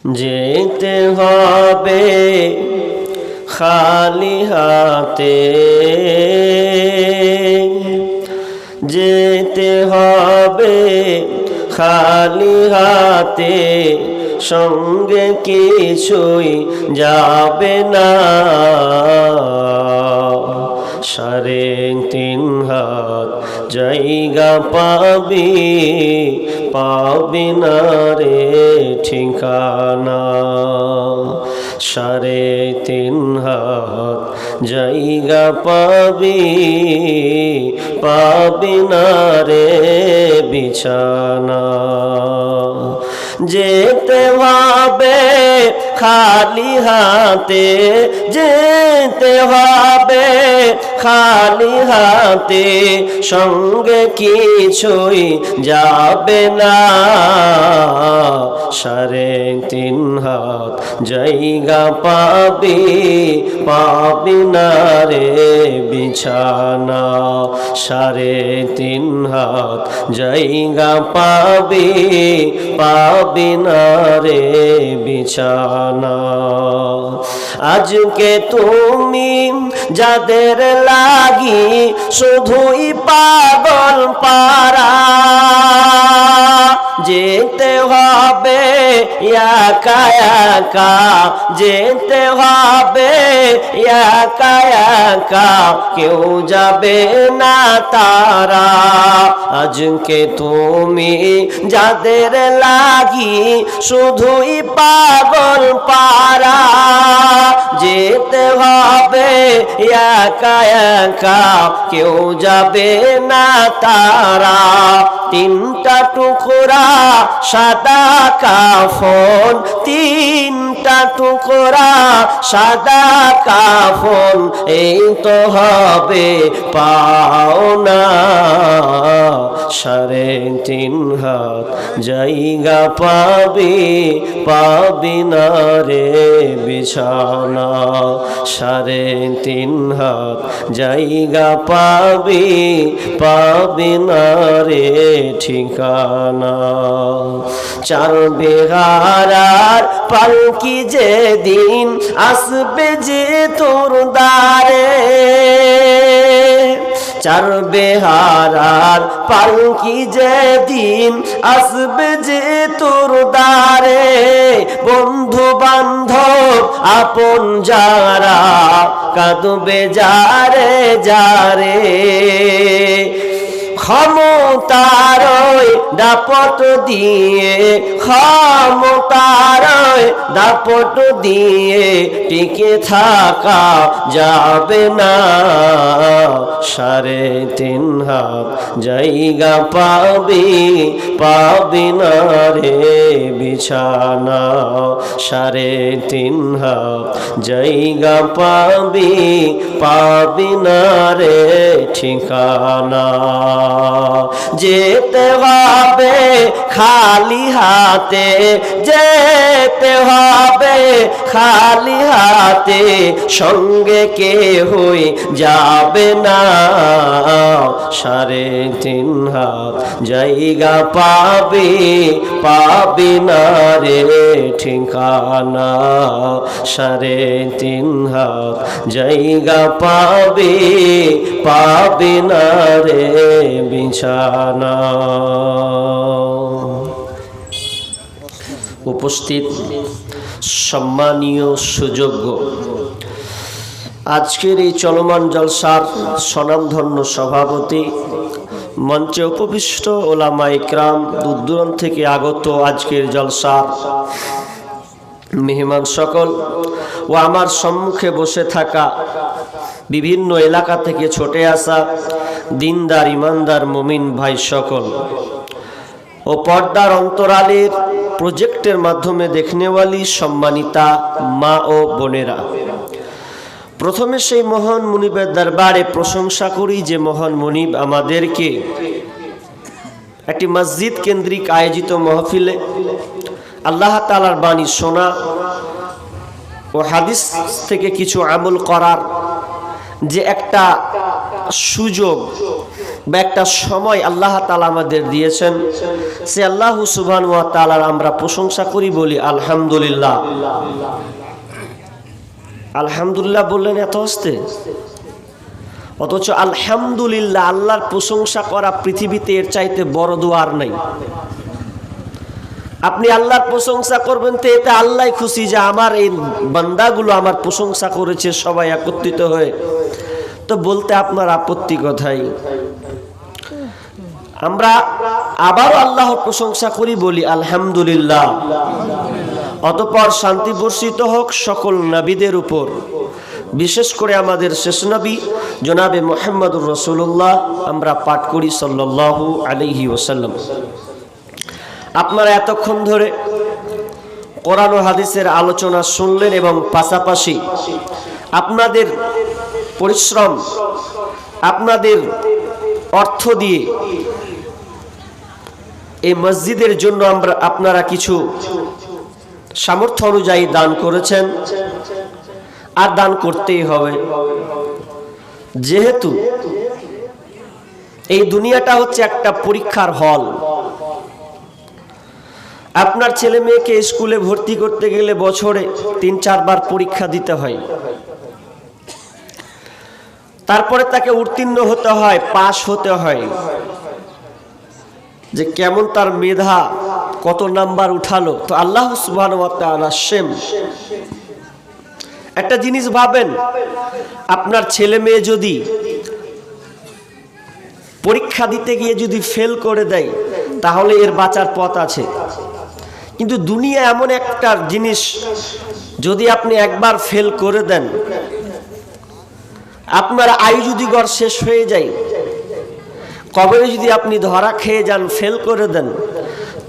যেতে হবে খালি হাতে, যেতে হবে খালি হাতে, সঙ্গে কিছুই যাবে না। 3.5 হাত জায়গা পাবি, পাবি না রে ঠিকানা। 3.5 হাত জায়গা পাবি, পাবি না রে বিছানা। যেতে হবে খালি হাতে, যেতে হবে খালি হাতে, সঙ্গে কিছুই যাবে না। 3.5 হাত জায়গা পাবি, পাবি না রে বিছানা। 3.5 হাত জায়গা পাবি, পাবি না রে বিছানা। আজকে তুমি যাদের লাগি শুধুই পাগল পারা, যেতে হবে একা একা, যেতে হবে একা একা, কেউ যাবে না তারা। আজকে তুমি যাদের লাগি শুধুই পাগল পারা, যেতে হবে একা একা, কেউ যাবে না তারা। 3টা টুকরা সাদা কাফন, 3টা টুকরা সাদা কাফন, এই তো হবে পাওনা। 3.5 হাত জায়গা পাবি, পাবি না রে বিছানা। 3.5 হাত জায়গা পাবি, পাবি না রে ঠিকানা। 4 বেহারার পালকি যেদিন আসবে যে তোর দ্বারে, 4 বেহারার পালকি যেদিন আসবে যে তোর দ্বারে, বন্ধু বান্ধব আপন যারা কাঁদবে যারে যারে। ক্ষমতার দাপট দিয়ে, ক্ষমতার দাপট দিয়ে টিকে থাকা যাবে না। 3.5 হাত জায়গা পাবি, পাবি না রে বিছানা। 3.5 হাত জায়গা পাবি, পাবি না রে ঠিকানা। যেতে হবে খালি হাতে, যেতে হবে খালি হাতে, সঙ্গে কেউই যাবে না। 3.5 হাত জায়গা পাবি, পাবি না রে ঠিকানা। 3.5 হাত জায়গা পাবি, পাবি না রে বিছানা। উপস্থিত সম্মানীয় সুযোগ্য, আজকের এই চলমান জলসার স্বনামধন্য সভাপতি, মঞ্চে উপবিষ্ট ওলামা ইকরাম, দূর দূরান্ত থেকে আগত আজকের জলসার মেহমান সকল ও আমার সম্মুখে বসে থাকা বিভিন্ন এলাকা থেকে ছুটে আসা দিনদার ইমানদার মুমিন ভাই সকল ও পর্দার অন্তরালের প্রজেক্টের মাধ্যমে দেখনেওয়ালি সম্মানিতা মা ও বোনেরা, প্রথমে সেই মহান মুনিবের দরবারে প্রশংসা করি যে মহান মুনিব আমাদেরকে একটি মসজিদ কেন্দ্রিক আয়োজিত মাহফিলে আল্লাহ তাআলার বাণী শোনা ও হাদিস থেকে কিছু আমল করার যে একটা সুযোগ বা একটা সময় আল্লাহ তাআলা আমাদের দিয়েছেন, সে আল্লাহ সুবহানাহু ওয়া তাআলার আমরা প্রশংসা করি, বলি আলহামদুলিল্লাহ। আলহামদুলিল্লাহ বললেন এত আস্তে, অথচ আলহামদুলিল্লাহ আল্লাহর প্রশংসা করা পৃথিবীতে এর চাইতে বড় দোয়া আর নাই। আপনি আল্লাহর প্রশংসা করবেন তো এতে আল্লাহ খুশি যে আমার এই বান্দাগুলো আমার প্রশংসা করেছে সবাই একত্রিত হয়ে, তো বলতে আপনার আপত্তি কোথায়? আমরা আবারও আল্লাহর প্রশংসা করি, বলি আলহামদুলিল্লাহ। অতঃপর শান্তি বর্ষিত হোক সকল নবীদের উপর, বিশেষ করে আমাদের শেষ নবী জনাবে মুহাম্মদুর রাসূলুল্লাহ, আমরা পাঠ করি সাল্লাল্লাহু আলাইহি ওয়াসাল্লাম। আপনারা এতক্ষণ ধরে কোরআন ও হাদিসের আলোচনা শুনলেন এবং পাশাপাশি আপনাদের পরিশ্রম, আপনাদের অর্থ দিয়ে এই মসজিদের জন্য আপনারা কিছু সামর্থ্য অনুযায়ী দান করেছেন, আর দান করতেই হবে। যেহেতু এই দুনিয়াটা হচ্ছে একটা পরীক্ষার হল, আপনার ছেলে মেয়েকে স্কুলে ভর্তি করতে গেলে বছরে ৩-৪ বার পরীক্ষা দিতে হয়, তারপরে তাকে উত্তীর্ণ হতে হয়, পাশ হতে হয়, যে কেমন তার মেধা, কত নাম্বার উঠালো। তো আল্লাহ সুবহানাহু ওয়া তাআলা সেম একটা জিনিস ভাবেন, আপনার ছেলে মেয়ে যদি পরীক্ষা দিতে গিয়ে যদি ফেল করে দেয়, তাহলে এর বাঁচার পথ আছে। কিন্তু দুনিয়া এমন একটা জিনিস, যদি আপনি একবার ফেল করে দেন, আপনার আয়ু যদি গড় শেষ হয়ে যায়, কবরে যদি আপনি ধরা খেয়ে যান, ফেল করে দেন,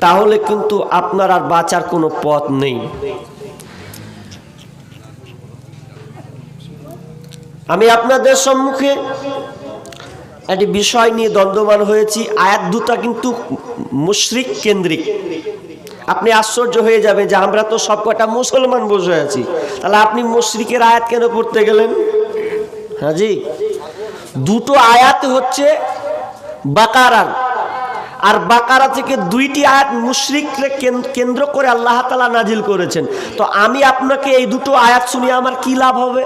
তাহলে কিন্তু আপনার আর বাঁচার কোনো পথ নেই। আমি আপনাদের সম্মুখে একটি বিষয় নিয়ে দ্বন্দ্বমান হয়েছি। আয়াত দুটা কিন্তু মুশরিক কেন্দ্রিক। আপনি আশ্চর্য হয়ে যাবেন যে আমরা তো সবকটা মুসলমান বসে আছি, তাহলে আপনি মুশরিকের আয়াত কেন পড়তে গেলেন? হ্যাঁ জি, দুটো আয়াত হচ্ছে বাকারার, আর বাকারা থেকে 2টি আয়াত মুশরিককে কেন্দ্র করে আল্লাহ তাআলা নাজিল করেছেন। তো আমি আপনাকে এই দুটো আয়াত শুনিয়ে আমার কি লাভ হবে?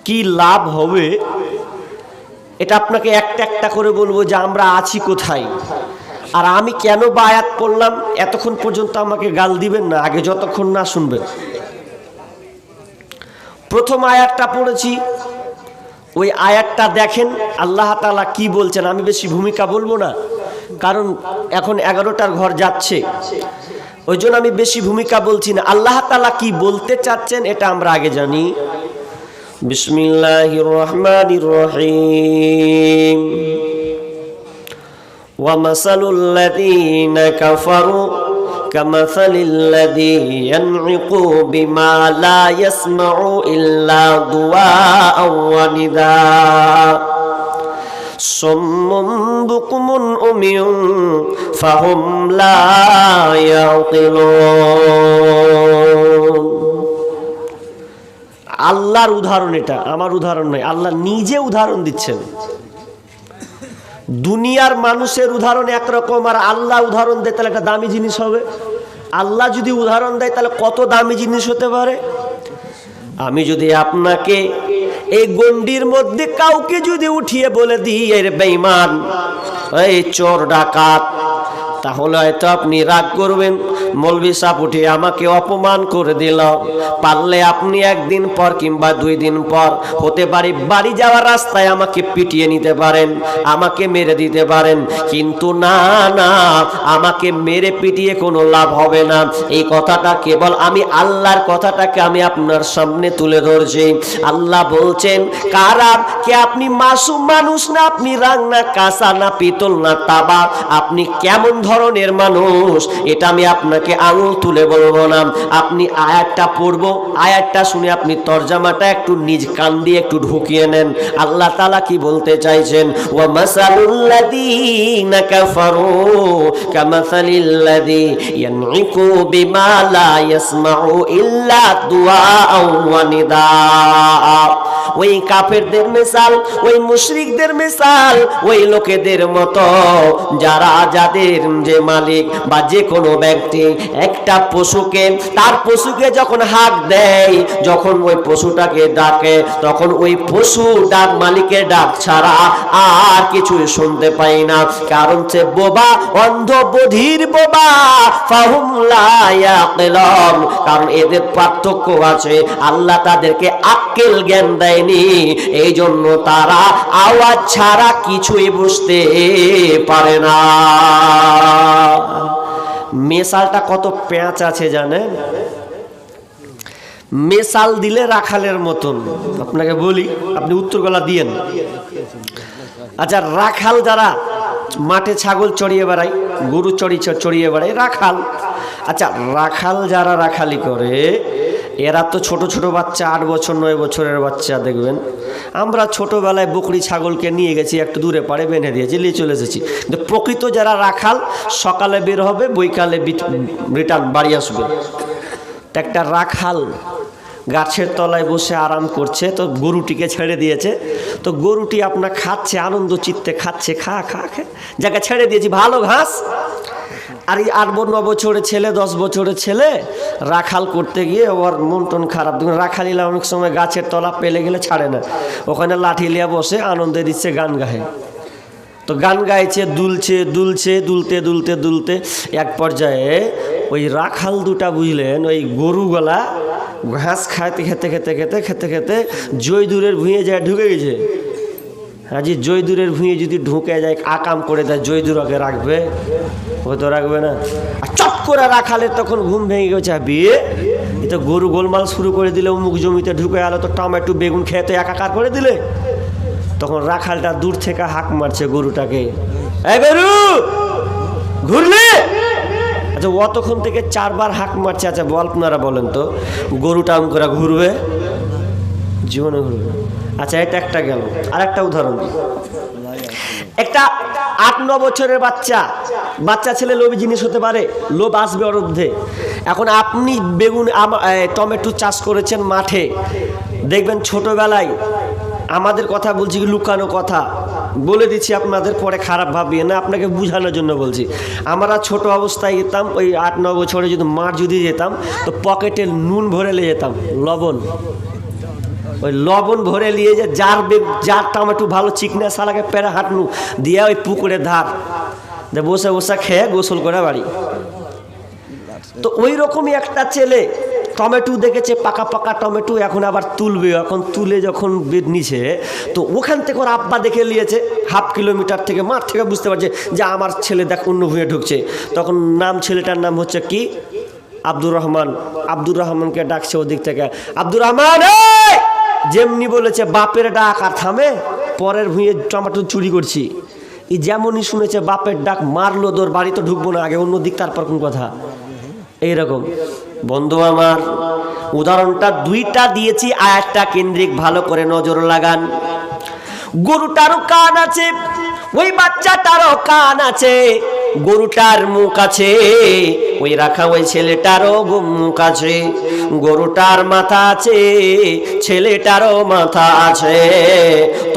কি লাভ হবে এটা আপনাকে একটা একটা করে বলবো যে আমরা আছি কোথায়, আর আমি কেন বা আয়াত পড়লাম। এতক্ষণ পর্যন্ত আমাকে গাল দিবেন না, আগে যতক্ষণ না শুনবেন। প্রথম আয়াতটা পড়েছি, ওই আয়াতটা দেখেন আল্লাহ তাআলা কি বলছেন। আমি বেশি ভূমিকা বলবো না, কারণ এখন 11টার ঘর যাচ্ছে, ওই জন্য আমি বেশি ভূমিকা বলছি না। আল্লাহ তাআলা কি বলতে চাচ্ছেন এটা আমরা আগে জানি। বিসমিল্লাহির রহমানির রহিম। ওয়া মাসালুল লাযীনা কাফারু কামাসালিল্লাযী ইয়ানইকু বিমা লা ইয়াসমাউ ইল্লা দুআআ ওয়া নিদা সুম্মুন বুকুমুন উমিয়ুন ফাহুম লা ইয়াকিলুন। আল্লাহর উদাহরণ এটা, আমার উদাহরণ নয়, আল্লাহ নিজে উদাহরণ দিচ্ছেন। দুনিয়ার মানুষের উদাহরণ একরকম, আর আল্লাহ উদাহরণ দেয় তাহলে একটা দামি জিনিস হবে। আল্লাহ যদি উদাহরণ দেয় তাহলে কত দামি জিনিস হতে পারে। আমি যদি আপনাকে এই গণ্ডির মধ্যে কাউকে যদি উঠিয়ে বলে দিই এর বেঈমান, এই চোর ডাকাত, তাহলে হয়তো আপনি রাগ করবেন, মৌলভী সাহেব উঠে আমাকে অপমান করে দিল। পারলে আপনি একদিন পর কিংবা 2 দিন পর হতে পারে বাড়ি যাওয়ার রাস্তায় আমাকে পিটিয়ে নিতে পারেন, আমাকে মেরে দিতে পারেন। কিন্তু না না, আমাকে মেরে পিটিয়ে কোনো লাভ হবে না। এই কথাটা কেবল আমি আল্লাহর কথাটাকে আমি আপনার সামনে তুলে ধরছি। আল্লাহ বলছেন, কারা কে আপনি মাসুম মানুষ না, আপনি রাং না, কাঁসা না, পিতল না, তাবা, আপনি কেমন ধরনের মানুষ এটা আমি আপনাকে আঙুল তুলে বলবো না। আপনি আয়াতটা পড়বো, আয়াতটা শুনে আপনি তরজামাটা একটু নিজ কান দিয়ে একটু ঢুকিয়ে নেন। আল্লাহ তাআলা কি বলতে চাইছেন? ওয়া মাসালুল লাযীনা কাফারু কামাসালিল লাযী ইয়ানইকু বিমা লা ইয়াসমাউ ইল্লা দুআআ ওয়া নিদা। ওই কাফেরদের মিসাল, ওই মুশরিকদের মিসাল ওই লোকেদের মতো যাদের যে মালিক বা যে কোনো ব্যক্তি একটা পশুকে, তার পশুকে যখন হাঁক দেয়, যখন ওই পশুটাকে ডাকে, তখন ওই পশু ডাক মালিকের ডাক ছাড়া আর কিছুই শুনতে পাই না। কারণ সে বোবা, অন্ধ বধির বোবা। ফাহুম লা ইয়াকিলুন, কারণ এদের পার্থক্য আছে, আল্লাহ তাদেরকে আক্কেল জ্ঞান দেয়নি, এই জন্য তারা আওয়াজ ছাড়া কিছুই বুঝতে পারে না। মেসালটা কত পেঁচ আছে জানেন? মেসাল দিলে রাখালের মতন। আপনাকে বলি, আপনি উত্তর গলা দিয়েন। আচ্ছা, রাখাল যারা মাঠে ছাগল চড়িয়ে বেড়ায়, গরু চড়িয়ে বেড়ায়, রাখাল। আচ্ছা, রাখাল যারা রাখালি করে, এরা তো ছোট ছোট বাচ্চা, 8 বছর 9 বছরের বাচ্চা দেখবেন। আমরা ছোটবেলায় বকরি ছাগলকে নিয়ে গেছি, একটু দূরে পাড়ে বেঁধে দিয়েছি, নিয়ে চলে এসেছি। কিন্তু প্রকৃত যারা রাখাল, সকালে বের হবে, বৈকালে রিটার্ন বাড়ি আসবে। একটা রাখাল গাছের তলায় বসে আরাম করছে, তো গরুটিকে ছেড়ে দিয়েছে। তো গরুটি আপনার খাচ্ছে, আনন্দ চিত্তে খাচ্ছে, খা জায়গা ছেড়ে দিয়েছি, ভালো ঘাস। আর এই 8-9 বছরের ছেলে, 10 বছরের ছেলে রাখাল করতে গিয়ে ওর মন টন খারাপ। রাখালিলা অনেক সময় গাছের তলা পেলে গেলে ছাড়ে না, ওখানে লাঠি লিয়া বসে আনন্দে দিচ্ছে, গান গায়ে। তো গান গাইছে, দুলতে এক পর্যায়ে ওই রাখাল দুটা বুঝলেন, ওই গরুগুলা ঘাস খেতে জয়দুরের ভুঁয়ে যায় ঢুকে গেছে। হাজি জয়দুরের ভুঁয়ে যদি ঢুকে যায়, আকাম করে দেয়, জয়দুর ওকে রাখবে? ও তো রাখবে না। আর চট করে রাখালের তখন ঘুম ভেঙে গেছে, বিয়ে এ তো গরু গোলমাল শুরু করে দিলে, অমুক জমিতে ঢুকে গেল, তো টমেটো বেগুন খেয়ে তো একাকার করে দিলে। তখন রাখালটা দূর থেকে হাঁক মারছে গরুটাকে, এই গরু ঘুরলে। আচ্ছা, অতক্ষণ থেকে 4 বার হাঁক মারছে। আচ্ছা আপনারা বলেন তো, গরুটা করে ঘুরবে? জীবনে ঘুরবে? আচ্ছা, এটা একটা গেল। আর একটা উদাহরণ দিই। একটা 8-9 বছরের বাচ্চা ছেলে লোভী জিনিস হতে পারে, লোভ আসবে ওর মধ্যে। এখন আপনি বেগুন টমেটো চাষ করেছেন মাঠে, দেখবেন ছোটবেলায়, আমাদের কথা বলছি, লুকানো কথা বলে দিচ্ছি আপনাদের, পরে খারাপ ভাবিয়ে না, আপনাকে বোঝানোর জন্য বলছি। আমরা ছোট অবস্থায় যেতাম, ওই 8-9 বছরে যদি মাঠ যদি যেতাম, তো পকেটে নুন ভরে নিয়ে যেতাম, লবণ। ওই লবণ ভরে নিয়ে যে যার টমেটো ভালো চিকনা সালাকে পেরে হাঁটনু দিয়ে ওই পুকুরের ধার বসে খেয়ে গোসল করে বাড়ি। তো ওই রকমই একটা ছেলে টমেটো দেখেছে, পাকা টমেটো, এখন আবার তুলবে। এখন তুলে যখন নিচে, তো ওখান থেকে ওর আব্বা দেখে নিয়েছে, 1/2 কিলোমিটার থেকে, মাঠ থেকে বুঝতে পারছে যে আমার ছেলে দেখ অন্য ভুঁয়ে ঢুকছে। তখন ছেলেটার নাম হচ্ছে কি, আব্দুর রহমানকে ডাকছে ওদিক থেকে, আব্দুর রহমান। যেমনি বলেছে বাপের ডাক আর থামে, পরের ভুঁয়ে টমেটো চুরি করছি। এই যেমনই শুনেছে বাপের ডাক, মারলো, তোর বাড়ি তো ঢুকবো না, আগে অন্য দিক, তারপর কোন কথা। এইরকম বন্ধু আমার, উদাহরণটা 2টা দিয়েছি, আয়াতটা কেন্দ্রিক, ভালো করে নজর লাগান। গরুটারও কান আছে, ওই বাচ্চাটারও কান আছে, গরুটার মুখ আছে, ওই ছেলেটারও মুখ আছে, গরুটার মাথা আছে, ছেলেটারও মাথা আছে।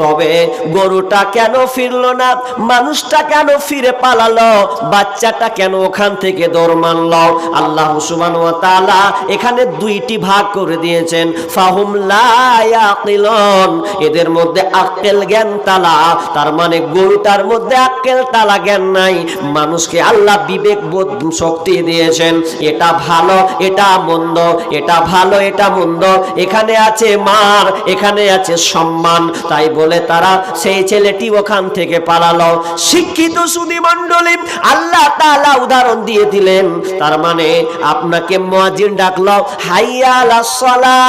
তবে গরুটা কেন ফিরলো না, মানুষটা কেন ফিরে পালালো, বাচ্চাটা কেন ওখান থেকে দৌড় মারলো? আল্লাহ সুবহানাহু ওয়া তাআলা এখানে 2টি ভাগ করে দিয়েছেন। ফাহুম লা ইয়াকিলুন, এদের মধ্যে আক্কেল জ্ঞান তালা, তার মানে গরুটার মধ্যে আক্কেল তালা জ্ঞান নাই। মানুষকে আল্লাহ বিবেক বোধ শক্তি দিয়েছেন, এটা ভালো এটা মন্দ, এটা ভালো এটা মন্দ, এখানে আছে মার, এখানে আছে সম্মান। তাই বলে তারা, সেই ছেলেটি ওখান থেকে পালালো। শিক্ষিত সুধী মণ্ডলী, আল্লাহ তাআলা উদাহরণ দিয়ে দিলেন। তার মানে আপনাকে মুয়াজ্জিন ডাকলো, হাইয়া আলাস সালাহ,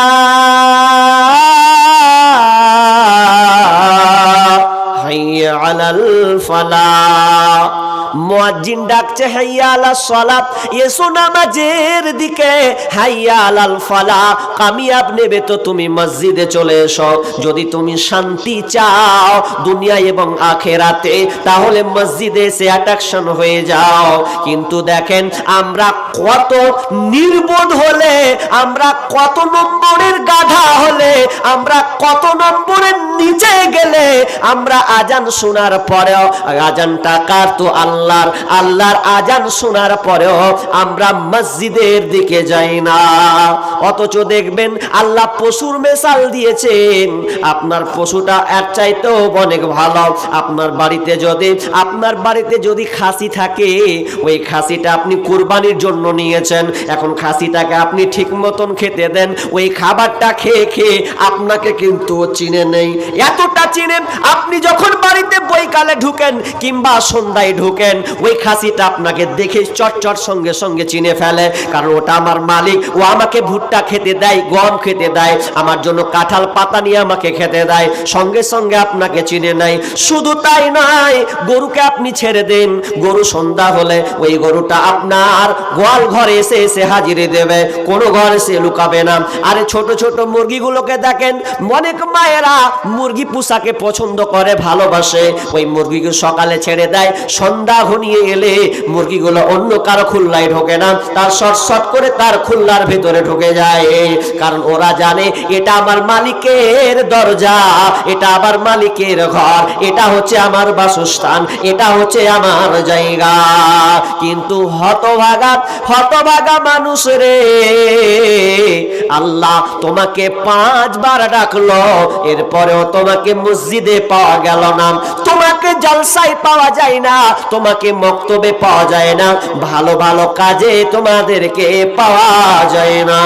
হাইয়া আলাল ফালাহ। মুয়াজ্জিন ডাকছে হাইয়া আলাস সালাত, এসো নামাজের দিকে, হাইয়া আলাল ফালাহ, কামিয়াব নেবে তো তুমি মসজিদে চলে এসো। যদি তুমি শান্তি চাও দুনিয়া এবং আখেরাতে, তাহলে মসজিদে এসে অ্যাট্রাকশন হয়ে যাও। কিন্তু দেখেন, আমরা কত নির্বোধ হলে, আমরা কত নম্বরের গাধা হলে, আমরা কত নম্বরের নিচে গেলে আমরা আজান শোনার পরেও, আজানটা কার? তো আল্লাহর। আল্লাহর আজান শোনার পরেও আমরা মসজিদের দিকে যাই না। অথচ দেখবেন আল্লাহ পশুর মেসাল দিয়েছেন, আপনার পশুটা এর চাইতেও অনেক ভালো। আপনার বাড়িতে যদি খাসি থাকে, ওই খাসিটা আপনি কুরবানির জন্য নিয়েছেন, এখন খাসিটাকে আপনি ঠিক মতন খেতে দেন, ওই খাবারটা খেয়ে খেয়ে আপনাকে কিন্তু চিনে নেই। এতটা চিনেন, আপনি যখন বাড়িতে বৈকালে ঢুকেন কিংবা সন্ধ্যায় ঢুকেন, ওই খাসিটা আপনাকে দেখে চটচট সঙ্গে সঙ্গে চিনে ফেলে, কারণ ওটা আমার মালিক, ও আমাকে ভুট্টা খেতে দেয়, গম খেতে দেয়, আমার জন্য কাঁঠাল পাতা নিয়ে আমাকে খেতে দেয়, সঙ্গে সঙ্গে আপনাকে চিনে নেয়। শুধু তাই নয়, গরুকে আপনি ছেড়ে দেন, গরু সন্ধ্যা হলে ওই গরুটা আপনার গোয়াল ঘরে এসে এসে হাজিরে দেবে, কোনো ঘরে সে লুকাবে না। আরে ছোট ছোট মুরগিগুলোকে দেখেন, অনেক মায়েরা মুরগি পোষাকে পছন্দ করে, ভালোবাসে, ওই মুরগিকে সকালে ছেড়ে দেয়, সন্ধ্যা ঘনিয়ে এলে মুরগিগুলো অন্য কারো খুল্লায় ঢোকে না, তার শট করে তার খুল্লার ভেতরে ঢুকে যায়, কারণ ওরা জানে এটা আমার মালিকের দরজা, এটা আমার মালিকের ঘর, এটা হচ্ছে আমার বাসস্থান, এটা হচ্ছে আমার জায়গা। কিন্তু হতভাগা মানুষ রে, আল্লাহ তোমাকে 5 বার ডাকলো, এরপরেও তোমাকে মসজিদে পাওয়া গেল না, তোমাকে জলসায় পাওয়া যায় না, তোমাকে মক্তবে পাওয়া যায় না, ভালো ভালো কাজে তোমাদেরকে পাওয়া যায় না।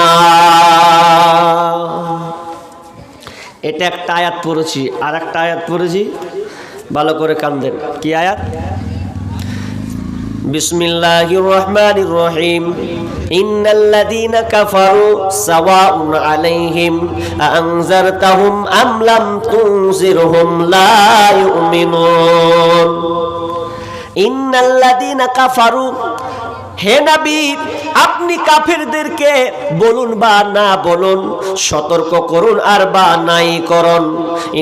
এটা একটা আয়াত পড়েছি, আর একটা আয়াত পড়েছি, ভালো করে কান দেন। কি আয়াত? বিসমিল্লাহির রহমানির রহিম। ইন্নাল্লাযীনা কাফারু সাওয়াউন আলাইহিম আনজারতাহুম আম লাম তুনজিরহুম লা ইউমিনুন। ইন্নাল্লাযীনা কাফারু, হে নবী আপনি কাফেরদেরকে বলুন বা না বলুন, সতর্ক করুন আর বা নাই করুন।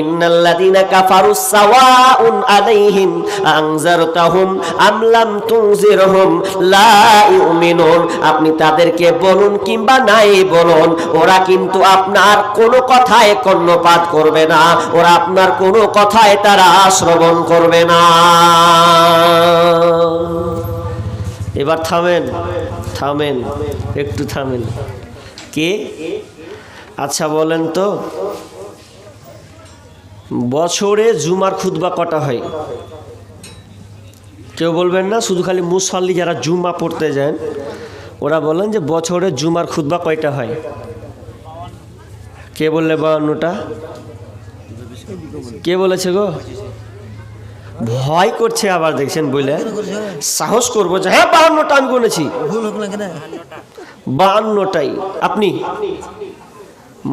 ইন্নাল্লাযীনা কাফারু সাওয়াউন আলাইহিম আনজারতাহুম আম লাম তুনজিরহুম লা ইউমিনুন। আপনি তাদেরকে বলুন কিংবা নাই বলুন, ওরা কিন্তু আপনার কোনো কথায় কর্ণপাত করবে না, ওরা আপনার কোনো কথায় তারা শ্রবণ করবে না। এবার থামেন, একটু থামেন। কে? আচ্ছা বলেন তো, বছরে জুমার খুতবা কটা হয়? কেউ বলবেন না, শুধু খালি মুসল্লি যারা জুমা পড়তে যান ওরা বলেন যে বছরে জুমার খুতবা কয়টা হয়? কে বললে 52টা? কে বলেছে গো? ভয় করছে আবার, দেখছেন বলে সাহস করবো যে হ্যাঁ 52টা আমি গুনেছি, 52টাই। আপনি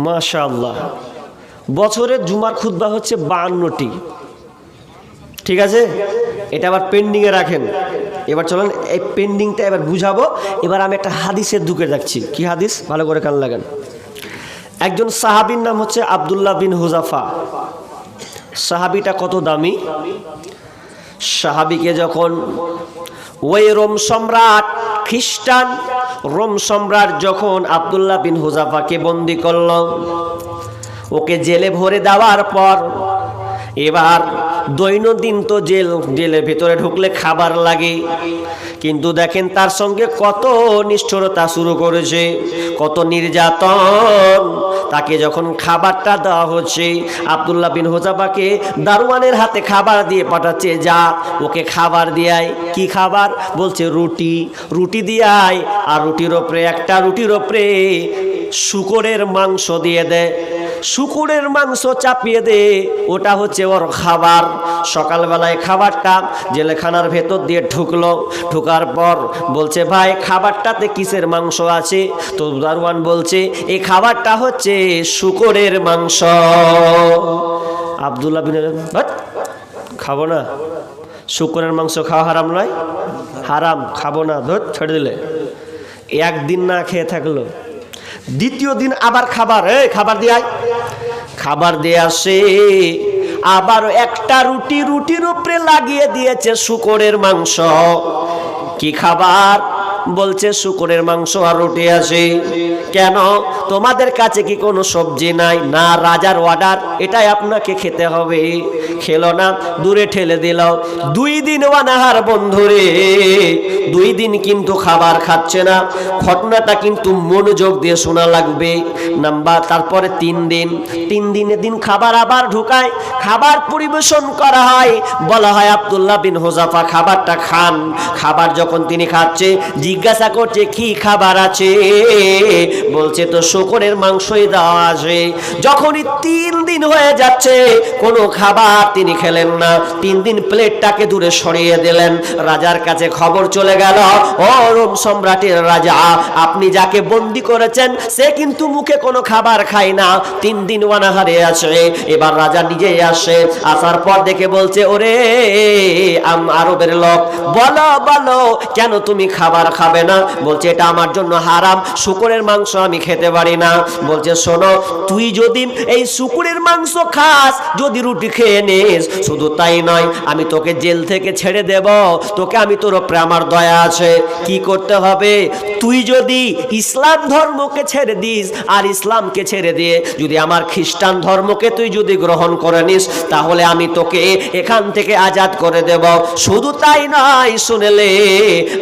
মাশাআল্লাহ, বছরের জুমার খুতবা হচ্ছে 52টি, ঠিক আছে? এটা আবার পেন্ডিংয়ে রাখেন। এবার চলেন এই পেন্ডিংটা এবার বুঝাবো। এবার আমি একটা হাদিসের ঢুকে যাচ্ছি। কি হাদিস? ভালো করে কান লাগান। একজন সাহাবীর নাম হচ্ছে আব্দুল্লাহ বিন হুজাফা। সাহাবীটা কত দামি! সাহাবীকে যখন ওই রোম সম্রাট, খ্রিস্টান রোম সম্রাট যখন আব্দুল্লাহ বিন হুজাফাকে বন্দি করল, ওকে জেলে ভরে দেওয়ার পর এবার দৈনন্দিন তো জেলের ভেতরে ঢুকলে খাবার লাগে, কিন্তু দেখেন তার সঙ্গে কত নিষ্ঠুরতা শুরু করেছে, কত নির্যাতন। তাকে যখন খাবারটা দেওয়া হচ্ছে, আব্দুল্লাহ বিন হুজাফাকে দারোয়ানের হাতে খাবার দিয়ে পাঠাচ্ছে, যা ওকে খাবার দিয়ায়। কি খাবার? বলছে রুটি দিয়ায়, আর রুটির ওপরে শুকরের মাংস দিয়ে দেয়, শুকুরের মাংস চাপিয়ে দে, ওটা হচ্ছে ওর খাবার। সকালবেলায় খাবারটা জেলখানার ভেতর দিয়ে ঢুকার পর বলছে ভাই খাবারটাতে কিসের মাংস আছে? তো দারোয়ান বলছে এই খাবারটা হচ্ছে শুকুরের মাংস। আব্দুল্লাহ বিন খাবো না, শুকুরের মাংস খাওয়া হারাম নয়? হারাম, খাবো না, ছেড়ে দিলে। একদিন না খেয়ে থাকলো, দ্বিতীয় দিন আবার খাবার দিয়ে আসে, আবার একটা রুটির উপরে লাগিয়ে দিয়েছে শুকরের মাংস। কি খাবার? বলছে শুকরের মাংস আর রুটি আছে। কেন, তোমাদের কাছে কি কোনো সবজি নাই? না, রাজার অর্ডার, এটাই আপনাকে খেতে হবে। খেলো না, দূরে ঠেলে দিল। 2 দিন অনাহার বন্ধুরে, 2 দিন কিন্তু খাবার খাচ্ছে না। ঘটনাটা কিন্তু মনোযোগ দিয়ে শোনা লাগবে। তারপরে 3 দিনের দিন খাবার আবার ঢুকায়, খাবার পরিবেশন করা হয়। বলা হয় আব্দুল্লাহ বিন হুযাফা খাবারটা খান। খাবার যখন তিনি খাচ্ছে, জিজ্ঞাসা করছে কি খাবার আছে? বলছে তো শুকরের মাংসই দেওয়া আছে। যখনই 3 দিন হয়ে যাচ্ছে কোনো খাবার তিনি খেলেন না, 3 দিন প্লেটটাকে দূরে সরিয়ে দিলেন। রাজার কাছে খবর চলে গেল, ও রোম সম্রাটের রাজা, আপনি যাকে বন্দি করেছেন সে কিন্তু মুখে কোনো খাবার খায় না, 3 দিন অনাহারে আছে। এবার রাজা নিজেই আসে, আসার পর দেখে বলছে, ওরে আরবের লোক, বলো বলো কেন তুমি খাবার খাবে না? বলছে এটা আমার জন্য হারাম, শুকরের মাংস আমি খেতে পারি না। বলছে শোনো, তুই যদি এই শুকরের মাংস খাস, যদি রুটি খেয়ে নিস, শুধু তাই নয় আমি তোকে জেল থেকে ছেড়ে দেব। তোকে আমি, তোর উপরে আমার দয়া আছে। কি করতে হবে? তুই যদি ইসলাম ধর্মকে ছেড়ে দিস আর ইসলামকে ছেড়ে দিয়ে যদি আমার খ্রিস্টান ধর্মকে তুই যদি গ্রহণ করে নিস, তাহলে আমি তোকে এখান থেকে আজাদ করে দেব। শুধু তাই নয়, শুনেলে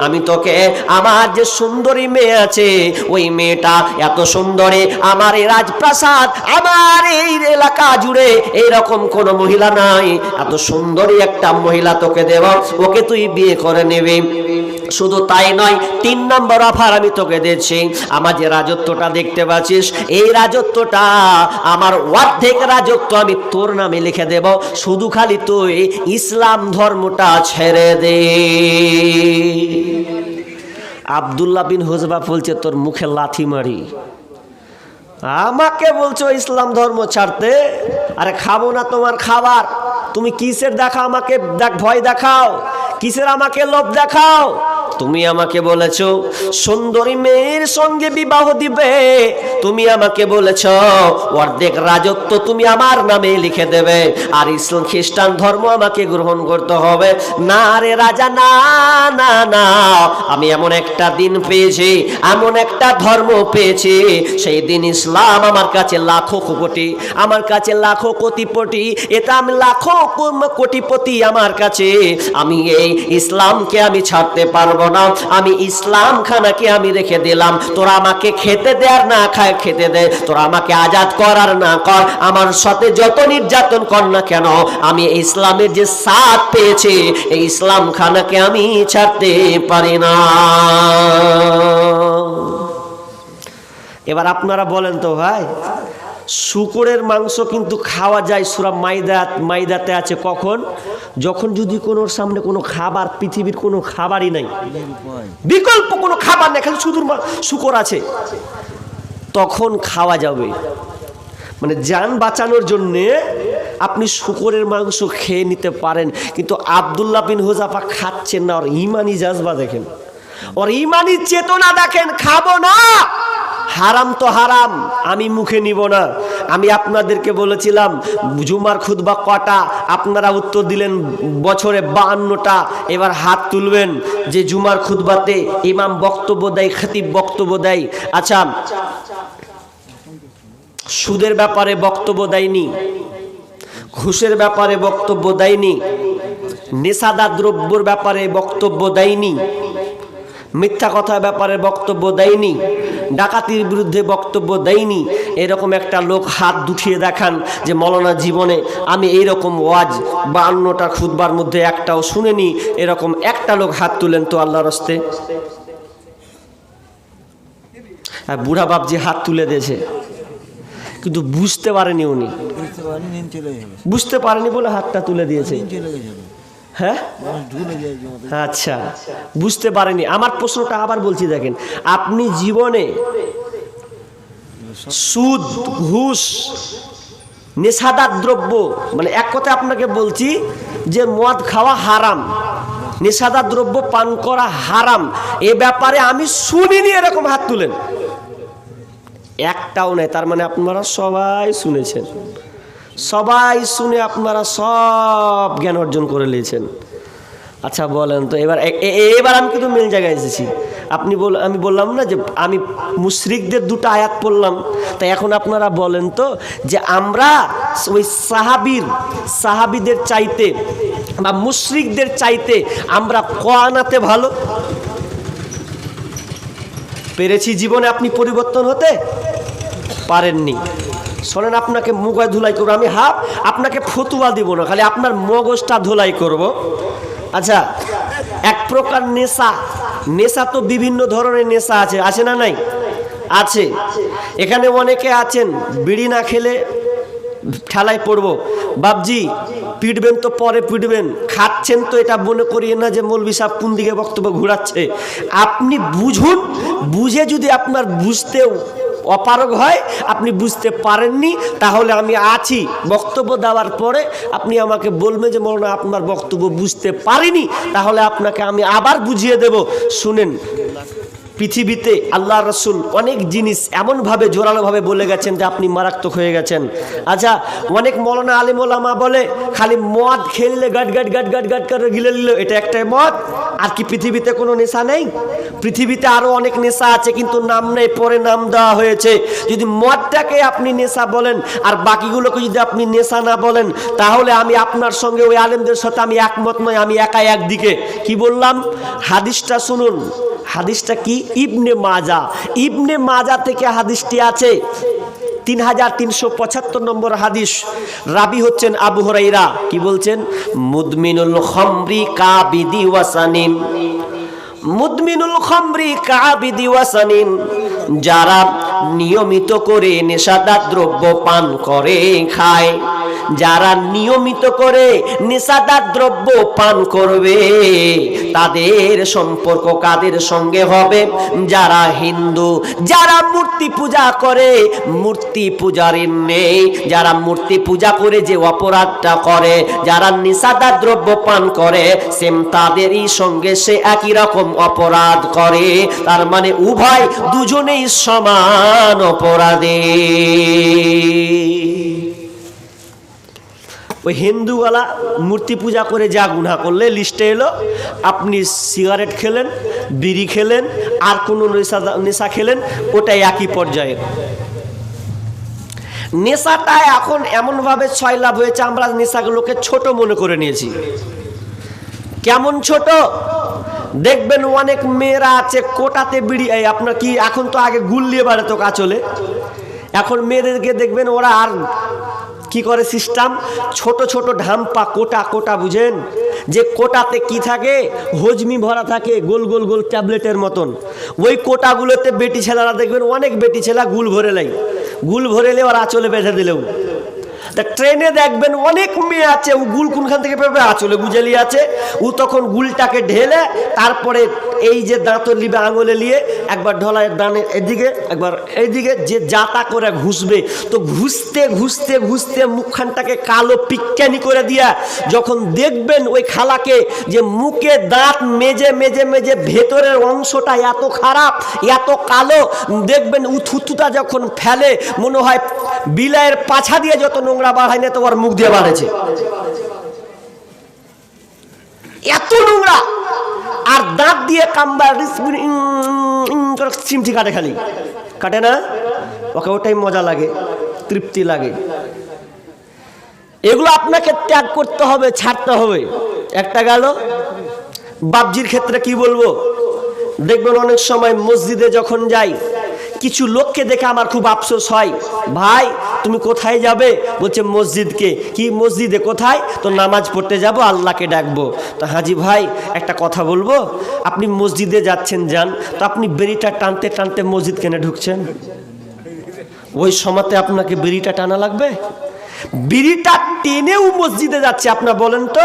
আমি তোকে, আমার যে সুন্দরী মেয়ে আছে, ওই মেয়েটা এত সুন্দরী, আমার এই রাজপ্রাসাদ, আমার এই এলাকা জুড়ে এইরকম কোন মহিলা নাই, এত সুন্দরী একটা মহিলা তোকে দেব, ওকে তুই বিয়ে করে নেবে। শুধু তাই নয়, 3 নম্বর অফার আমি তোকে দিচ্ছি। আমার যে রাজত্বটা দেখতে পাচ্ছিস, এই রাজত্বটা আমার অর্ধেক রাজত্ব আমি তোর নামে লিখে দেব, শুধু খালি তুই ইসলাম ধর্মটা ছেড়ে দে। আব্দুল্লাহ বিন হুযাফা বলছে, তোর মুখে লাথি মারি, আমাকে বলছো ইসলাম ধর্ম ছাড়তে? আরে খাবো না তোমার খাবার, তুমি কিসের দেখা আমাকে ভয় দেখাও, কিসের আমাকে লোভ দেখাও? তুমি আমাকে বলেছো সুন্দরী মেয়ের সঙ্গে বিবাহ দিবে, তুমি আমাকে বলেছো অর্ধেক রাজত্ব তুমি আমার নামে লিখে দেবে, আর ইসলাম খ্রিস্টান ধর্ম আমাকে গ্রহণ করতে হবে। না রে রাজা, না না না, আমি এমন একটা দিন পেয়েছি, এমন একটা ধর্ম পেয়েছি, সেই দিন ইসলাম আমার কাছে লাখো কোটি, আমার কাছে লাখো কোটিপতি, এটা আমি লাখো কোটিপতি আমার কাছে, আমি এই ইসলামকে আমি ছাড়তে পারবো না, আমি ইসলাম খানাকে আমি রেখে দিলাম। তোরা আমাকে খেতে দে আর না খায় খেতে দে, তোরা আমাকে আজাদ কর আর না কর, আমার সাথে যত নির্যাতন কর না কেন, আমি ইসলামের যে সাথ পেয়েছি, এই ইসলাম খানাকে আমি ছাড়তে পারি না। এবার আপনারা বলেন তো ভাই, শুকরের মাংস কিন্তু খাওয়া যায়, সূরা মাইদাতে আছে, কখন? যখন যদি কোনোর সামনে কোনো খাবার, পৃথিবীর কোনো খাবারই নাই, বিকল্প কোনো খাবার নেই, খালি শুধু শুকর আছে, তখন খাওয়া যাবে। মানে যান বাঁচানোর জন্যে আপনি শুকরের মাংস খেয়ে নিতে পারেন। কিন্তু আব্দুল্লাহ বিন হুযাফা খাচ্ছেন না, ওর ইমানি জাজবা দেখেন, ওর ইমানি চেতনা দেখেন, খাবো না, হারাম তো হারাম, আমি মুখে নিব না। আমি আপনাদেরকে বলেছিলাম জুমার খুতবা কটা, আপনারা উত্তর দিলেন বছরে 52টা। এবার হাত তুলবেন যে জুমার খুতবাতে ইমাম বক্তব্য দেয়, খতিব বক্তব্য দেয়। আচ্ছা, সুদের ব্যাপারে বক্তব্য দেয়নি, ঘুষের ব্যাপারে বক্তব্য দেয়নি, নেশাদার দ্রব্যের ব্যাপারে বক্তব্য দেয়নি, মিথ্যা কথার ব্যাপারে বক্তব্য দেয়নি, ডাকাতির বিরুদ্ধে বক্তব্য দেয়নি। এরকম একটা লোক হাত উঠিয়ে দেখান যে মৌলানা জীবনে আমি এইরকম ওয়াজ 52টা খুতবার মধ্যে একটাও শুনেনি, এরকম একটা লোক হাত তুলেন তো আল্লাহর রাস্তে। বুড়া বাপজি হাত তুলে দিয়েছে, কিন্তু বুঝতে পারেনি, উনি বুঝতে পারেনি বলে হাতটা তুলে দিয়েছে। হ্যাঁ, আচ্ছা, বুঝতে পারেনি। আমার প্রশ্নটা আবার বলছি, দেখেন, আপনি জীবনে সুদ, ঘুষ, নেশাদার দ্রব্য, মানে এক কথা আপনাকে বলছি যে মদ খাওয়া হারাম, নেশাদার দ্রব্য পান করা হারাম, এ ব্যাপারে আমি শুনিনি এরকম হাত তুলেন, একটাও নেই। তার মানে আপনারা সবাই শুনেছেন, সবাই শুনে আপনারা সব জ্ঞান অর্জন করে নিয়েছেন। আচ্ছা বলেন তো, এবার আমি কিন্তু মেন জায়গায় এসেছি, আমি বললাম না যে আমি মুশরিকদের দুটো আয়াত পড়লাম, তাই এখন আপনারা বলেন তো যে আমরা ওই সাহাবীদের চাইতে বা মুশরিকদের চাইতে আমরা কোরআনাতে ভালো পেরেছি? জীবনে আপনি পরিবর্তন হতে পারেননি। শোনেন, আপনাকে মুগায় ধুলাই করবো আমি, আপনাকে ফতুয়া দিব না, খালি আপনার মগজটা ধুলাই করব। আচ্ছা, এক প্রকার নেশা তো বিভিন্ন ধরনের নেশা আছে না নাই? আছে। এখানে অনেকে আছেন বিড়ি না খেলে ঠেলায় পড়বো, বাবজি পিটবেন তো পরে পিটবেন, খাচ্ছেন তো এটা মনে করিয়ে না যে মৌলভী সাহেব কোন দিকে বক্তব্য ঘুরাচ্ছে। আপনি বুঝুন, বুঝে যদি আপনার বুঝতেও অপারগ হয়, আপনি বুঝতে পারেননি, তাহলে আমি আছি বক্তব্য দেওয়ার পরে আপনি আমাকে বলবেন যে মৌলানা আপনার বক্তব্য বুঝতে পারিনি, তাহলে আপনাকে আমি আবার বুঝিয়ে দেব। শুনেন, পৃথিবীতে আল্লাহ রসুল অনেক জিনিস এমনভাবে জোরালোভাবে বলে গেছেন যে আপনি মারাত্মক হয়ে গেছেন। আচ্ছা, অনেক মৌলানা আলিম ওলামা বলে খালি মদ খেললে গাট গাট করে গিলে নিল, এটা একটাই মদ। আর কি পৃথিবীতে কোনো নেশা নেই? পৃথিবীতে আরও অনেক নেশা আছে, কিন্তু নাম নেই, পরে নাম দেওয়া হয়েছে। যদি মদটাকে আপনি নেশা বলেন আর বাকিগুলোকে যদি আপনি নেশা না বলেন, তাহলে আমি আপনার সঙ্গে ওই আলেমদের সাথে আমি একমত নই, আমি একাই একদিকে। কি বললাম? হাদিসটা শুনুন। হাদিসটা কি? ইবনে মাজা থেকে হাদিসটি আছে, 3375 নম্বর হাদিস। রাবি হচ্ছেন আবু হুরায়রা। কি বলছেন? মুদমিনুল খামরি কাবিদি ওয়াসানিন, মুদমিনুল খামরি কাবিদি ওয়াসানিন, যারা নিয়মিত করে নেশাদার দ্রব্য পান করে খায়, যারা নিয়মিত করে নেশাদার দ্রব্য পান করবে, তাদের সম্পর্ক কাদের সঙ্গে হবে? যারা হিন্দু, যারা মূর্তি পূজা করে, মূর্তি পূজারীর নেই, যারা মূর্তি পূজা করে যে অপরাধটা করে, যারা নেশাদার দ্রব্য পান করে, সেম তাদেরই সঙ্গে সে একই রকম অপরাধ করে। তার মানে উভয় দুজনেই সমান অপরাধী। ওই হিন্দুওয়ালা মূর্তি পূজা করে যা গুনাহ করলে লিস্টে এলো, আপনি সিগারেট খেলেন, বিড়ি খেলেন, আর কোনো নেশা খেলেন, ওটাই একই পর্যায়ে। নেশাটা এখন এমনভাবে ছয়লাভ হয়েছে, আমরা নেশাগুলোকে ছোট মনে করে নিয়েছি। কেমন ছোট? দেখবেন অনেক মেয়েরা আছে কোটাতে বিড়ি, আপনার কি এখন তো আগে গুল দিয়ে বেড়াতো কাচলে, এখন মেয়েদেরকে দেখবেন ওরা আর কি করে সিস্টেম, ছোট ছোট ঢাম্পা কোটা বুঝেন, যে কোটাতে কি থাকে? হজমি ভরা থাকে, গোল গোল গোল ট্যাবলেটের মতন। ওই কোটাগুলোতে বেটি ছেলেরা দেখবেন, অনেক বেটি ছেলে গুল ভরে ওরা আঁচলে বেঁধে দিলেও। তা ট্রেনে দেখবেন অনেক মেয়ে আছে, ও গুল কোনখান থেকে পেবে? আঁচলে গুজেলি আছে। ও তখন গুলটাকে ঢেলে তারপরে এই যে দাঁতর লিবে আঙুলে নিয়ে একবার ঢলায় ডানে এদিকে একবার এইদিকে, যে যাতা করে ঘুষবে, তো ঘুষতে ঘুষতে ঘুষতে মুখখানটাকে কালো পিক্কানি করে দিয়া যখন দেখবেন ওই খালাকে যে মুখে দাঁত মেজে মেজে মেজে ভেতরের অংশটা এত খারাপ, এত কালো, দেখবেন থুতুটা যখন ফেলে মনে হয় বিলাইয়ের পাছা দিয়ে যত নোংরা বাড়ায় না তো ওর মুখ দিয়ে বাড়েছে, এত নোংরা। আর দাঁত দিয়ে কামবা চিমটি কাটে, খালি কাটে না, ওকে ওটাই মজা লাগে, তৃপ্তি লাগে। এগুলো আপনাকে ত্যাগ করতে হবে, ছাড়তে হবে। একটা গেল। বাবজির ক্ষেত্রে কি বলবো, দেখবেন অনেক সময় মসজিদে যখন যাই, কিছু লোককে দেখে আমার খুব আফসোস হয়, ভাই তুমি কোথায় যাবে? বলছে মসজিদকে। কি মসজিদে? কোথায়? তো নামাজ পড়তে যাব, আল্লাহকে ডাকবো। তো হাজি ভাই একটা কথা বলবো, আপনি মসজিদে যাচ্ছেন যান, তো আপনি বেড়িটা টানতে টানতে মসজিদ কেনে ঢুকছেন? ওই সময়তে আপনাকে বিড়িটা টানা লাগবে? বিড়িটা টেনেও মসজিদে যাচ্ছে আপনার, বলেন তো?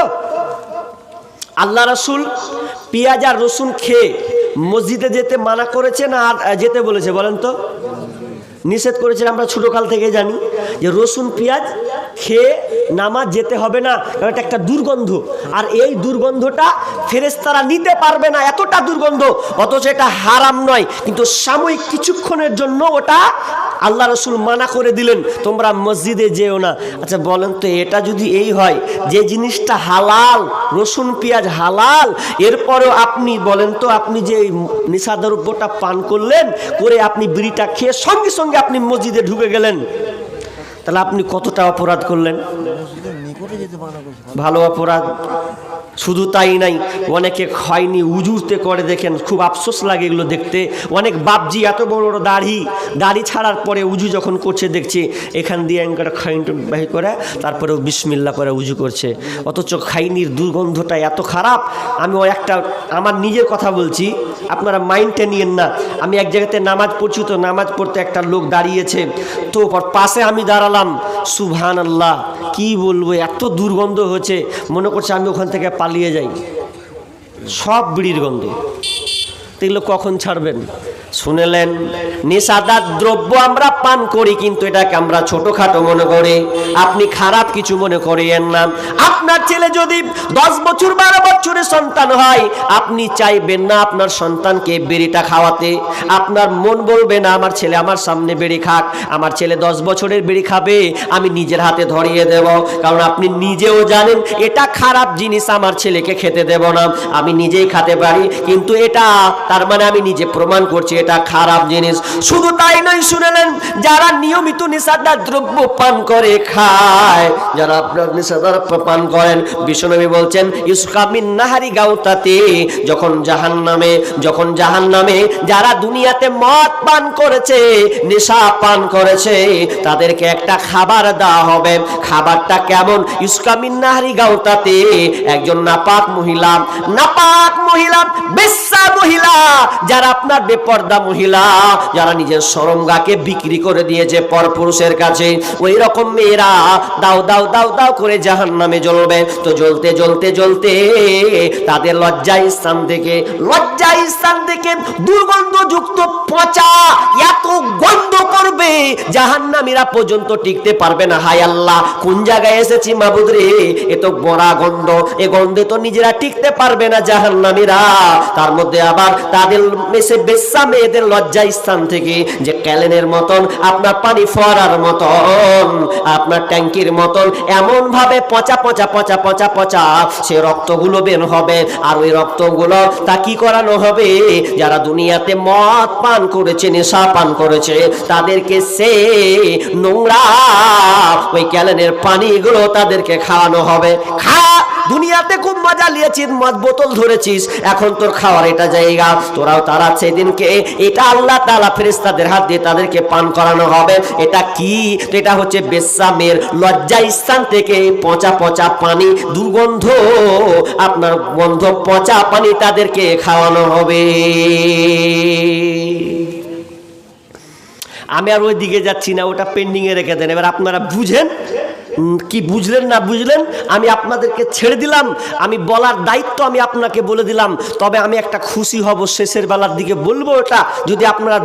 আল্লাহ রাসূল পেঁয়াজ আর রসুন খেয়ে মসজিদে যেতে মানা করেছেন আর যেতে বলেছে? বলেন তো। নিষেধ করেছেন। আমরা ছোটকাল থেকে জানি যে রসুন পেঁয়াজ খেয়ে নামাজ যেতে হবে না, কারণ এটা একটা দুর্গন্ধ, আর এই দুর্গন্ধটা ফেরেশতারা নিতে পারবে না, এতটা দুর্গন্ধ। অথচ এটা হারাম নয়, কিন্তু সাময়িক কিছুক্ষণের জন্য ওটা আল্লাহ রসুল মানা করে দিলেন তোমরা মসজিদে যেও না। আচ্ছা বলেন তো, এটা যদি এই হয় যে জিনিসটা হালাল, রসুন পেঁয়াজ হালাল, এরপরেও আপনি বলেন তো, আপনি যে নেশাদ্রব্যটা পান করলেন, করে আপনি বিড়িটা খেয়ে সঙ্গে সঙ্গে আপনি মসজিদে ঢুকে গেলেন, তাহলে আপনি কতটা অপরাধ করলেন? ভালো অপরাধ। শুধু তাই নাই, অনেকে খয়নি উজুতে করে, দেখেন খুব আফসোস লাগে এগুলো দেখতে। অনেক বাপজি এত বড় বড় দাড়ি ছাড়ার পরে উজু যখন করছে দেখছি এখান দিয়ে একটা খাইন বাহি করে তারপরেও বিসমিল্লাহ করে উজু করছে, অথচ খাইনির দুর্গন্ধটা এত খারাপ। আমি আমার নিজের কথা বলছি, আপনারা মাইন্ডটা নিয়েন না। আমি এক জায়গাতে নামাজ পড়ছি, তো নামাজ পড়তে একটা লোক দাঁড়িয়েছে, তো পাশে আমি দাঁড়ালাম, সুবহানাল্লাহ কি বলবো, এত দুর্গন্ধ হচ্ছে, মনে করছে আমি ওখান থেকে পালিয়ে যাই, সব বিড়ির গন্ধে। এগুলো কখন ছাড়বেন? শুনেলেন, নেশাদার দ্রব্য আমরা পান করি, কিন্তু এটাকে আমরা ছোটখাটো মনে করি। আপনি খারাপ কিছু মনে করিয়েন না। আপনার ছেলে যদি 10 বছর 12 বছরের সন্তান হয়, আপনি চাইবেন না আপনার সন্তানকে বিড়িটা খাওয়াতে। আপনার মন বলবে না আমার ছেলে আমার সামনে বিড়ি খাক, আমার ছেলে 10 বছরের বিড়ি খাবে, আমি নিজের হাতে ধরিয়ে দেব। কারণ আপনি নিজেও জানেন এটা খারাপ জিনিস, আমার ছেলেকে খেতে দেব না, আমি নিজেই খেতে পারি, কিন্তু এটা তার মানে আমি নিজে প্রমাণ করছি এটা খারাপ জিনিস। শুধু তাই নয়, শুনেলেন, যারা নিয়মিত নেশাদার দ্রব্য পান করে খায়, যারা আপনার নেশাদার পান করেন, বিশ্বনবী বলছেন ইসকা মিন নাহারি গাউতাতে, যখন জাহান্নামে যারা দুনিয়াতে মদ পান করেছে, নেশা পান করেছে, তাদেরকে একটা খাবার দেওয়া হবে। খাবারটা কেমন? ইসকা মিন নাহারি গাউতাতে, একজন নাপাক মহিলা, বেশ্যা মহিলা, যারা আপনার বেপর্দা মহিলা, যারা নিজের শরমগাকে বিক্রি করে দিয়েছে পরপুরুষের কাছে, ওই রকম মেয়েরা দাও দাও দাও দাও করে জাহান্নামে জ্বলবে। তো জ্বলতে জ্বলতে জ্বলতে তাদের লজ্জা স্থান থেকে দুর্গন্ধযুক্ত পচা এত গন্ধ করবে, জাহান্নামীরা পর্যন্ত টিকতে পারবে না। হায় আল্লাহ, কোন জায়গায় এসেছি মাবুদ রে, এ তো বড়া গন্ধ, এ গন্ধে তো নিজেরা টিকতে পারবে না জাহান্নামীরা। তার মধ্যে আবার তাদের বেশ্যা মেয়েদের লজ্জা স্থান থেকে যে ক্যালেনের মতন, আপনার পানি ফোয়ারার মতন, আপনার ট্যাঙ্কির মতন এমন ভাবে পচা পচা পচা পচা পচা সে রক্তগুলো বের হবে। আর ওই রক্তগুলো তা কি করানো হবে? যারা দুনিয়াতে মদ পান করেছে, নেশা পান করেছে, তাদেরকে সে নোংরা ওই ক্যালেনের পানিগুলো তাদেরকে খাওয়ানো হবে। দুনিয়াতে খুব মজা নিয়েছিস, মদ বোতল ধরেছিস, এখন তোর খাওয়ার এটা জায়গা, তোরাও তারা সেদিনকে এটা আল্লাহ তাআলা ফেরেশতাদের হাত দিয়ে তাদেরকে পান করানো হবে। এটা কি? এটা হচ্ছে বেশ্যা মেয়ের লজ্জা স্থান থেকে পচা পচা পানি, দুর্গন্ধ আপনার গন্ধ পচা পানি তাদেরকে খাওয়ানো হবে। আমি আর ওই দিকে যাচ্ছি না, ওটা পেন্ডিং এ রেখে দেন। এবার আপনারা বুঝেন কি বুঝলেন না বুঝলেন, আমি আপনাদেরকে ছেড়ে দিলাম। আমি বলার দায়িত্ব আমি আপনাকে বলে দিলাম। তবে আমি একটা খুশি হব, শেষের বেলার দিকে বলবো ওটা, যদি আপনারা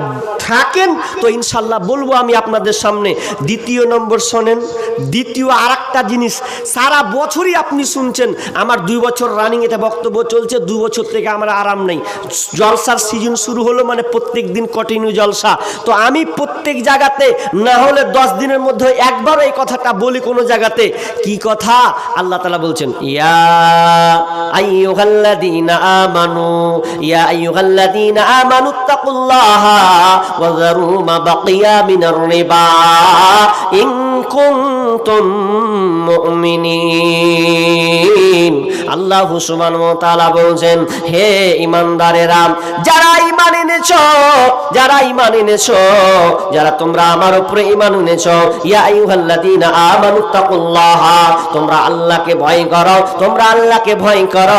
থাকেন তো ইনশাল্লাহ বলবো আমি আপনাদের সামনে। দ্বিতীয় নম্বর শোনেন, দ্বিতীয় আর একটা জিনিস সারা বছরই আপনি শুনছেন, আমার 2 বছর রানিং এটা বক্তব্য চলছে, 2 বছর থেকে আমার আরাম নেই। জলসার সিজন শুরু হলো মানে প্রত্যেক দিন কন্টিনিউ জলসা। তো আমি প্রত্যেক জায়গাতে না হলে 10 দিনের মধ্যে একবার এই কথাটা বলি কোন জায়গাতে। কি কথা? আল্লাহ তাআলা বলছেন, ইয়া আইয়ুহাল্লাযীনা আমানু তাকুল্লাহা ওয়া যারু মা বাকিয়া মিনার রিবা ইন কুনতুম মুমিনিন। আল্লাহ সুবহানাহু ওয়া তাআলা বলছেন, হে ঈমানদারেরা, যারা ঈমান এনেছো, যারা তোমরা আমার উপরে ঈমান এনেছো, ইয়া আইয়ুহাল্লাযীনা আমানু তাকুল্লাহা, তোমরা আল্লাহকে ভয় করো,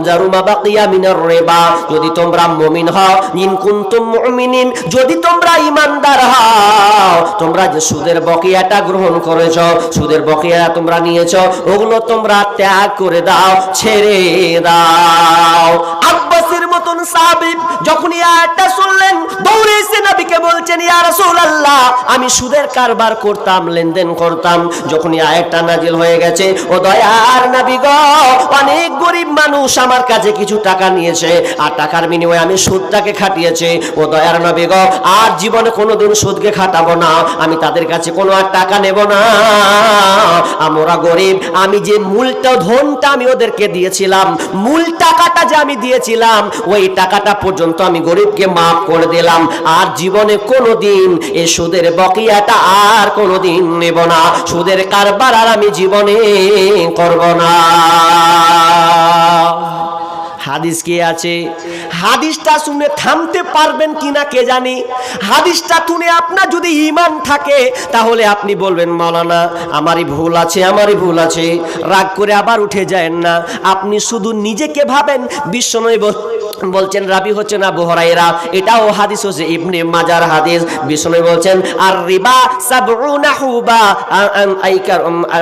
যারু মা বাকিয়া মিনার রিবা, যদি তোমরা মুমিন হও, ইন কুনতুম মুমিনিন, যদি তোমরা ঈমানদার হও, তোমরা যে সুদের বকেয়াটা গ্রহণ করেছো, সুদের বকেয়া তোমরা নিয়েছো, ওগুলো তোমরা ত্যাগ করে দাও, ছেড়ে দাও। আব্বাসের মতন সাহাবী যখন এই আয়াতটা শুনলেন, দৌড়ে এসে নবীকে বলছে, বলছেন ইয়া রাসূলুল্লাহ আমি সুদের কারবার করতাম, লেনদেন করতাম। যখন এই আয়াতটা নাজিল হয়ে গেছে, ও দয়ার নবী গো, অনেক গরিব মানুষ আমার কাছে কিছু টাকা নিয়েছে আর টাকার বিনিময়ে আমি সুদটাকে খাটিয়েছি। ও দয়ার নবী গো, আর জীবনে কোনোদিন সুদকে খাটাবো না, আমি তাদের কাছে কোনো আর টাকা নেব না। আমরা গরিব, আমি যে মূলটা ধনটা আমি ওদেরকে দিয়েছিলাম, মূল টাকাটা যে আমি দিয়েছিলাম, ওই টাকাটা পর্যন্ত আমি গরিবকে মাফ করে দিলাম। আর জীবনে কোনোদিন এই সুদের বকেয়াটা আর কোনোদিন নেব না, সুদের কারবার আর আমি জীবনে করব না। হাদিস কি আছে? হাদিসটা শুনে থামতে পারবেন কিনা কে জানি। হাদিসটা শুনে আপনার যদি ঈমান থাকে তাহলে আপনি বলবেন মাওলানা আমারই ভুল আছে, আমারই ভুল আছে। রাগ করে আবার উঠে যায়েন না। আপনি শুধু নিজেকে ভাবেন। বিশ্বনবী বলছেন, রাবি হচ্ছেন আবু হুরায়রা, এটাও হাদিস হচ্ছে ইবনে মাজার হাদিস। বিশ্বনবী বলছেন আর রিবা সাবউনা হুবা,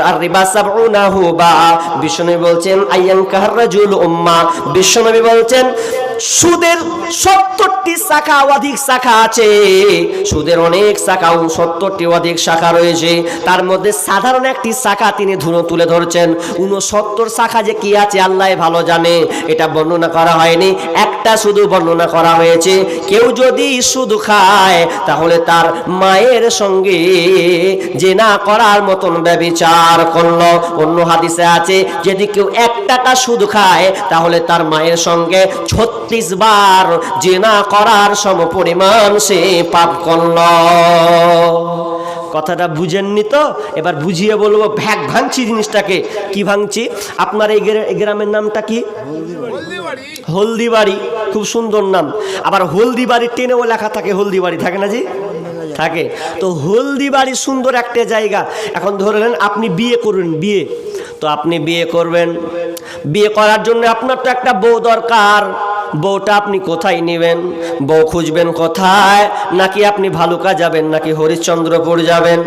আর রিবা সাবউনা হুবা। বিশ্বনবী বলছেন আইয়ান কার রাজুল উম্মাহ। বিশ্বনবী বলছেন সুদের 70টি শাখা, অধিক শাখা আছে। সুদের অনেক শাখা, 70টি অধিক শাখা রয়েছে। তার মধ্যে সাধারণ একটি শাখা তিনি তুলে ধরছেন। 69 শাখা যে কি আছে আল্লাহ ভালো জানে, এটা বর্ণনা করা হয়নি, একটা শুধু বর্ণনা করা হয়েছে। কেউ যদি সুদ খায় তাহলে তার মায়ের সঙ্গে জিনা করার মতন ব্যভিচার করলো। অন্য হাদিসে আছে যদি কেউ 1 টাকা সুদ খায় তাহলে তার মায়ের সঙ্গে 36 বার জিনা করার সমপরিমাণ সে পাপ করল। কথাটা বুঝেননি তো? এবার বুঝিয়ে বলবো। ভাঙছি জিনিসটাকে। কি ভাঙছি? আপনার এই গ্রামের নামটা কি? হলদিবাড়ি। খুব সুন্দর নাম। আবার হলদিবাড়ি টেনেও লেখা থাকে, হলদিবাড়ি থাকে না জি? থাকে তো। হলদিবাড়ি সুন্দর একটা জায়গা। এখন ধরলেন আপনি বিয়ে করবেন, বিয়ে তো আপনি বিয়ে করবেন, বিয়ে করার জন্য আপনার তো একটা বউ দরকার। বউটা আপনি কোথায় নেবেন? বউ খুঁজবেন কোথায়? নাকি আপনি ভালুকা যাবেন, নাকি হরিশ্চন্দ্রপুর যাবেন,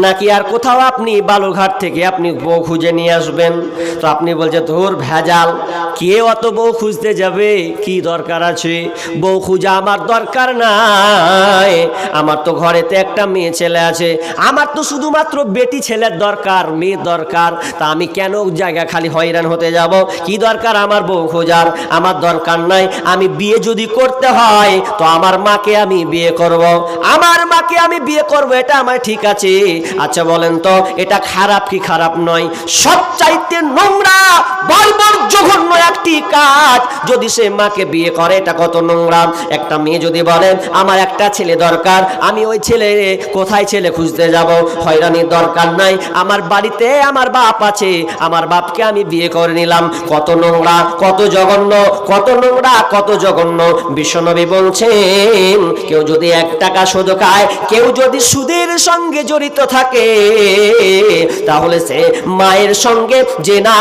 নাকি আর কোথাও আপনি বালুরঘাট থেকে আপনি বউ খুঁজে নিয়ে আসবেন? তো আপনি বলছেন ধুর ভেজাল, কে অত বউ খুঁজতে যাবে? কি দরকার আছে? বউ খুঁজা আমার দরকার নাই, আমার তো ঘরেতে একটা মেয়ে ছেলে আছে, আমার তো শুধুমাত্র বেটি ছেলের দরকার, মেয়ের দরকার। তা আমি কেন জায়গা খালি হয়রান হতে যাব? কি দরকার আমার বউ খোঁজার? আমার দরকার নাই। আমি বিয়ে যদি করতে হয় তো আমার মাকে আমি বিয়ে করব, আমার মাকে আমি বিয়ে করব, এটা আমার ঠিক আছে। আচ্ছা বলেন তো এটা খারাপ কি খারাপ নয়? সবচাইতে নোংরা বর্বর জঘন্য একটি কাজ যদি সে মাকে বিয়ে করে, এটা কত নোংরা। একটা মেয়ে যদি বলে আমার একটা ছেলে দরকার, আমি ওই ছেলে কোথায় ছেলে খুঁজতে যাব? হয়রানির দরকার নাই, আমার বাড়িতে আমার বাপ আছে, আমার বাপকে আমি বিয়ে করে নিলাম। কত নোংরা, কত জঘন্য, কত নোংরা, কত জঘন্য। বিশ্বনবী বলছেন কেউ যদি 1 টাকা সুদ খায়, কেউ যদি সুদের সঙ্গে জড়িত থাকে তাহলে সে মায়ের সঙ্গে জিনা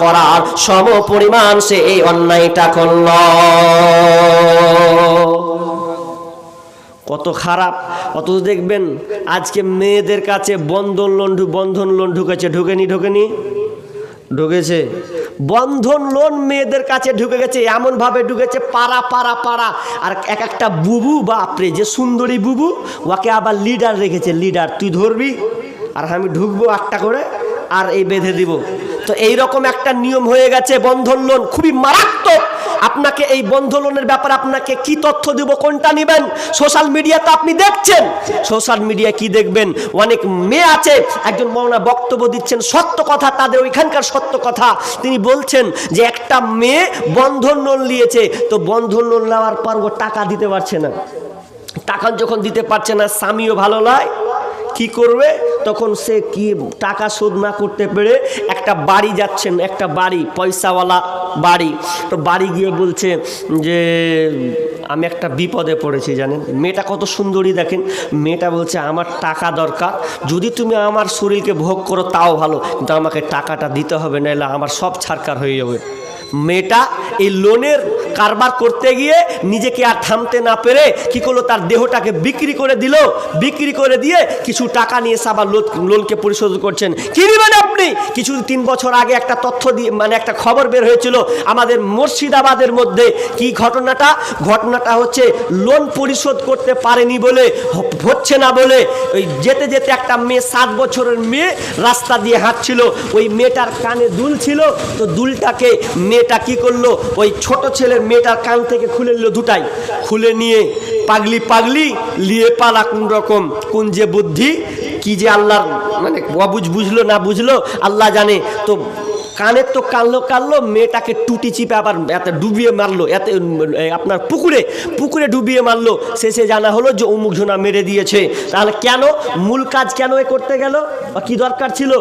করার সমপরিমাণ সে এই অন্যায়টা করল। কত খারাপ। অত দেখবেন আজকে মেয়েদের কাছে বন্ধন লোন ঢুকেছে, ঢুকেনি? ঢুকেছে। বন্ধন লোন মেয়েদের কাছে ঢুকে গেছে, এমন ভাবে ঢুকেছে পাড়া পাড়া পাড়া। আর একটা বুবু, বাপরে যে সুন্দরী বুবু, ওকে আবার লিডার রেখেছে। লিডার, তুই ধরবি আর আমি ঢুকবো 8টা করে আর এই বেঁধে দিব। তো এইরকম একটা নিয়ম হয়ে গেছে বন্ধন লোন, খুবই মারাত্মক। আপনাকে এই বন্ধন লোনের ব্যাপারে আপনাকে কি তথ্য দিব, কোনটা নেবেন? সোশ্যাল মিডিয়াতে আপনি দেখছেন। সোশ্যাল মিডিয়া কি দেখবেন? অনেক মেয়ে আছে, একজন মৌলানা বক্তব্য দিচ্ছেন, সত্য কথা, তাদের ওইখানকার সত্য কথা। তিনি বলছেন যে একটা মেয়ে বন্ধন লোন নিয়েছে, তো বন্ধন লোন নেওয়ার পর ও টাকা দিতে পারছে না। টাকা যখন দিতে পারছে না, স্বামীও ভালো নয়, কি করবে? তখন সে কি টাকা শোধ না করতে পেরে একটা বাড়ি যাচ্ছেন, একটা বাড়ি, পয়সাওয়ালা বাড়ি। তো বাড়ি গিয়ে বলছে যে আমি একটা বিপদে পড়েছি জানেন। মেয়েটা কত সুন্দরী দেখেন। মেয়েটা বলছে আমার টাকা দরকার, যদি তুমি আমার শরীরকে ভোগ করো তাও ভালো, কিন্তু আমাকে টাকাটা দিতে হবে, নাহলে আমার সব ছারকার হয়ে যাবে। মেয়েটা এই লোনের কারবার করতে গিয়ে নিজেকে আর থামতে না পেরে কি করলো, তার দেহটাকে বিক্রি করে দিল। বিক্রি করে দিয়ে কিছু টাকা নিয়ে আবার লোনকে পরিশোধ করছেন। কি নেবেন আপনি? কিছু 3 বছর আগে একটা তথ্য দিয়ে মানে একটা খবর বের হয়েছিল আমাদের মুর্শিদাবাদের মধ্যে। কি ঘটনাটা? ঘটনাটা হচ্ছে লোন পরিশোধ করতে পারেনি বলে, হচ্ছে না বলে, ওই যেতে যেতে একটা মেয়ে 7 বছরের মেয়ে রাস্তা দিয়ে হাঁটছিল। ওই মেয়েটার কানে দুল ছিল, তো দুলটাকে মেয়েটা কি করলো, ওই ছোট ছেলের মেয়েটার কান থেকে খুলে নিল দুটাই। খুলে নিয়ে পাগলি পাগলি লিয়ে পালা কোন রকম, কোন যে বুদ্ধি, কি যে আল্লাহর মানে বুঝলো না বুঝলো আল্লাহ জানে। তো কানের তো কানলো, মেয়েটাকে টুটি চিপে আবার এত ডুবিয়ে মারলো, এত আপনার পুকুরে ডুবিয়ে মারলো। শেষে জানা হলো যে অমুক জনা মেরে দিয়েছে। তাহলে কেন? মূল কাজ কেন এ করতে গেল বা কি দরকার ছিল?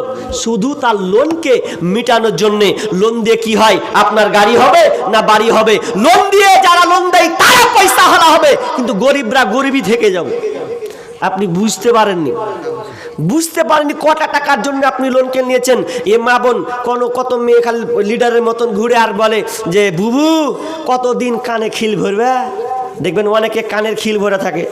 শুধু তার লোনকে মিটানোর জন্যে। লোন দিয়ে কি হয়? আপনার গাড়ি হবে না বাড়ি হবে? লোন দিয়ে যারা লোন দেয় তারা পয়সা হারা হবে, কিন্তু গরিবরা গরিবই থেকে যাবে। আপনি বুঝতে পারেননি কটা টাকার জন্য আপনি লোনকে নিয়েছেন। এ মা বোন কত মেয়ে খালি লিডারের মতন ঘুরে আর বলে যে বুবু কতদিন কানে খিল ভরবে। দেখবেন অনেকে কানের খিল ভরে থাকে।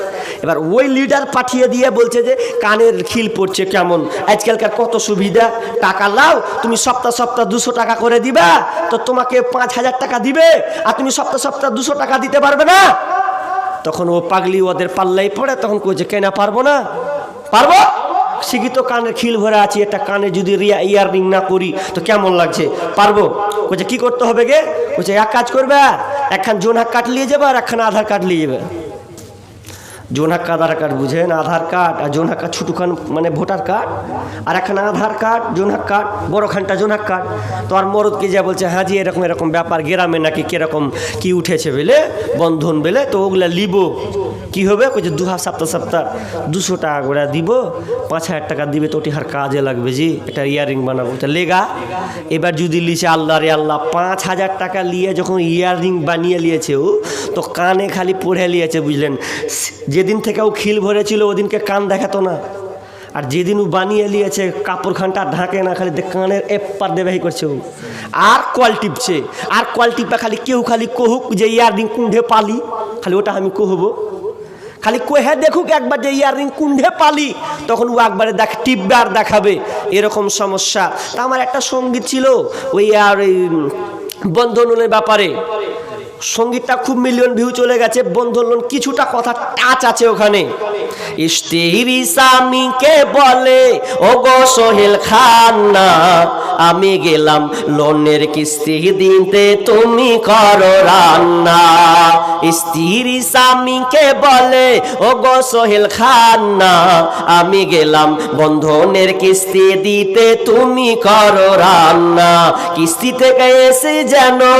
এবার ওই লিডার পাঠিয়ে দিয়ে বলছে যে কানের খিল পড়ছে কেমন, আজকালকার কত সুবিধা, টাকা লাও, তুমি সপ্তাহ 200 টাকা করে দিবা, তো তোমাকে 5000 টাকা দিবে, আর তুমি সপ্তাহ 200 টাকা দিতে পারবে না। তখন ও পাগলি ওদের পাল্লাই পড়ে, তখন কইছে কেন পারবো না? পারবো, শিখি তো, কানের খিল ভরে আছি, একটা কানে যদি ইয়াররিং না করি তো কেমন লাগছে, পারবো। কইছে কি করতে হবে গে? কইছে এক কাজ করবে, একখান জোনহাক কার্ড নিয়ে যাবে আর একখান আধার কার্ড নিয়ে যাবে। জোনহাক আধার কার্ড বুঝেন? আধার কার্ড আর জোনহাক কার্ড ছোটখান মানে ভোটার কার্ড, আর একখান আধার কার্ড জোনহাক কার্ড, বড়খানটা জোনহাক কার্ড। তো আর মরদকে যা বলছে হ্যাঁ জি এরকম ব্যাপার, গ্রামে নাকি কিরকম কি উঠেছে বেলে বন্ধন বেলে, তো ওগুলা লিব। কি হবে? কইছে সপ্তাহ 200 টাকা করে দিব, 5000 টাকা দিবে, তো ওটি হার কাজে লাগবে জি, এটা ইয়ারিং বানাবো। তা লেগা এবার যদি লিছে আল্লাহ রে আল্লাহ, 5000 টাকা নিয়ে যখন ইয়ারিং বানিয়ে নিয়েছে ও, তো কানে খালি পড়ে নিয়েছে বুঝলেন। যেদিন থেকে ও খিল ভরেছিল ওদিনকে কান দেখাতো না, আর যেদিন ও বানিয়ে নিয়েছে কাপড়খানটা ঢাকে না, খালি কানের এপার দেবাহি করছে ও, আর কল টিপছে, আর কল টিপা খালি কেউ খালি কহুক যে ইয়ারিং কুণ্ঠে পালি, খালি ওটা আমি কহবো, খালি কোহে দেখুক একবার যে ইয়ারিং কুণ্ঠে পালি, তখন ও একবারে টিপবে আর দেখাবে। এরকম সমস্যা। তা আমার একটা সঙ্গীত ছিল ওই আর ওই বন্ধনের ব্যাপারে, সঙ্গীতটা খুব মিলিয়ন ভিউ চলে গেছে। বন্ধন লোন কিছুটা কথা টাচ আছে ওখানে। স্ত্রী স্বামীকে বলে ও গো সোহেল খান্না, আমি গেলাম লোনের কিস্তি দিতে, তুমি করো রান্না। স্ত্রী স্বামীকে বলে ও গো সোহেল খান্না, আমি গেলাম বন্ধনের কিস্তি দিতে, তুমি করো রান্না। কিস্তি থেকে এসে জানো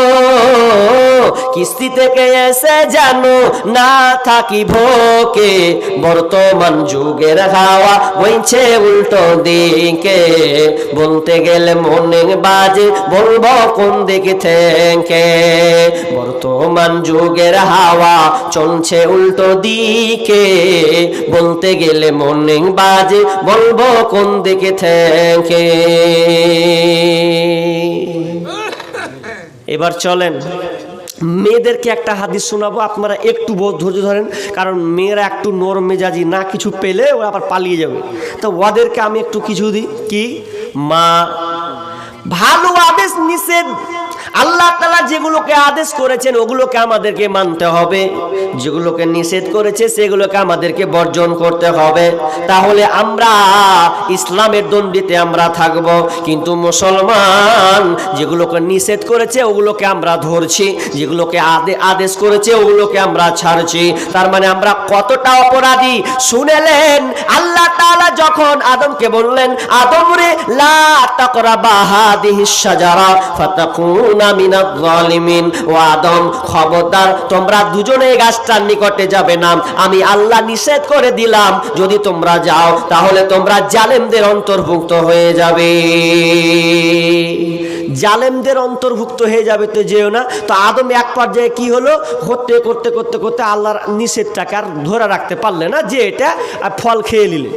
না থাকি ভোকে, বর্তমান যুগের হাওয়া বইছে উল্টো দিকে, বলতে গেলে মনে বাজে বলবো কোন দিকে থেকে। বর্তমান যুগের হাওয়া চলছে উল্টো দিকে, বলতে গেলে মনে বাজে বলবো কোন দিকে থেকে। এবার চলেন মেয়েদেরকে একটা হাদিস শোনাবো, আপনারা একটু ধৈর্য ধরেন, কারণ মেয়েরা একটু নরম মেজাজি, না কিছু পেলে ওরা আবার পালিয়ে যাবে। তো ওদেরকে আমি একটু কিছু দিই। কি মা ভালো আদেশ নিষেধ, আল্লাহ তাআলা যেগুলোকে আদেশ করেছেন ওগুলোকে আমাদেরকে মানতে হবে, যেগুলোকে নিষেধ করেছে সেগুলোকে আমাদেরকে বর্জন করতে হবে। তাহলে আমরা ইসলামের দণ্ডিতে আমরা থাকব। কিন্তু মুসলমান যেগুলোকে নিষেধ করেছে ওগুলোকে আমরা ধরছি, যেগুলোকে আদেশ করেছে ওগুলোকে আমরা ছাড়ছি। তার মানে আমরা কতটা অপরাধী শুনেলেন। আল্লাহ তাআলা যখন আদমকে বললেন, আদম রে লা তাকরাবা হাদিহিস শাজারা ফাতাকুনা মিনাজ জালিমিন, ও আদম খবরদার তোমরা দুজনে গাছটার নিকটে যাবে না, আমি আল্লাহ নিষেধ করে দিলাম, যদি তোমরা যাও তাহলে তোমরা জালেমদের অন্তর্ভুক্ত হয়ে যাবে, জালেমদের অন্তর্ভুক্ত হয়ে যাবে, তো যেও না। তো আদম এক পর্যায়ে কি হলো, করতে করতে আল্লাহর নিষেধটাকে আর ধরে রাখতে পারলে না, যে এটা ফল খেয়ে নিলে,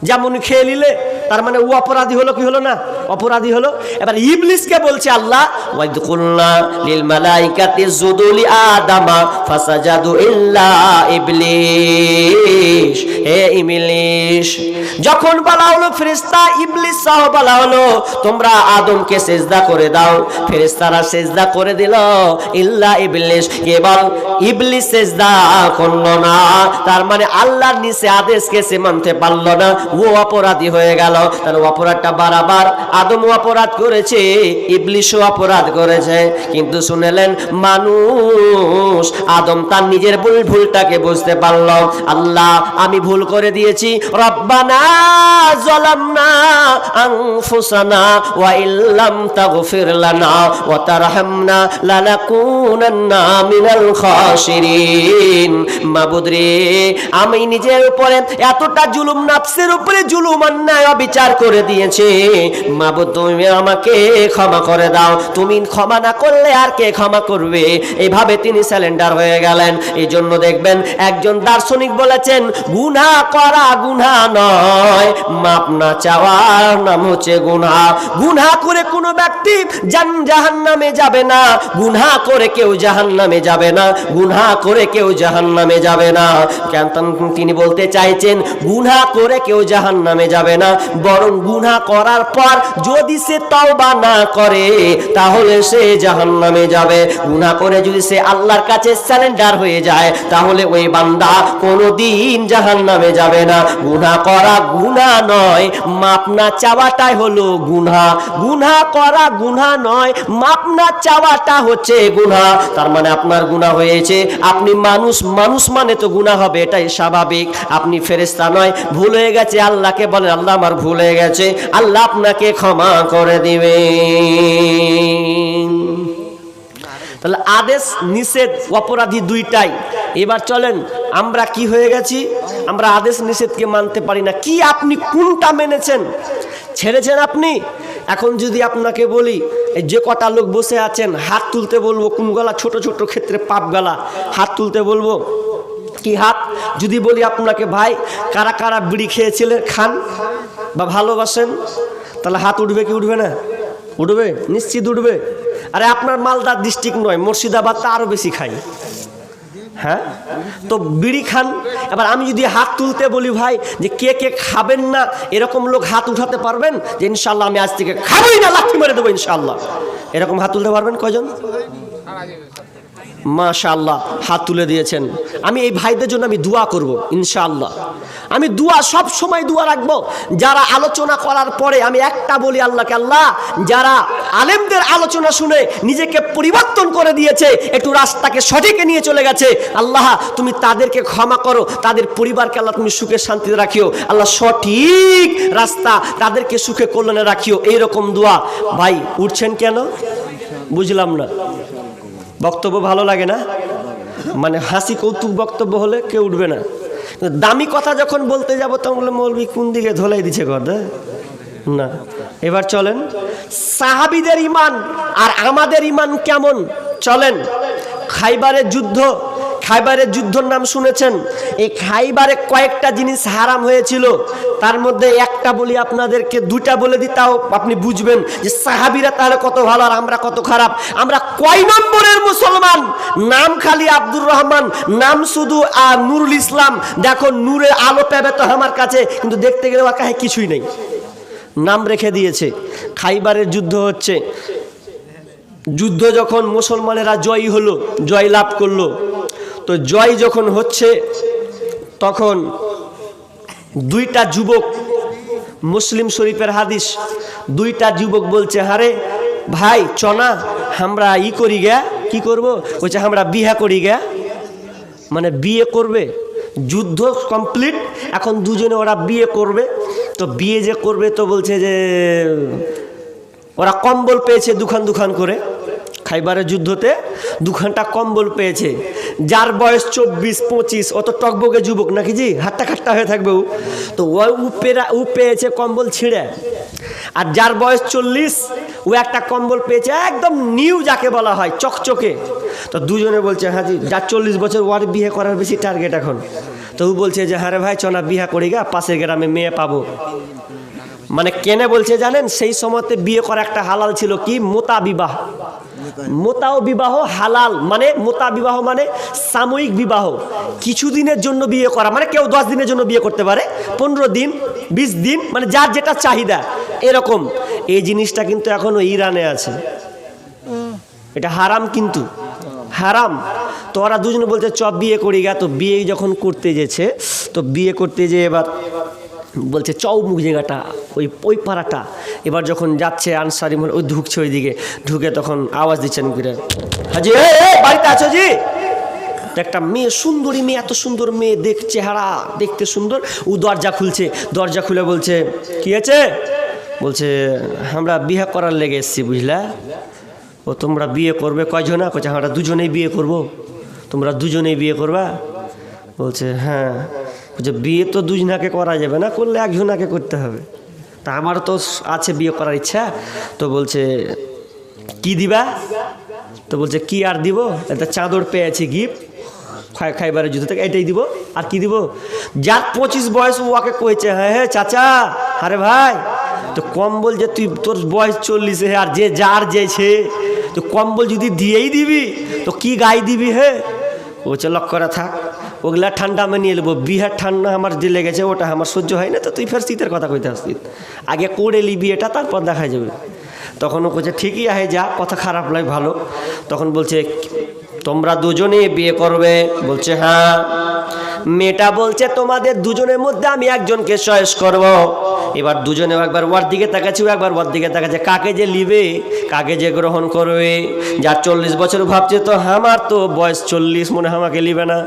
যেমন খেয়ে নিলে, তার মানে ও অপরাধী হলো কি হলো না, অপরাধী হলো। এবার ইবলিসকে বলছে আল্লাহ ওয়াইদ কুলনা লিল মালাইকাতি ইসজুদু লি আদামা ফাসাজাদু ইল্লা ইবলিস। হে ইবলিস, যখন বলা হলো ফেরেশতা ইবলিস সহ বলা হলো তোমরা আদমকে সিজদা করে দাও, ফেরেশতারা সিজদা করে দিল ইল্লা ইবলিস, কেবল ইবলিস সিজদা করলো না। তার মানে আল্লাহর নিচে আদেশকে সে মানতে পারলো না, ও অপরাধী হয়ে গেল। তার অপরাধটা বারবার আদম অপরাধ করেছে, ইবলিসও অপরাধ করেছে, কিন্তু শুনলেন মানুষ আদম তার নিজের ভুলটাকে বুঝতে পারল। আল্লাহ আমি ভুল করে দিয়েছি, রব্বানা যালামনা আনফুসানা ওয়া ইল্লাম তাগফির লানা ওয়া তারহামনা লানাকুনান্না মিনাল খাসিরিন। মাবুদ রে, আমি নিজের উপরে এতটা জুলুম, নাফসের উপরে জুলুম, অন্যায় অবিচার করে দিয়েছি। মাবুদ তুমি আমাকে ক্ষমা করে দাও, তুমি ক্ষমা না করলে আর কে ক্ষমা করবে? এইভাবে তিনি স্যালেন্ডার হয়ে গেলেন। এই জন্য দেখবেন একজন দার্শনিক বলেছেন গুনাহ করা গুনাহ নয়, মাপ না চাওয়ার নাম হচ্ছে গুনাহ। গুনাহ করে কোনো ব্যক্তি জাহান্নামে যাবে না, গুনাহ করে কেউ জাহান্নামে যাবে না, গুনাহ করে কেউ জাহান্নামে যাবে না। কেন তিনি বলতে চাইছেন গুনাহ করে কেউ জাহান্নামে যাবে না, বরং গুনাহ করার পর যদি সে তওবা না করে তাহলে সে জাহান্নামে যাবে। গুনাহ করে যদি সে আল্লাহর কাছে সারেন্ডার হয়ে যায় তাহলে ওই বান্দা কোনোদিন জাহান্নামে যাবে না। গুনাহ করা গুনাহ নয়, মাপ না চাওয়াটাই হলো গুনাহ। গুনাহ করা গুনাহ নয়, মাপ না চাওয়াটা হচ্ছে গুনাহ। তার মানে আপনার গুনাহ হয়েছে, আপনি মানুষ, মানুষ মানে তো গুনাহ হবে, এটাই স্বাভাবিক। আপনি ফেরেশতা নয়, ভুল হয়ে গেছে, আল্লাহকে বলেন আল্লাহ আমার ভুল হয়ে গেছে, আল্লাহ আপনাকে ক্ষমা করে দিবেন। তাহলে আদেশ নিষেধ অপরাধী দুইটাই। এবার চলেন আমরা কি হয়ে গেছি, আমরা আদেশ নিষেধকে মানতে পারি না। কি আপনি কোনটা মেনেছেন, ছেড়েছেন আপনি? এখন যদি আপনাকে বলি যে কটা লোক বসে আছেন হাত তুলতে বলবো, কোন গলা, ছোট ছোট ক্ষেত্রে পাপ গলা, হাত তুলতে বলবো কি হাত? যদি বলি আপনাকে ভাই কারা কারা বিড়ি খেয়েছিলেন, খান বা ভালোবাসেন, তাহলে হাত উঠবে কি উঠবে না? উঠবে, নিশ্চিত উঠবে। আরে আপনার মালদার ডিস্ট্রিক্ট নয়, মুর্শিদাবাদটা আরো বেশি খাই, হ্যাঁ তো বিড়ি খান। এবার আমি যদি হাত তুলতে বলি ভাই যে কে কে খাবেন না, এরকম লোক হাত উঠাতে পারবেন যে ইনশাল্লাহ আমি আজ থেকে খাবই না, লাঠি মেরে দেবো ইনশাল্লাহ? এরকম হাত তুলতে পারবেন কয়জন? মাশাআল্লাহ, হাত তুলে দিয়েছেন। আমি এই ভাইদের জন্য আমি দোয়া করব ইনশাআল্লাহ। আমি দোয়া সব সময় দোয়া রাখবো। যারা আলোচনা করার পরে আমি একটা বলি আল্লাহকে, আল্লাহ যারা আলেমদের আলোচনা শুনে নিজেকে পরিবর্তন করে দিয়েছে, একটু রাস্তাকে সঠিকে নিয়ে চলে গেছে, আল্লাহ তুমি তাদেরকে ক্ষমা করো, তাদের পরিবারকে আল্লাহ তুমি সুখে শান্তিতে রাখিও, আল্লাহ সঠিক রাস্তা তাদেরকে সুখে কল্যাণে রাখিও। এইরকম দোয়া। ভাই উঠছেন কেন বুঝলাম না? বক্তব্য ভালো লাগে না, মানে হাসি কৌতুক বক্তব্য হলে কেউ উঠবে না। দামি কথা যখন বলতে যাবো তখন বলে মৌলবি কোন দিকে ধোলাই দিচ্ছে কথা না। এবার চলেন সাহাবীদের ঈমান আর আমাদের ঈমান কেমন, চলেন। খাইবারের যুদ্ধ, খাইবারের যুদ্ধর নাম শুনেছেন? এই খাইবারে কয়েকটা জিনিস হারাম হয়েছিল, তার মধ্যে একটা বলি আপনাদেরকে, দুইটা বলে দিই তাও আপনি বুঝবেন যে সাহাবীরা তাহলে কত ভালো আর আমরা কত খারাপ। আমরা কয় নম্বরের মুসলমান? নাম খালি আব্দুর রহমান, নাম শুধু নুরুল ইসলাম। দেখো নূরের আলো পাবে তো আমার কাছে, কিন্তু দেখতে গেলে ওর কাছে কিছুই নেই, নাম রেখে দিয়েছে। খাইবারের যুদ্ধ হচ্ছে, যুদ্ধ যখন মুসলমানেরা জয়ী হলো, জয় লাভ করলো, তো জয় যখন হচ্ছে তখন দুইটা যুবক, মুসলিম শরীফের হাদিস, দুইটা যুবক বলছে হারে ভাই চনা আমরা করি গে, কি করব? বলছে আমরা বিয়ে করি গে, মানে বিয়ে করবে। যুদ্ধ কমপ্লিট, এখন দুজনে ওরা বিয়ে করবে। তো বিয়ে যে করবে তো বলছে যে ওরা কম্বল পেয়েছে দুখান দুখান করে, খাইবারের যুদ্ধতে দুখানটা কম্বল পেয়েছে। যার বয়স 24-25, অত টকবকে যুবক নাকি জি, হাট্টা খাট্টা হয়ে থাকবে ও, তো ও পেয়েছে কম্বল ছিঁড়ে। আর যার বয়স 40, ও একটা কম্বল পেয়েছে একদম নিউ, যাকে বলা হয় চকচকে। তো দুজনে বলছে হ্যাঁ জি, যার 40 বছর ওর বিয়ে করার বেশি টার্গেট এখন। তো ও বলছে যে হ্যাঁ রে ভাই চনা বিয়ে করি গা, পাশের গ্রামে মেয়ে পাবো। মানে কেনে বলছে জানেন, সেই সময়তে বিয়ে করা একটা হালাল ছিল, কি মোতা বিবাহ। মোতাও বিবাহ হালাল, মানে মোতা বিবাহ মানে সাময়িক বিবাহ, কিছুদিনের জন্য বিয়ে করা, মানে কেউ 10 দিনের জন্য বিয়ে করতে পারে, 15 দিন 20 দিন, মানে যার যেটা চাহিদা এরকম। এই জিনিসটা কিন্তু এখনো ইরানে আছে, এটা হারাম, কিন্তু হারাম। তো ওরা দুজনে বলছে চ বিয়ে করি গা। তো বিয়ে যখন করতে যেছে, তো বিয়ে করতে যে এবার বলছে চৌমুখ জায়গাটা ওই পাড়াটা, এবার যখন যাচ্ছে আনসারি ওই ঢুকছে ওইদিকে, ঢুকে তখন আওয়াজ দিচ্ছেন ফিরে, হাজি বাড়িতে আছো জি? একটা মেয়ে, সুন্দরী মেয়ে, এত সুন্দর মেয়ে, চেহারা দেখতে সুন্দর, ও দরজা খুলছে, দরজা খুলে বলছে কি আছে? বলছে আমরা বিয়ে করার লেগে এসছি বুঝলা। ও তোমরা বিয়ে করবে কয়জনা? কইছে আমরা দুজনেই বিয়ে করব। তোমরা দুজনেই বিয়ে করবা? বলছে হ্যাঁ। বলছে বিয়ে তো দুজনাকে করা যাবে না, করলে একজনাকে করতে হবে। তা আমারও তো আছে বিয়ে করার ইচ্ছা। তো বলছে কি দিবা? তো বলছে কি আর দিব, একটা চাদর পেয়েছি গিফট, খাইবারের জুতো থেকে, এটাই দিব। আর কি দিব? যার 25 বয়স ওকে কইছে হ্যাঁ হ্যাঁ চাচা, আরে ভাই তো কম্বল যে তুই, তোর বয়স 40, আর যে যার যেছে, তো কম্বল যদি দিয়েই দিবি তো কি গায়ে দিবি? হে বলছে লক করে থাক, ওগুলা ঠান্ডা আমি নিয়ে নেবো, বিহার ঠান্ডা আমার যে লেগেছে ওটা আমার সহ্য হয় না, তো তুই ফের শীতের কথা কইতে আসছিস, আগে করে লি বিয়েটা, তারপর দেখা যাবে। তখন ও বলছে ঠিকই আহে যা, কথা খারাপ লাগে ভালো। তখন বলছে তোমরা দুজনে বিয়ে করবে? বলছে হ্যাঁ। মেয়েটা বলছে তোমাদের দুজনের মধ্যে আমি একজনকে চয়েস করব। এবার দুজনে একবার ওর দিকে তাকাচ্ছে, একবার ওর দিকে তাকাচ্ছে, কাকে যে লিবে, কাকে যে গ্রহণ করবে। যার 40 বছর ভাবছে তো আমার তো বয়স 40, মনে হয় আমাকে লিবে না।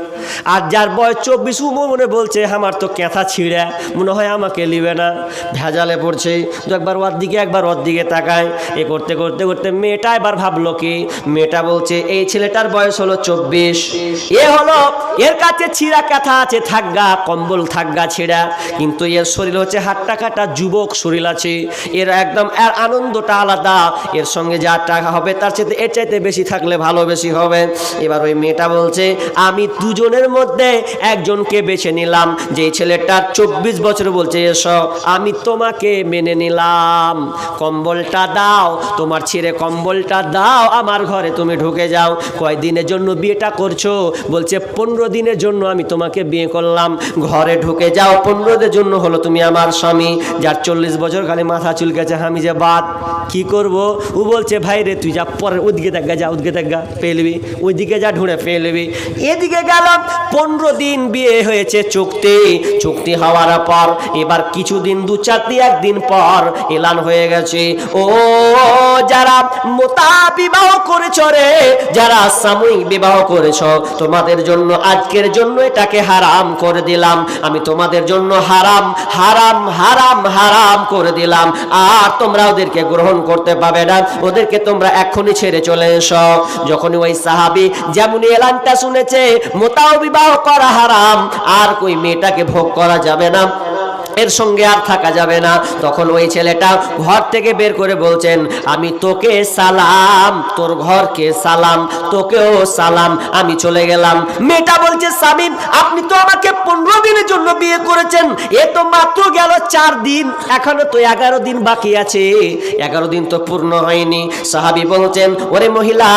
আর যার বয়স 24 মনে বলছে আমার তো ক্যাথা ছিঁড়া, মনে হয় আমাকে লিবে না। ভেজালে পড়ছে, তো একবার ওর দিকে একবার ওর দিকে তাকায়। এ করতে করতে করতে মেয়েটা এবার ভাবলো কি, মেয়েটা বলছে এই ছেলেটার বয়স হলো 24, এ হলো এর কাছে ছিঁড়া ক্যাথা আছে, থাকগা কম্বল থাকগা ছিঁড়া, কিন্তু এর শরীর হচ্ছে হাট্টা কাটা যুবক শরীর আছে, এর একদম এর আনন্দটা আলাদা, এর সঙ্গে যা টাকা হবে তার চাইতে এর চাইতে বেশি থাকলে ভালো বেশি হবে। এবার ওই মেয়েটা বলছে আমি দুজনের মধ্যে একজনকে বেছে নিলাম, যে ছেলেটা 24 বছর বলছে এসো আমি তোমাকে মেনে নিলাম, কম্বলটা দাও, তোমার ছিঁড়ে কম্বলটা দাও, আমার ঘরে তুমি ঢুকে যাও। কয়দিনের জন্য বিয়েটা করছো? বলছে 15 দিনের জন্য আমি তোমাকে বিয়ে করলাম, ঘরে ঢুকে যাও, 15 দিনের জন্য হলো তুমি আমার স্বামী। যার 40 বছর খালি মাথা চুলকেছে, আমি যে বাদ কি করব। ও বলছে ভাই রে তুই যা, পরে ওদিকে দেখা যা, ওদিকে দেখা পেলবি, ওইদিকে যা ঢুঁড়ে পেলবি। এদিকে গেলাম, 15 দিন বিয়ে হয়েছে, চুক্তি হওয়ার পর এবার কিছুদিন 2-4 দিন পর এলান হয়ে গেছে, ও যারা মোতা বিবাহ করেছ রে, যারা সাময়িক বিবাহ করেছ, তোমাদের জন্য আজকের জন্য এটাকে হারাম করে দিলাম, আমি তোমাদের জন্য হারাম হারাম হারাম হারাম করে দিলাম, আর তোমরা ওদেরকে গ্রহণ করতে পাবে না, ওদেরকে তোমরা এখনই ছেড়ে চলে এসো। যখন ওই সাহাবী যেমনই এলানটা শুনেছে মোতাও বিবাহ করা হারাম, আর কই মেয়েটাকে ভোগ করা যাবে না, এর সঙ্গে আর থাকা যাবে না, তখন ওই ছেলেটা ঘর থেকে বের করে বলছেন আমি তোকে সালাম, তোর ঘরকে সালাম, তোকেও সালাম, আমি চলে গেলাম। মেয়েটা বলছে স্বামী আপনি তো আমাকে 15 দিনের জন্য বিয়ে করেছেন, এ তো মাত্র গেল 4 দিন, এখনো তো 11 দিন বাকি আছে, 11 দিন তো পূর্ণ হয়নি। সাহাবী বলছেন ওরে মহিলা,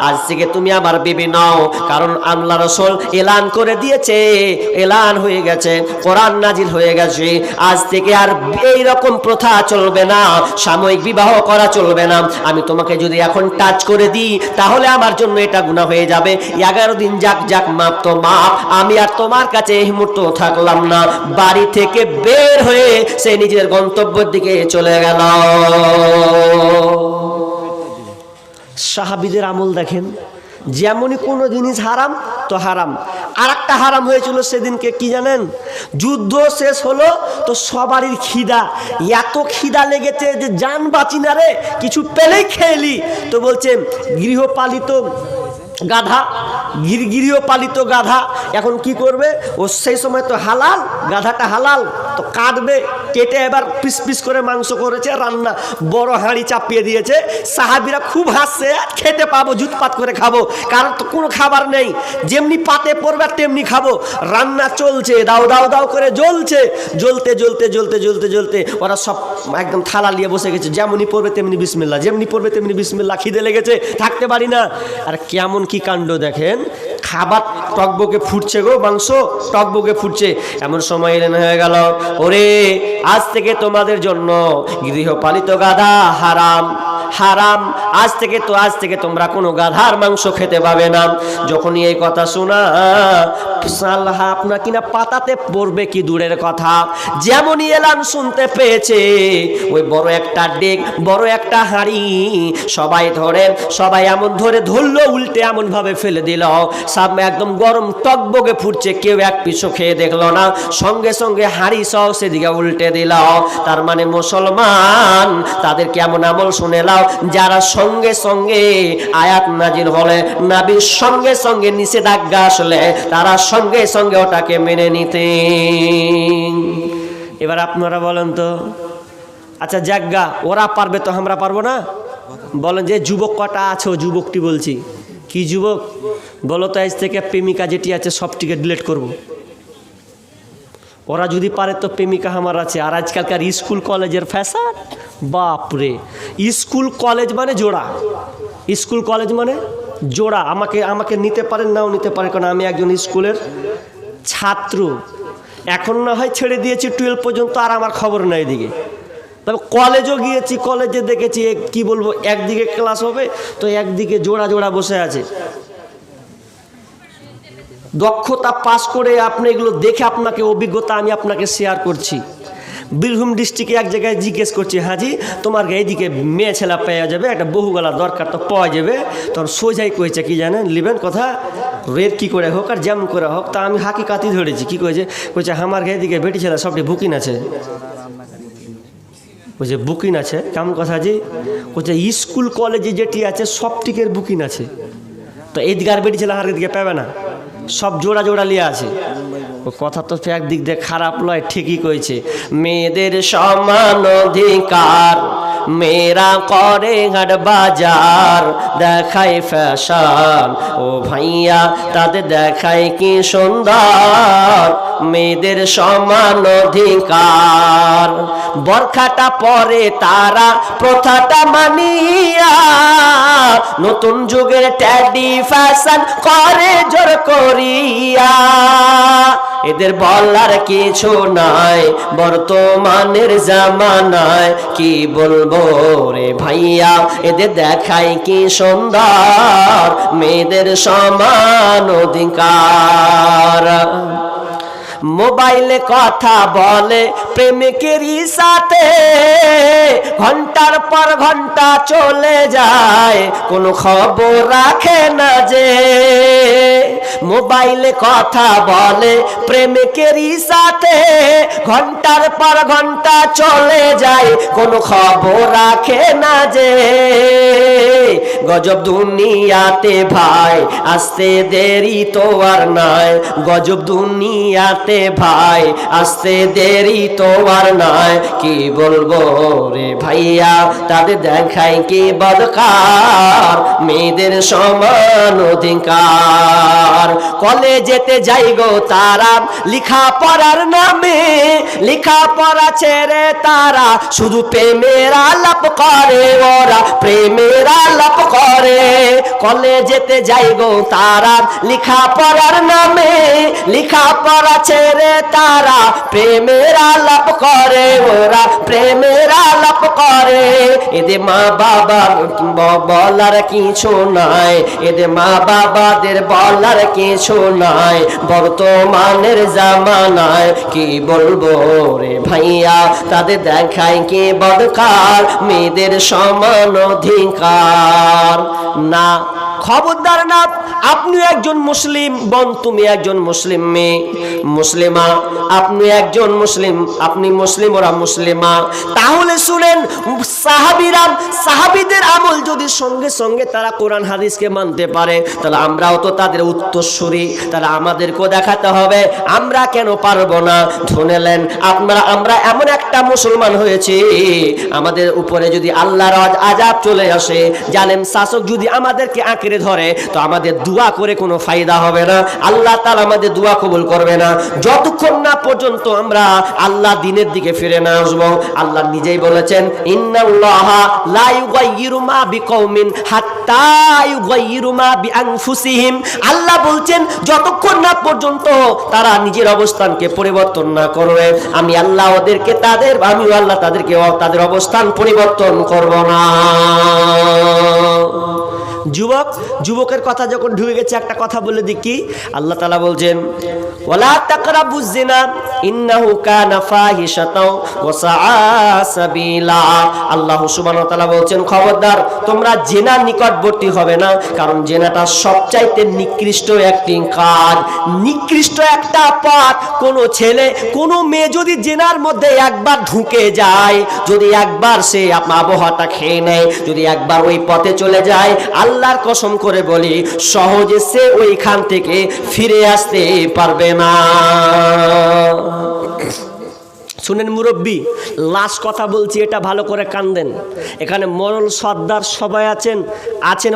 আজ থেকে তুমি আমার বিবি নও, কারণ আল্লাহ রাসূল এলান করে দিয়েছে, এলান হয়ে গেছে, কোরআন নাজিল হয়ে গেছে, আজ থেকে আর এই রকম প্রথা চলবে না, সাময়িক বিবাহ করা চলবে না। আমি তোমাকে যদি এখন টাচ করে দিই তাহলে আমার জন্য এটা গুনাহ হয়ে যাবে, 11 দিন যাক মাপ তো মাপ, আমি আর তোমার কাছে এই মুহূর্তে থাকলাম না। বাড়ি থেকে বের হয়ে সে নিজের গন্তব্যের দিকে চলে গেল। সাহাবীদের আমল দেখেন, যেমনই কোনো জিনিস হারাম তো হারাম। আর একটা হারাম হয়েছিল সেদিনকে কি জানেন, যুদ্ধ শেষ হলো তো সবারই খিদা, এত খিদা লেগেছে যে জান বাঁচি না রে, কিছু পেলেই খেলি। তো বলছে গৃহপালিত গাধা, গৃহপালিত গাধা এখন কি করবে, ও সেই সময় তো হালাল, গাধাটা হালাল, তো কাটবে, কেটে এবার পিস পিস করে মাংস করেছে রান্না, বড় হাঁড়ি চাপিয়ে দিয়েছে। সাহাবীরা খুব হাসছে, খেতে পাবো, জুতপাত করে খাবো, কারণ তো কোনো খাবার নেই, যেমনি পাতে পড়বে তেমনি খাবো। রান্না চলছে, দাও দাও দাও করে জ্বলছে, জ্বলতে জ্বলতে জ্বলতে জ্বলতে জ্বলতে ওরা সব একদম থালা নিয়ে বসে গেছে, যেমনি পড়বে তেমনি বিসমিল্লাহ, যেমনি পড়বে তেমনি বিসমিল্লাহ, খিদে লেগেছে, থাকতে পারি না। আর কেমন কি কাণ্ড দেখেন, খাবার টকবকে ফুটছে গো, মাংস টকবকে ফুটছে। এমন সময় এলেন হয়ে গেল, ওরে আজ থেকে তোমাদের জন্য গৃহপালিত গাধা হারাম, হারাম, আজ থেকে তোমরা কোনো গাধার মাংস খেতে পাবে না। যখনই এই কথা শোনা, সাল্লাহ আপনার কিনা পাতাতে পড়বে কি দূরের কথা, যেমনই এলান শুনতে পেয়েছে, ওই বড় একটা ডেক, বড় একটা হাঁড়ি সবাই এমন ধরলো, উল্টে এমন ভাবে ফেলে দিল, সামনে একদম গরম টকবকে ফুটছে, কেউ এক পিছু খেয়ে দেখলো না, সঙ্গে সঙ্গে হাঁড়ি সহ সেদিকে উল্টে দিল। তার মানে মুসলমান, তাদের কেমন আমল শুনে লাও, যারা সঙ্গে সঙ্গে আয়াত নাজিল হলে, নবীর সঙ্গে সঙ্গে নিষেধাজ্ঞা আসলে তারা সঙ্গে সঙ্গে ওটাকে মেনে নিতেন। এবার আপনারা বলেন তো, আচ্ছা জাগ্গা, ওরা পারবে তো আমরা পারবো না? বলেন যে যুবক কটা আছে, ও যুবকটি বলছি, কি যুবক বলো তো, আজ থেকে প্রেমিকা যেটি আছে সবটিকে ডিলিট করব। ওরা যদি পারে তো প্রেমিকা আমার আছে। আর আজকালকার স্কুল কলেজের ফ্যাশন, বাপরে, স্কুল কলেজ মানে জোড়া, স্কুল কলেজ মানে জোড়া। আমাকে নিতে পারেন, নাও নিতে পারে, কারণ আমি একজন স্কুলের ছাত্র। এখন না হয় ছেড়ে দিয়েছি 12 পর্যন্ত, আর আমার খবর নাই এদিকে। তবে কলেজও গিয়েছি, কলেজে দেখেছি কি বলবো, একদিকে ক্লাস হবে তো একদিকে জোড়া জোড়া বসে আছে। দক্ষতা পাস করে আপনি এগুলো দেখে আপনাকে অভিজ্ঞতা আমি আপনাকে শেয়ার করছি। বীরভূম ডিস্ট্রিক্টে এক জায়গায় জিজ্ঞেস করছি, হাজি তোমার এইদিকে মেয়ে ছেলা পাওয়া যাবে, একটা বহুগলা দরকার তো পাওয়া যাবে। তখন সোজাই কয়েছে কি জানেন, লিবেন কথা, রেট কী করে হোক আর যেমন করে হোক। তা আমি হাকিকাতি ধরেছি, কি কয়েছে, আমার এইদিকে বেটি ছেলা সবটি বুকিং আছে। বলছে বুকিং আছে, কেমন কথা জি? বলছে স্কুল কলেজে যেটি আছে সবটিকের বুকিং আছে, তো এইদিকে আর বেটি ছেলে আর দিকে পাবে না, সব জোড়া জোড়া লিয়ে আছে। ও কথা তো একদিক দিয়ে খারাপ নয়, ঠিকই কইছে। মেয়েদের সমান অধিকার, মেয়েরা করে হাট বাজার, দেখায় ফ্যাশন, ও ভাইয়া তাদের দেখায় কি সুন্দর, মেয়েদের সমান অধিকার। বরখাটা পরে তারা প্রথাটা মানিয়া, নতুন যুগের ট্যাডি ফ্যাশন করে জোর করিয়া। এদের বলার কিছু নাই বর্তমানের জামানায়, কি বলবো রে ভাইয়া, এদের দেখায় কি সুন্দর, মেয়েদের সমান অধিকার। মোবাইলে কথা বলে প্রেমিকেরই সাথে, ঘন্টার পর ঘন্টা চলে যায়, কোনো খবর রাখে না যে। মোবাইলে কথা বলে প্রেমিকেরই সাথে, ঘন্টার পর ঘন্টা চলে যায়, কোনো খবর রাখে না যে। গজব দুনিয়াতে ভাই, আসতে দেরি তো আর নাই, গজব দুনিয়াতে ভাই, আসতে দেরি তো আর নাই, কি বলবো রে ভাইয়া, তাদের দেখাই কি বদকার, মেয়েদের সমান অধিকার। কলেজেতে যাই গো তারা লিখা পড়ার নামে, লিখা পড়া ছেড়ে তারা শুধু প্রেমের আলাপ করে, ওরা প্রেমের আলাপ করে। কলেজেতে যাই গো তারা লিখা পড়ার নামে, লিখা পড়া ছেড়ে তারা প্রেমের আলাপ করে, ওরা প্রেমের আলাপ করে। এদের মা বাবার বলার কিছু নাই, এদের মা বাবাদের বলার কিছু নাই, বর্তমানের জামানায় কি বলবো রে ভাইয়া, তাদের দেখায় কি বদকার, মেয়েদের সমান অধিকার। না খবরদার না, আপনি একজন মুসলিম বোন, তুমি একজন মুসলিম মেয়ে, মুসলিমা, আপনি একজন মুসলিম, আপনি মুসলিম, ওরা মুসলিমা। তাহলে শুনেন, সাহাবীদের আমল যদি সঙ্গে সঙ্গে তারা কোরআন হাদিসকে মানতে পারে, তাহলে আমরাও তো তাদের উত্তরসূরি, তাহলে আমাদেরকেও দেখাতে হবে আমরা কেন পারবো না। শুনেলেন, আমরা এমন একটা মুসলমান হয়েছি, আমাদের উপরে যদি আল্লাহর আযাব চলে আসে, জালেম শাসক যদি আমাদেরকে আঁকড়ে ধরে, তো আমাদের দোয়া করে কোনো ফায়দা হবে না, আল্লাহ তাআলা আমাদের দোয়া কবুল করবে না, যতক্ষণ না পর্যন্ত আমরা আল্লাহ দিনের দিকে ফিরে না আসবো। আল্লাহ নিজেই বলেছেন, ইন্নাল্লাহা লা ইউগাইয়িরু মা বিকওমিন হাত্তা ইউগাইয়িরু মা বিআনফুসিহিম। আল্লাহ বলছেন, যতক্ষণ না পর্যন্ত তারা নিজের অবস্থানকে পরিবর্তন না করবে, আমি আল্লাহ তাদেরকে তাদের অবস্থান পরিবর্তন করব না। যুবকের কথা যখন ঢুকে গেছে, একটা কথা বলে দিই, কি আল্লাহ তাআলা বলছেন, ওয়ালা তাকরাবুজ জিনা ইন্নাহু কানা ফাহিশাতাও ওয়া সাআ সাবিলা। আল্লাহ সুবহানাহু ওয়া তাআলা বলছেন, খবরদার তোমরা জিনার নিকটবর্তী হবে না, কারণ জিনাটা সবচাইতে নিকৃষ্ট একটি কাজ, নিকৃষ্ট একটা পাপ। কোনো ছেলে কোনো মেয়ে যদি জিনার মধ্যে একবার ঢুকে যায়, যদি একবার সে আবহাওয়াটা খেয়ে নেয়, যদি একবার ওই পথে চলে যায়, আল্লাহর কসম করে বলি, সহজে সে ওইখান থেকে ফিরে আসতে পারবে না। শুনেন মুরব্বী, লাস্ট কথা বলছি, এটা ভালো করে কান দেন। এখানে মরল সর্দার সবাই আছেন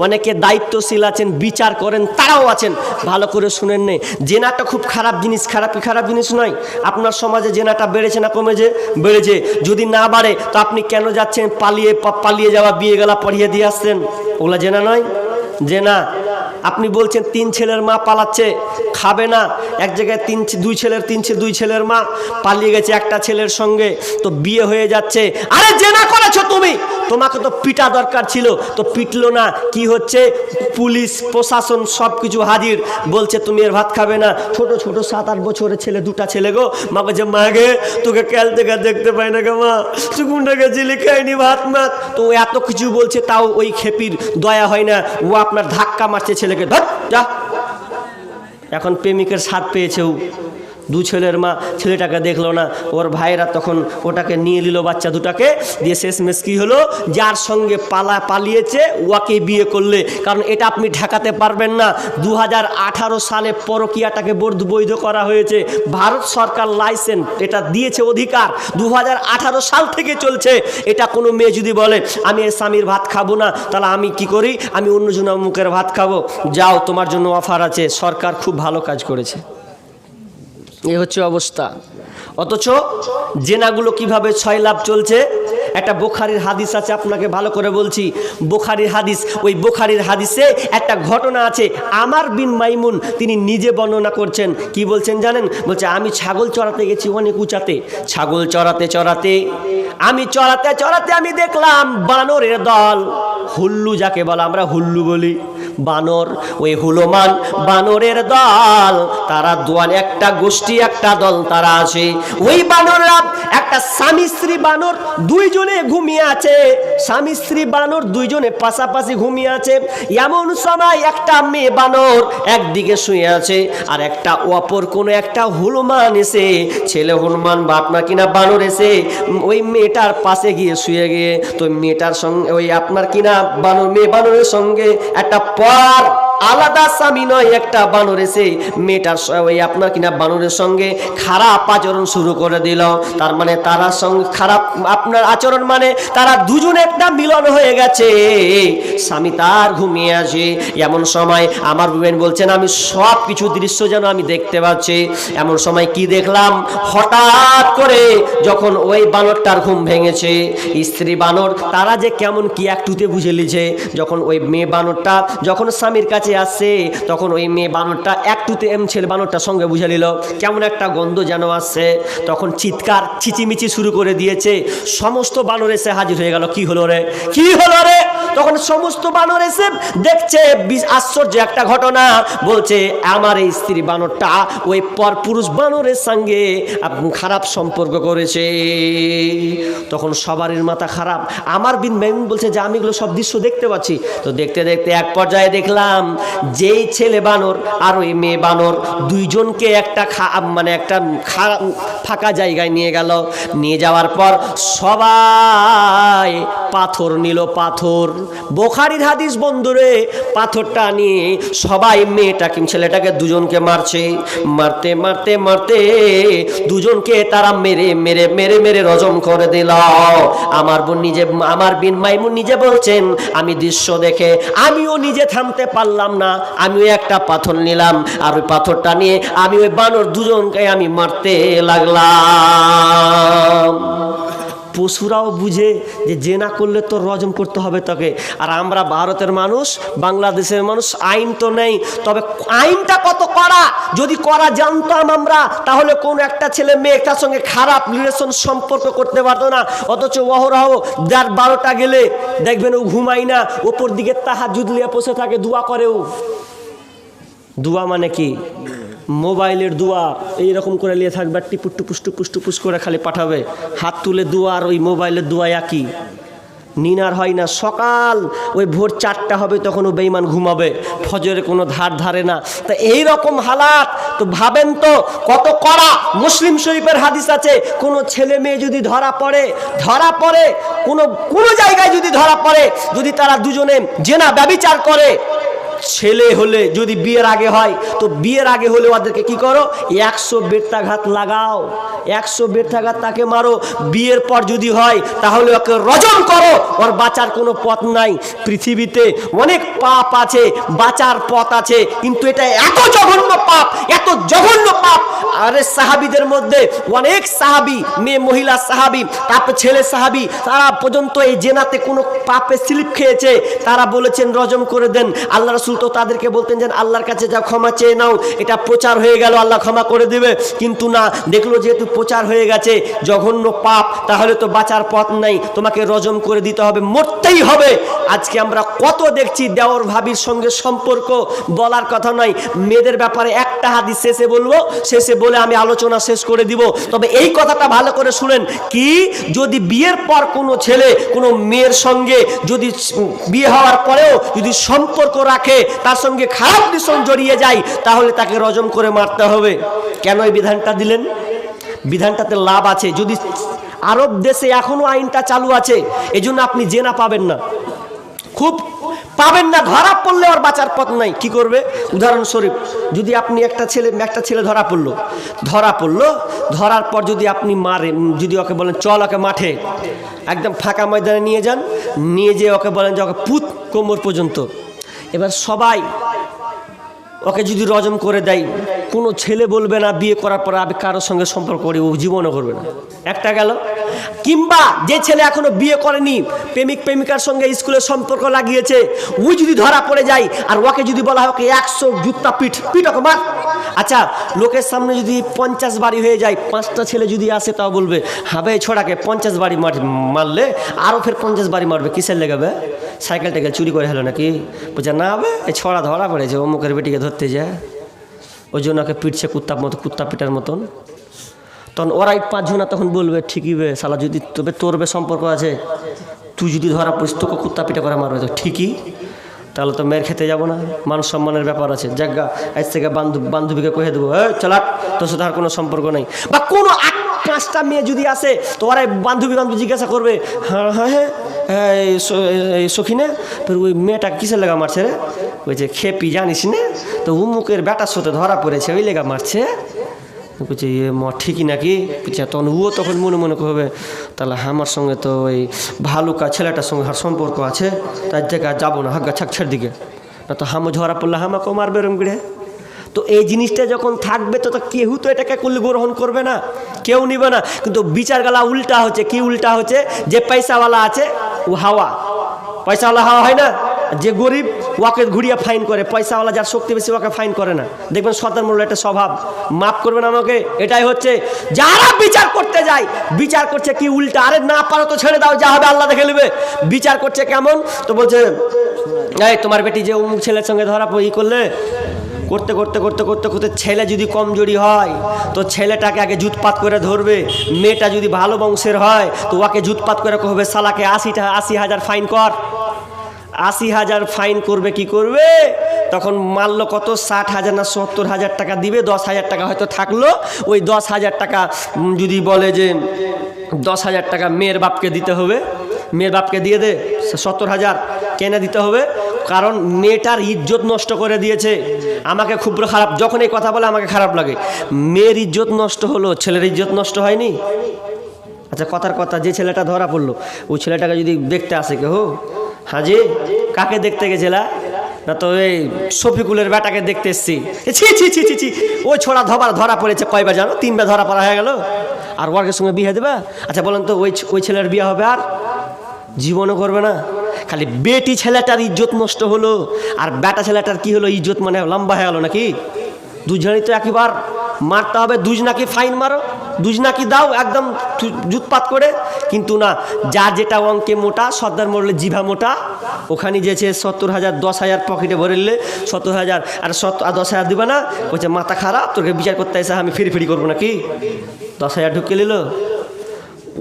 অনেকে দায়িত্বশীল আছেন, বিচার করেন, তারাও আছেন, ভালো করে শুনেন নে। জেনাটা খুব খারাপ জিনিস, খারাপ জিনিস নয়। আপনার সমাজে জেনাটা বেড়েছে না কমেছে? বেড়েছে। যদি না বাড়ে তো আপনি কেন যাচ্ছেন পালিয়ে যাওয়া বিয়ে গেলা পড়িয়ে দিয়ে আসছেন? ওগুলা জেনা নয়, জেনা। আপনি বলছেন 3 ছেলের মা পালাচ্ছে, খাবে না, এক জায়গায় 2 ছেলের মা পালিয়ে গেছে একটা ছেলের সঙ্গে, তো বিয়ে হয়ে যাচ্ছে। আরে জেনা করেছো তুমি, তোমাকে তো পিটা দরকার ছিল, তো পিটলো না। কি হচ্ছে, পুলিশ প্রশাসন সব কিছু হাজির, বলছে তুমি এর ভাত খাবে না। ছোট 7-8 বছরের ছেলে, 2টা ছেলে গো। মা বলছে, মা গে তোকে কাল থেকে দেখতে পাই না গো মা, সুকুনটা গেছিলি খাইনি ভাত মাত। তো এত কিছু বলছে, তাও ওই খেপির দয়া হয় না, ও আপনার ধাক্কা মারছে ছেলেকে, ধর যা। এখন প্রেমিকের স্বাদ পেয়েছে, 2 ছেলের মা ছেলেটাকে দেখলো না, ওর ভাইরা তখন ওটাকে নিয়ে নিল, বাচ্চা 2টাকে দিয়ে। শেষমেশ কি হলো, যার সঙ্গে পালিয়েছে ওকে বিয়ে করলে। কারণ এটা আপনি ঠেকাতে পারবেন না। 2018 সালে পরকীয়াটাকে বৈধ করা হয়েছে, ভারত সরকার লাইসেন্স এটা দিয়েছে, অধিকার 2018 সাল থেকে চলছে। এটা কোনো মেয়ে যদি বলে আমি এর স্বামীর ভাত খাবো না, তাহলে আমি কি করি, আমি অন্যজনের মুখের ভাত খাবো, যাও তোমার জন্য অফার আছে। সরকার খুব ভালো কাজ করেছে। এই হচ্ছে অবস্থা। অথচ জেনাগুলো কিভাবে 6 লাভ চলছে। একটা বুখারীর হাদিস আছে, আপনাকে ভালো করে বলছি, বুখারীর হাদিস। ওই বুখারীর হাদিসে একটা ঘটনা আছে, আমার বিন মাইমুন তিনি নিজে বর্ণনা করছেন। কি বলছেন জানেন? বলছে, আমি ছাগল চড়াতে গেছি অনেক উঁচাতে, ছাগল চড়াতে আমি দেখলাম বানরের দল, হুল্লু যাকে বলা আমরা হুল্লু বলি, বানর, ওই হুলমান বানরের দল, তারা একটা গোষ্ঠী, একটা দল তারা আছে। ওই বানররা একটা স্বামী স্ত্রী বানর 2 জনে ঘুমিয়ে আছে, স্বামী স্ত্রী বানর 2 জনে পাশাপাশি ঘুমিয়ে আছে। এমন সময় একটা মেয়ে বানর একদিকে শুয়ে আছে, আর একটা অপর কোনো একটা হনুমান এসে, ছেলে হনুমান বা আপনার কিনা বানর এসে ওই মেয়েটার পাশে গিয়ে শুয়ে গিয়ে, তো মেয়েটার সঙ্গে ওই আপনার কিনা মেয়ে বানরের সঙ্গে একটা পর আলাদা স্বামী নয়, একটা বানর এসে মেয়েটার ওই আপনার কিনা বানরের সঙ্গে খারাপ আচরণ শুরু করে দিল। তার মানে তারা সঙ্গে খারাপ আপনার আচরণ, মানে তারা 2 জনে একটা মিলন হয়ে গেছে। স্বামী তার ঘুমিয়ে আসে। এমন সময় আমার বোন বলছেন, আমি সব কিছু দৃশ্য যেন আমি দেখতে পাচ্ছি। এমন সময় কি দেখলাম, হঠাৎ করে যখন ওই বানরটার ঘুম ভেঙেছে, স্ত্রী বানর তারা যে কেমন কি একটুতে বুঝে লিছে। যখন ওই মেয়ে বানরটা যখন স্বামীর কাছে আসছে, তখন ওই মেয়ে বানরটা একটুতে ছেলে বানরটার সঙ্গে বুঝে নিল কেমন একটা গন্ধ যেন আসছে। তখন চিৎকার চিচিমিচি শুরু করে দিয়েছে। সমস্ত বানর এসে হাজির হয়ে গেল। কি হলো রে, কি হলো রে? তখন সমস্ত বানর এসে দেখছে আশ্চর্য একটা ঘটনা, বলছে আমার এই স্ত্রী বানরটা ওই পরপুরুষ বানরের সঙ্গে খারাপ সম্পর্ক করেছে। তখন সবারই মাথা খারাপ। আমার বিন মাইমুন বলছে যে আমি এগুলো সব দৃশ্য দেখতে পাচ্ছি। তো দেখতে দেখতে এক পর্যায়ে দেখলাম যেই ছেলে বানর আর ওই মেয়ে বানর দুইজনকে একটা একটা ফাঁকা জায়গায় নিয়ে গেল। নিয়ে যাওয়ার পর সবাই পাথর নিল, পাথর, বুখারীর হাদিস বন্ধুরে, পাথরটা নিয়ে সবাই মেয়েটাকে ছেলেটাকে দুজনকে মারছে। মারতে মারতে মারতে দুজনকে তারা মেরে মেরে মেরে মেরে রজম করে দিল। আমার বিন মাইমুন নিজে বলছেন আমি দৃশ্য দেখে আমিও নিজে থামতে পারলাম না, আমিও একটা পাথর নিলাম আর ওই পাথরটা নিয়ে আমি ওই বানর দুজনকে আমি মারতে লাগলাম। পশুরাও বুঝে যে জেনা করলে তো রজম করতে হবে তাকে। আর আমরা ভারতের মানুষ, বাংলাদেশের মানুষ, আইন তো নেই, তবে আইনটা কত কড়া। যদি করা জানতাম আমরা, তাহলে কোন একটা ছেলে মেয়ে তার সঙ্গে খারাপ রিলেশন সম্পর্ক করতে পারতো না। অথচ অহরহ 12টা গেলে দেখবেন ও ঘুমাই না, ওপর দিকে তাহাজ্জুদ নিয়ে বসে থাকে, দোয়া করেও। দোয়া মানে কি? মোবাইলের দোয়া এইরকম করে নিয়ে থাকবে, টিপুস টুপুস টুপুস টুপুস করে খালি পাঠাবে, হাত তুলে দোয়া আর ওই মোবাইলের দোয়া একই। নিনার হয় না, সকাল ওই ভোর 4টা হবে তখন ও বেঈমান ঘুমাবে, ফজরে কোনো ধারে না। তা এইরকম হালাত, তো ভাবেন তো কত কড়া। মুসলিম শরীফের হাদিস আছে, কোনো ছেলে মেয়ে যদি ধরা পড়ে কোনো জায়গায় যদি ধরা পড়ে, যদি তারা দুজনে জেনা ব্যভিচার করে, ছেলে হলে যদি বিয়ের আগে হয়, তো বিয়ের আগে হলে ওদেরকে কি করো, 100 বেত্রাঘাত লাগাও, 100 বেত্রাঘাত তাকে মারো। বিয়ের পর যদি হয় তাহলে ওকে রজম করো, ওর বাঁচার কোনো পথ নাই। পৃথিবীতে অনেক পাপ আছে, বাঁচার পথ আছে, কিন্তু এটা এত জঘন্য পাপ, এত জঘন্য পাপ। আরে সাহাবীদের মধ্যে অনেক সাহাবী, মেয়ে মহিলা সাহাবী, তারপর ছেলে সাহাবী, তারা পর্যন্ত এই জেনাতে কোনো পাপে স্লিপ খেয়েছে, তারা বলেছেন রজম করে দেন। আল্লাহ রাসূল তো তাদেরকে বলতেন যে আল্লাহর কাছে যা ক্ষমা চেয়ে নাও, এটা প্রচার হয়ে গেল, আল্লাহ ক্ষমা করে দেবে। কিন্তু না, দেখলো যেহেতু প্রচার হয়ে গেছে, জঘন্য পাপ, তাহলে তো বাঁচার পথ নাই, তোমাকে রজম করে দিতে হবে, মরতেই হবে। আজকে আমরা কত দেখছি দেওর ভাবির সঙ্গে সম্পর্ক, বলার কথা নয়। মেয়েদের ব্যাপারে একটা হাদিস শেষে বলবো, শেষে বলে আমি আলোচনা শেষ করে দিব। তবে এই কথাটা ভালো করে শুনেন, কি যদি বিয়ের পর কোনো ছেলে কোনো মেয়ের সঙ্গে যদি বিয়ে হওয়ার পরেও যদি সম্পর্ক রাখে, তার সঙ্গে খারাপ রিলেশন জড়িয়ে যায়, তাহলে তাকে রজম করে মারতে হবে। কেন এই বিধানটা দিলেন? বিধানটাতে লাভ আছে। যদি আরব দেশে এখনো আইনটা চালু আছে, এজন্য আপনি জেনা পাবেন না, খুব পাবেন না। ধরা পড়লে আর বাঁচার পথ নাই। কি করবে? উদাহরণস্বরূপ, যদি আপনি একটা ছেলে ধরা পড়লো, ধরার পর যদি আপনি মারেন, যদি ওকে বলেন চল ওকে মাঠে একদম ফাঁকা ময়দানে নিয়ে যান, নিয়ে যেয়ে ওকে বলেন যে ওকে পুত কোমর পর্যন্ত, এবার সবাই ওকে যদি রজম করে দেয়, কোনো ছেলে বলবে না বিয়ে করার পর আমি কারোর সঙ্গে সম্পর্ক করি, ও জীবনও করবে না। একটা গেল। কিংবা যে ছেলে এখনো বিয়ে করেনি, প্রেমিকার সঙ্গে স্কুলের সম্পর্ক লাগিয়েছে, ওই যদি ধরা পড়ে যায় আর ওকে যদি বলা হয় ওকে 100 জুতা পিঠ ওকে মার। আচ্ছা, লোকের সামনে যদি 50 বাড়ি হয়ে যায়, 5টা ছেলে যদি আসে, তাও বলবে হবে ছোড়াকে 50 বাড়ি মারলে আরও ফের 50 বাড়ি মারবে, কিসের লেগাবে? সাইকেলটাকে চুরি করে হলো নাকি? বুঝা না হবে, এই ছড়া ধরা পড়েছে, অমুকের বেটিকে ধরতে যায়, ওই জন্য ওকে পিটছে কুত্তা পিটার মতন। তখন ওরাই 5 জনা তখন বলবে ঠিকই বে শালা, যদি তোর সম্পর্ক আছে, তুই যদি ধরা পড়িস তোকে কুত্তা পিটা করে মারবে, তো ঠিকই, তাহলে তো মেয়ের খেতে যাবো না, মান সম্মানের ব্যাপার আছে। জায়গা আজ থেকে বান্ধবীকে কহে দেবো, চলাক তোর সাথে আর কোনো সম্পর্ক নেই। বা কোনো 5টা মেয়ে যদি আসে, তো ওরাই বান্ধবী জিজ্ঞাসা করবে, হ্যাঁ সখিনে ফের ওই মেয়েটা কিসের লেগা মারছে রে? বলছে খেপি জানিস না, তো উমুকের বেটার সাথে ধরা পড়েছে, ওই লেগা মারছে। বলছে ঠিকই নাকি? তখন ও তখন মনে মনে করবে, তাহলে আমার সঙ্গে তো ওই ভালুকা ছেলেটার সঙ্গে সম্পর্ক আছে, তার থেকে আর যাবো না, হাগ্গা ছাকছের দিকে, না তো হামো ধরা পড়লে হামাকেও মারবে রমগড়ে। তো এই জিনিসটা যখন থাকবে, তো কেউ তো এটাকে করলে গ্রহণ করবে না, কেউ নিবে না। কিন্তু বিচার গালা উল্টা হচ্ছে। কি উল্টা হচ্ছে? যে পয়সাওয়ালা আছে ও হাওয়া, পয়সাওয়ালা হাওয়া হয় না, যে গরিব ওকে ঘুরিয়ে ফাইন করে, পয়সাওয়ালা যার শক্তি বেশি ওকে ফাইন করে না। দেখবেন সর্দার মোল্লা একটা স্বভাব, মাফ করবেন আমাকে, এটাই হচ্ছে যারা বিচার করতে যায় বিচার করছে কি উল্টা, আরে না পারো তো ছেড়ে দাও, যা হবে আল্লাহ দেখে নেবে। বিচার করছে কেমন, তো বলছে এই তোমার বেটি যে অমুক ছেলের সঙ্গে ধরা ই করলে, করতে করতে করতে করতে করতে ছেলে যদি কমজোরি হয় তো ছেলেটাকে আগে জুতপাত করে ধরবে, মেয়েটা যদি ভালো বংশের হয় তো ওকে জুতপাত করে কহবে সালাকে 80,000 ফাইন কর। 80,000 ফাইন করবে, কি করবে তখন মারলো কত 60,000 না 70,000 টাকা দিবে, 10,000 টাকা হয়তো থাকলো, ওই 10,000 টাকা যদি বলে যে 10,000 টাকা মেয়ের বাপকে দিতে হবে, মেয়ের বাপকে দিয়ে দে 70,000 কেন দিতে হবে, কারণ মেয়েটার ইজ্জত নষ্ট করে দিয়েছে। আমাকে খুব খারাপ, যখন এই কথা বলে আমাকে খারাপ লাগে, মেয়ের ইজ্জত নষ্ট হলো, ছেলের ইজ্জত নষ্ট হয়নি। আচ্ছা কথার কথা, যে ছেলেটা ধরা পড়লো ওই ছেলেটাকে যদি দেখতে আসে কেউ, হাজি কাকে দেখতে গেছিলা, না তো এই শফিকুলের বেটাকে দেখতে এসছি, ছি ছি ছি ছি ছি, ওই ছোড়া ধরা পড়েছে কয়বার জানো, 3বার ধরা পড়া হয়ে গেল, আর ওর সঙ্গে বিয়ে দেবা? আচ্ছা বলেন তো ওই ছেলের বিয়ে হবে? আর জীবনও করবে না। খালি বেটি ছেলেটার ইজ্জত নষ্ট হলো, আর বেটা ছেলেটার কি হলো, ইজ্জত মানে লম্বা হয়ে গেল নাকি? দুজনই তো একবার মারতে হবে, দুজ নাকি ফাইন মারো, দুজ নাকি দাও একদম জুতপাত করে, কিন্তু না, যার যেটা অঙ্কে মোটা, সর্দার মোড়লে জিভা মোটা, ওখানে যেছে 70,000 10,000 পকেটে ভরলে 70,000 আর 10,000 দিবে না, বলছে মাথা খারাপ, তোকে বিচার করতে এসে আমি ফিরি করবো নাকি, 10,000 ঢুকে নিল।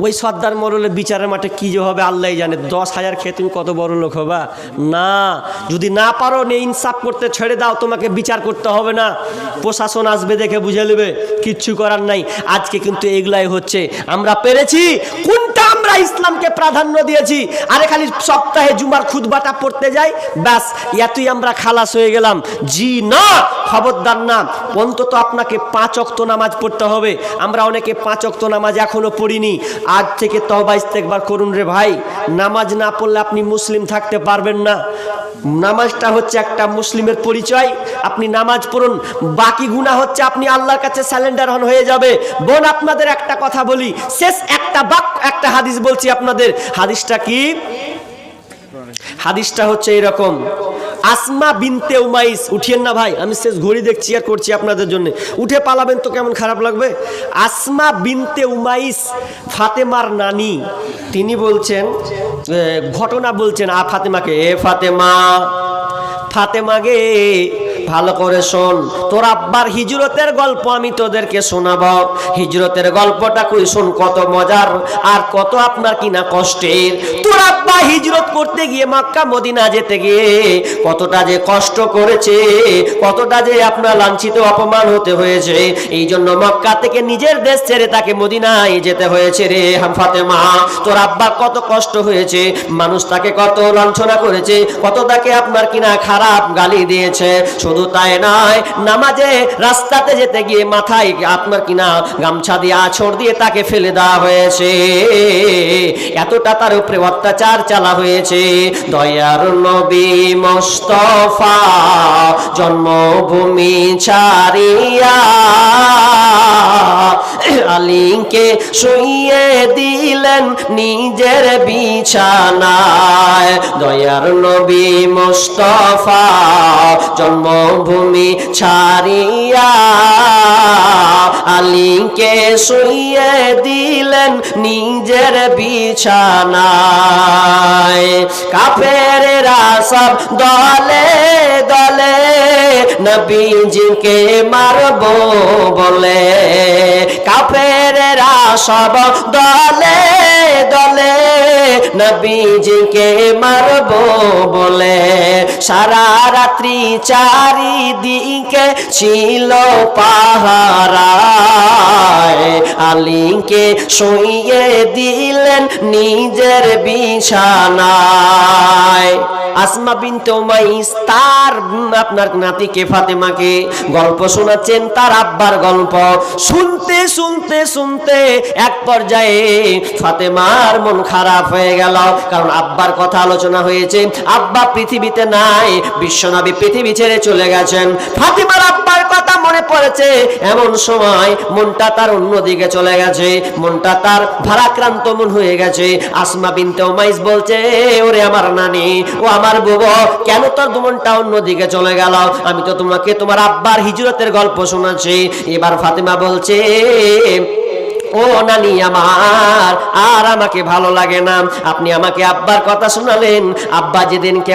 ওই সর্দার মোড়লে বিচারের মাঠে কী যে হবে আল্লাহ জানে, 10,000 খেয়ে তুমি কত বড় লোক হবা। না, যদি না পারো নে ইনসাফ করতে ছেড়ে দাও, তোমাকে বিচার করতে হবে না, প্রশাসন আসবে দেখে বুঝে নেবে, কিচ্ছু করার নাই। আজকে কিন্তু এগুলাই হচ্ছে, আমরা পেরেছি কোনটা, আমরা ইসলামকে প্রাধান্য দিয়েছি, আরে খালি সপ্তাহে জুমার খুতবাটা পড়তে যাই, ব্যাস এতই আমরা খালাস হয়ে গেলাম। জি না, খবরদার না, অন্তত আপনাকে 5 ওয়াক্ত নামাজ পড়তে হবে। আমরা অনেকে 5 ওয়াক্ত নামাজ এখনো পড়িনি, আজ থেকে তওবা ইস্তেগফার করুন রে ভাই। নামাজ না পড়লে আপনি মুসলিম থাকতে পারবেন না। নামাজটা হচ্ছে একটা মুসলিমের পরিচয়, আপনি নামাজ পড়ুন, বাকি গুনাহ হচ্ছে আপনি আল্লাহর কাছে স্যালেন্ডার হয়ে যাবে। বোন আপনাদের একটা কথা বলি, শেষ একটা হাদিস বলছি আপনাদের। হাদিসটা কি? হাদিসটা হচ্ছে এরকম, আসমা বিনতে উমাইস, উঠিয়েন না ভাই, আমি শেষ ঘড়ি দেখছি আর করছি আপনাদের জন্য, উঠে পালাবেন তো কেমন খারাপ লাগবে। আসমা বিনতে উমাইস ফাতেমার নানি, তিনি বলছেন, ঘটনা বলছেন ফাতেমাকে, এ ফাতেমা গে ভালো করে শোন, তোর আব্বার হিজরতের গল্প আমি তোদেরকে শোনাবো। হিজরতের গল্পটা কই শোন, কত মজার আর কত আপনার কিনা কষ্টের। তোর আব্বা হিজরত করতে গিয়ে মক্কা মদিনা যেতে গিয়ে কতটা যে কষ্ট করেছে, কতটা যে আপনার লাঞ্ছিত অপমান হতে হয়েছে, এই জন্য মক্কা থেকে নিজের দেশ ছেড়ে তাকে মদিনায় যেতে হয়েছে রে ফাতেমা। তোর আব্বার কত কষ্ট হয়েছে, মানুষ তাকে কত লাঞ্ছনা করেছে, কত তাকে আপনার কিনা খারাপ গালি দিয়েছে। শুধু তাই নয়, নামাজে রাস্তাতে যেতে গিয়ে মাথায় আপনার কিনা গামছা দিয়ে আঁচড় দিয়ে তাকে ফেলে দেওয়া হয়েছে, এতটা তার উপরে অত্যাচার চালা হয়েছে। দয়ার নবী মুস্তাফা জন্মভূমি ছাড়িয়া আলীকে শুইয়ে দিলেন নিজের বিছানায়। দয়ার নবী মুস্তাফা জন্মভূমি ছাড়িয়া আলীকে শুইয়ে দিলেন নিজের বিছানায়। কাফেরেরা সব দলে দলে নবীজিকে মারবো বলে, কাফেরেরা সব দলে দলে নবীজিকে মারবো বলে, সারা রাত্রি চারিদিকে ছিল পাহারায়, আলীকে শুইয়ে দিলেন নিজের বিছানায়। আসমা বিনতে উমাইস তার আপনার নাতিকে ফাতেমাকে গল্প শোনাচ্ছেন, তার আব্বার গল্প। শুনতে শুনতে শুনতে এক পর্যায়ে ফাতেমার মন খারাপ হয়ে গেল, কারণ আব্বার কথা আলোচনা হয়েছে, আব্বা পৃথিবীতে নাই, বিশ্বনবী পৃথিবী ছেড়ে চলে চলে গেছেন। ফাতিমার আব্বার কথা মনে পড়েছে, এমন সময় মনটা তার অন্যদিকে চলে গেছে, মনটা তার ভারাক্রান্ত মন হয়ে গেছে। আসমা বিনতে উমাইস বলছে, ওরে আমার নানি, ও আমার বুবু, কেন তোর মনটা অন্যদিকে চলে গেল? আমি তো তোমাকে তোমার আব্বার হিজরতের গল্প শোনাচ্ছি। এবার ফাতিমা বলছে, ও নানি আমার, আর আমাকে ভালো লাগে না। আপনি আমাকে আব্বার কথা শোনালেন। আব্বা যেদিনকে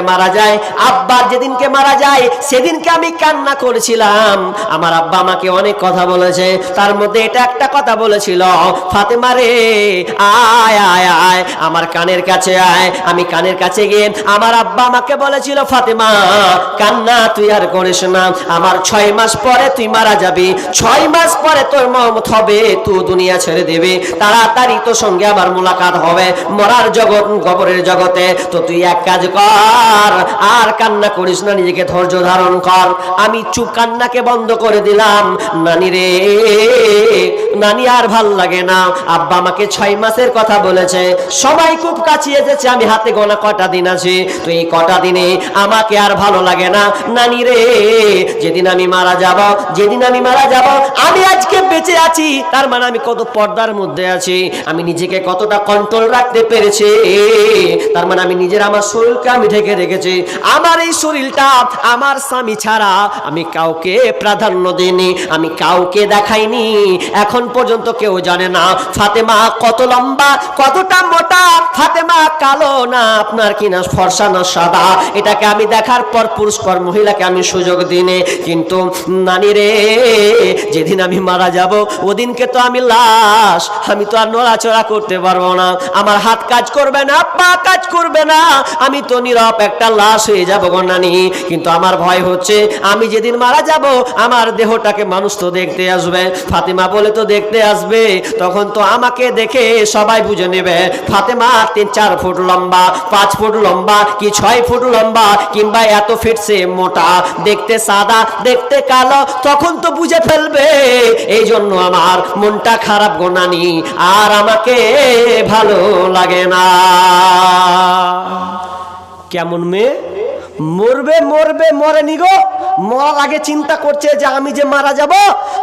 মারা যায় সেদিনকে আমি কান্না করেছিলাম। আমার আব্বা আমাকে অনেক কথা বলেছে, তার মধ্যে এটা একটা কথা বলেছিল, ফাতেমা রে, আয় আয় আয় আমার কানের কাছে আয়। আমি কানের কাছে গিয়ে আমার আব্বা আমাকে বলেছিল, ফাতেমা কান্না তুই আর করিস না, আমার 6 মাস পরে তুই মারা যাবি, 6 মাস পরে তোর মওত হবে, তুই দুনিয়া ছেড়ে দেবে, তাড়াতাড়ি তোর সঙ্গে আবার মোলাকাত হবে মরার জগৎ, কবরের জগতে। তো তুই এক কাজ কর, আর কান্না করিস না, নিজেকে ধৈর্য ধারণ কর। আমি চুপ, কান্নাকে বন্ধ করে দিলাম। নানি রে, নানি আর ভাল লাগে না। আব্বা আমাকে 6 মাসের কথা বলেছে, সবাই খুব কাছে এসেছে, আমি হাতে গোনা কটা দিন আছে, তো এই কটা দিনে আমাকে আর ভালো লাগে না। নানি রে, যেদিন আমি মারা যাব, আমি আজকে বেঁচে আছি, তার মানে আমি কত পর্দার মধ্যে আছি, আমি নিজেকে কতটা কন্ট্রোল রাখতে পেরেছি, তার মানে আমি নিজের আমার শরীরকে আমি ঢেকে রেখেছি। আমার এই শরীরটা আমার স্বামী ছাড়া আমি কাউকে প্রাধান্য দিইনি, আমি কাউকে দেখাইনি, এখন পর্যন্ত কেউ জানে না ফাতেমা কত লম্বা, কতটা মোটা, ফাতেমা কালো না আপনার কিনা ফর্সা না সাদা, এটাকে আমি দেখার পর পুরস্কার মহিলাকে আমি সুযোগ দিইনি। কিন্তু নানি রে, যেদিন আমি মারা যাব ওদিনকে তো আমি লাশ, আমি তো আর নড়াচড়া করতে পারবো না, আমার হাত কাজ করবে না, পা কাজ করবে না, আমি তো নীরব একটা লাশ হয়ে যাবো গো নানি। কিন্তু আমার ভয় হচ্ছে, আমি যেদিন মারা যাব আমার দেহটাকে মানুষ তো দেখতে আসবে, ফাতেমা বলে তো দেখতে আসবে, তখন তো আমাকে দেখে সবাই বুঝে নেবে ফাতেমা 3-4 ফুট লম্বা, 5 ফুট লম্বা, কি 6 ফুট লম্বা, কিংবা এত ফিট সে মোটা, দেখতে সাদা, দেখতে কালো, তখন তো বুঝে ফেলবে। এই জন্য আমার মনটা খারাপ গো নানি, আর আমাকে ভালো লাগে না। কেমন মেয়ে, মরেনি গো, মরার আগে চিন্তা করছে যে আমি যে মারা যাব,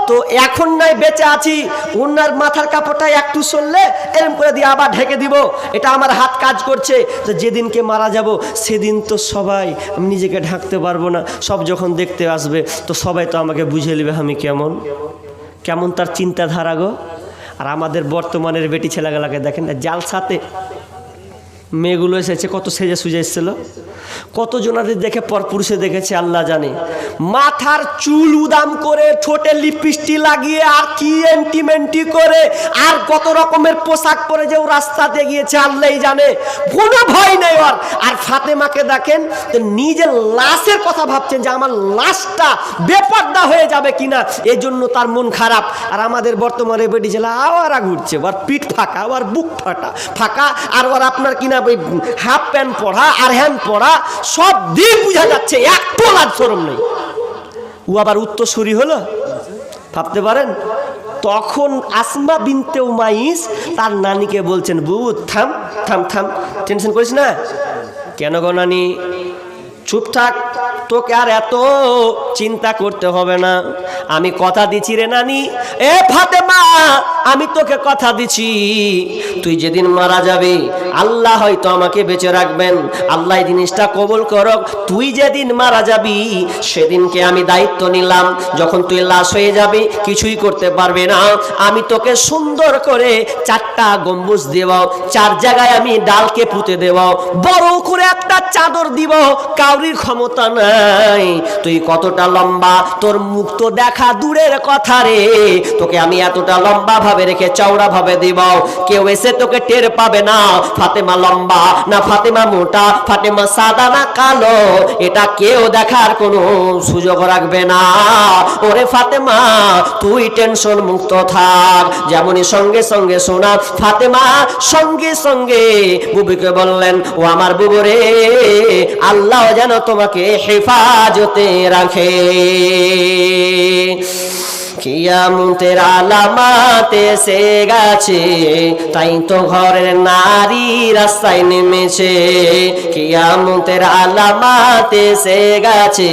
তো এখন নাই বেঁচে আছি, ওনার মাথার কাপড়টা একটু সরলে এরকম করে দিয়ে আবার ঢেকে দিব, এটা আমার হাত কাজ করছে। তো যেদিনকে মারা যাব সেদিন তো সবাই, আমি নিজেকে ঢাকতে পারবো না, সব যখন দেখতে আসবে তো সবাই তো আমাকে বুঝে নেবে আমি কেমন তার চিন্তাধারা গো। আর আমাদের বর্তমানের বেটি ছেলেগুলাকে দেখেন না, জালসাতে মেয়েগুলো এসেছে, কত সেজে সুজে এসেছিল, কতজনাদের দেখে পরপুরুষে দেখেছে আল্লাহ জানে, মাথার চুল উদাম করে, ঠোঁটে লিপস্টিক লাগিয়ে, আর কি এন্টিমেন্টি করে, আর কত রকমের পোশাক পরে যে ও রাস্তাতে গিয়েছে আল্লাহই জানে, কোনো ভয় নেই ওর। আর ফাতেমাকে দেখেন, নিজের লাশের কথা ভাবছেন যে আমার লাশটা বেপর্দা হয়ে যাবে কিনা, এই জন্য তার মন খারাপ। আর আমাদের বর্তমানে বেটি ছেলে আওয়ারা ঘুরছে, ওর পিঠ ফাঁকা, ওর বুক ফাঁকা, আর ওর আপনার কিনা ওই হাফ প্যান্ট পরা আর হ্যান্ড পরা, সব দিক বোঝা যাচ্ছে, একটু লাজ শরম নেই। ও আবার উত্তরসূরি হলো, ভাবতে পারেন। তখন আসমা বিনতে উমাইস তার নানিকে বলছেন, বুবু থাম থাম থাম, টেনশন করিস না। কেন গো নানি, চুপ থাক, তোকে আর এত চিন্তা করতে হবে না, আমি কথা দিচ্ছি রে নানি, এ ফাতেমা আমি তোকে কথা দিচ্ছি, তুই যেদিন মারা যাবি আল্লাহ হয়তো আমাকে বেঁচে রাখবেন, আল্লাহ এই জিনিসটা কবুল করুক, তুই যেদিন মারা যাবি সেদিনকে আমি দায়িত্ব নিলাম, যখন তুই লাশ হয়ে যাবি কিছুই করতে পারবে না, আমি তোকে সুন্দর করে 4টা গম্বুজ দেব, 4 জায়গায় আমি ডালকে পুঁতে দেব, বড় করে একটা চাদর দিব, কাউরির ক্ষমতা নাই, তুই কতটা লম্বা, তোর মুখ তো দেখা দূরের কথা রে, তোকে আমি এতটা লম্বা ভাবে রেখে চওড়া ভাবে দিব, কেউ এসে তোকে টের পাবে না ফাতেমা লম্বা না ফাতেমা মোটা, ফাতেমা সাদা না কালো, এটা কেউ দেখার কোনো সুযোগ রাখবে না। ওরে ফাতেমা তুই টেনশন মুক্ত থাক। যেমনই সঙ্গে সঙ্গে শোনা ফাতেমা সঙ্গে সঙ্গে বুবুকে বললেন, ও আমার বুবু রে, আল্লাহ যেন তোমাকে হেফাজতে রাখে। কিয়ামতের আলামাত এসে গেছে, তাই তো ঘরের নারী রাস্তায় নেমেছে। কিয়ামতের আলামাত এসে গেছে,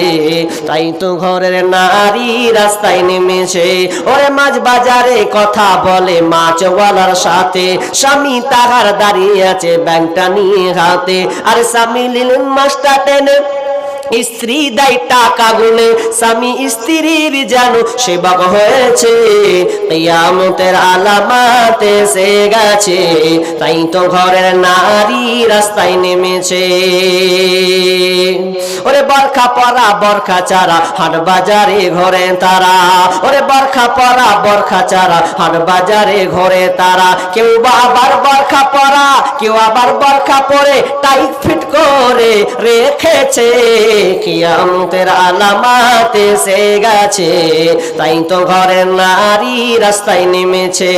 তাই তো ঘরের নারী রাস্তায় নেমেছে। ওরে মাছ বাজারে কথা বলে মাছওয়ালার সাথে, স্বামী তাহার দাঁড়িয়ে আছে ব্যাংকটা নিয়ে হাতে। আর স্বামী নিলেন মাছটা টেনে, স্ত্রী দেয় টাকা গুনে, স্বামী স্ত্রীর যেন সেবক হয়েছে। কিয়ামতের আলামাত এসে গেছে, তাই তো ঘরের নারী রাস্তায় নেমেছে। ওরে বরখা পরা বরখা চারা হাট বাজারে ঘরে তারা, ওরে বরখা পরা বরখা চারা হাট বাজারে ঘরে তারা। কেউ বা আবার বরখা পরা, কেউ আবার বরখা পরে টাইট ফিট করে রেখেছে। কিয়ামতের আলামাত এসে গেছে, তাই তো ঘরের নারী রাস্তায় নেমেছে।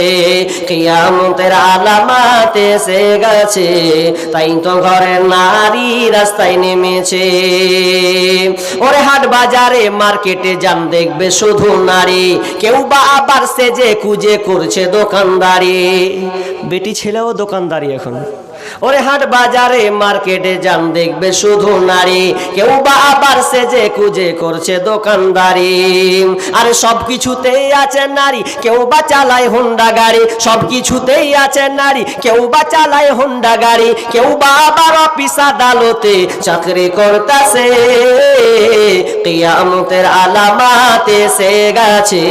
কিয়ামতের আলামাত এসে গেছে, তাই তো ঘরের নারী রাস্তায় নেমেছে। ওরে হাট বাজারে মার্কেটে যান দেখবে শুধু নারী, কেউ বা আবার সেজে কুজে করছে দোকানদারি। বেটি ছেলেও দোকানদারি এখন। ওরে হাট বাজারে মার্কেটে যান দেখবে শুধু নারী, কেউ বা আবার সেজে কুজে করছে দোকানদারি। আরে সব কিছুতেই আছে নারী, কেউ বা চালায় হোন্ডা গাড়ি। সব কিছুতেই আছে নারী, কেউ বা চালায় হোন্ডা গাড়ি। কেউ বা আবার অফিস আদালতে চাকরি করতেছে। কিয়ামতের আলামাত এসে গেছে,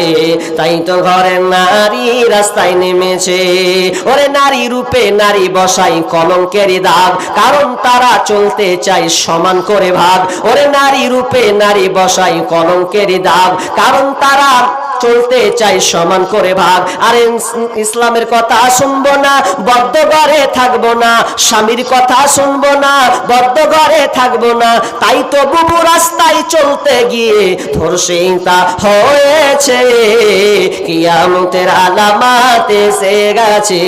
তাই তো ঘরের নারী রাস্তায় নেমেছে। ওরে নারী রূপে নারী বসাই কলঙ্কের দাগ, কারণ তারা চলতে চায় সমান করে ভাগ। ওরে নারী রূপে নারী বসাই কলঙ্কের দাগ, কারণ তারা চলতে চাই সমান করে ভাগ। আরে ইসলামের কথা শুনবো না, বদ্ধ ঘরে থাকবো না। স্বামীর কথা শুনবো না, বদ্ধ ঘরে থাকবো না। তাই তো বুবু রাস্তায় চলতে গিয়ে ধর্ষিতা হয়েছে। কিয়ামতের আলামাত এসে গেছে,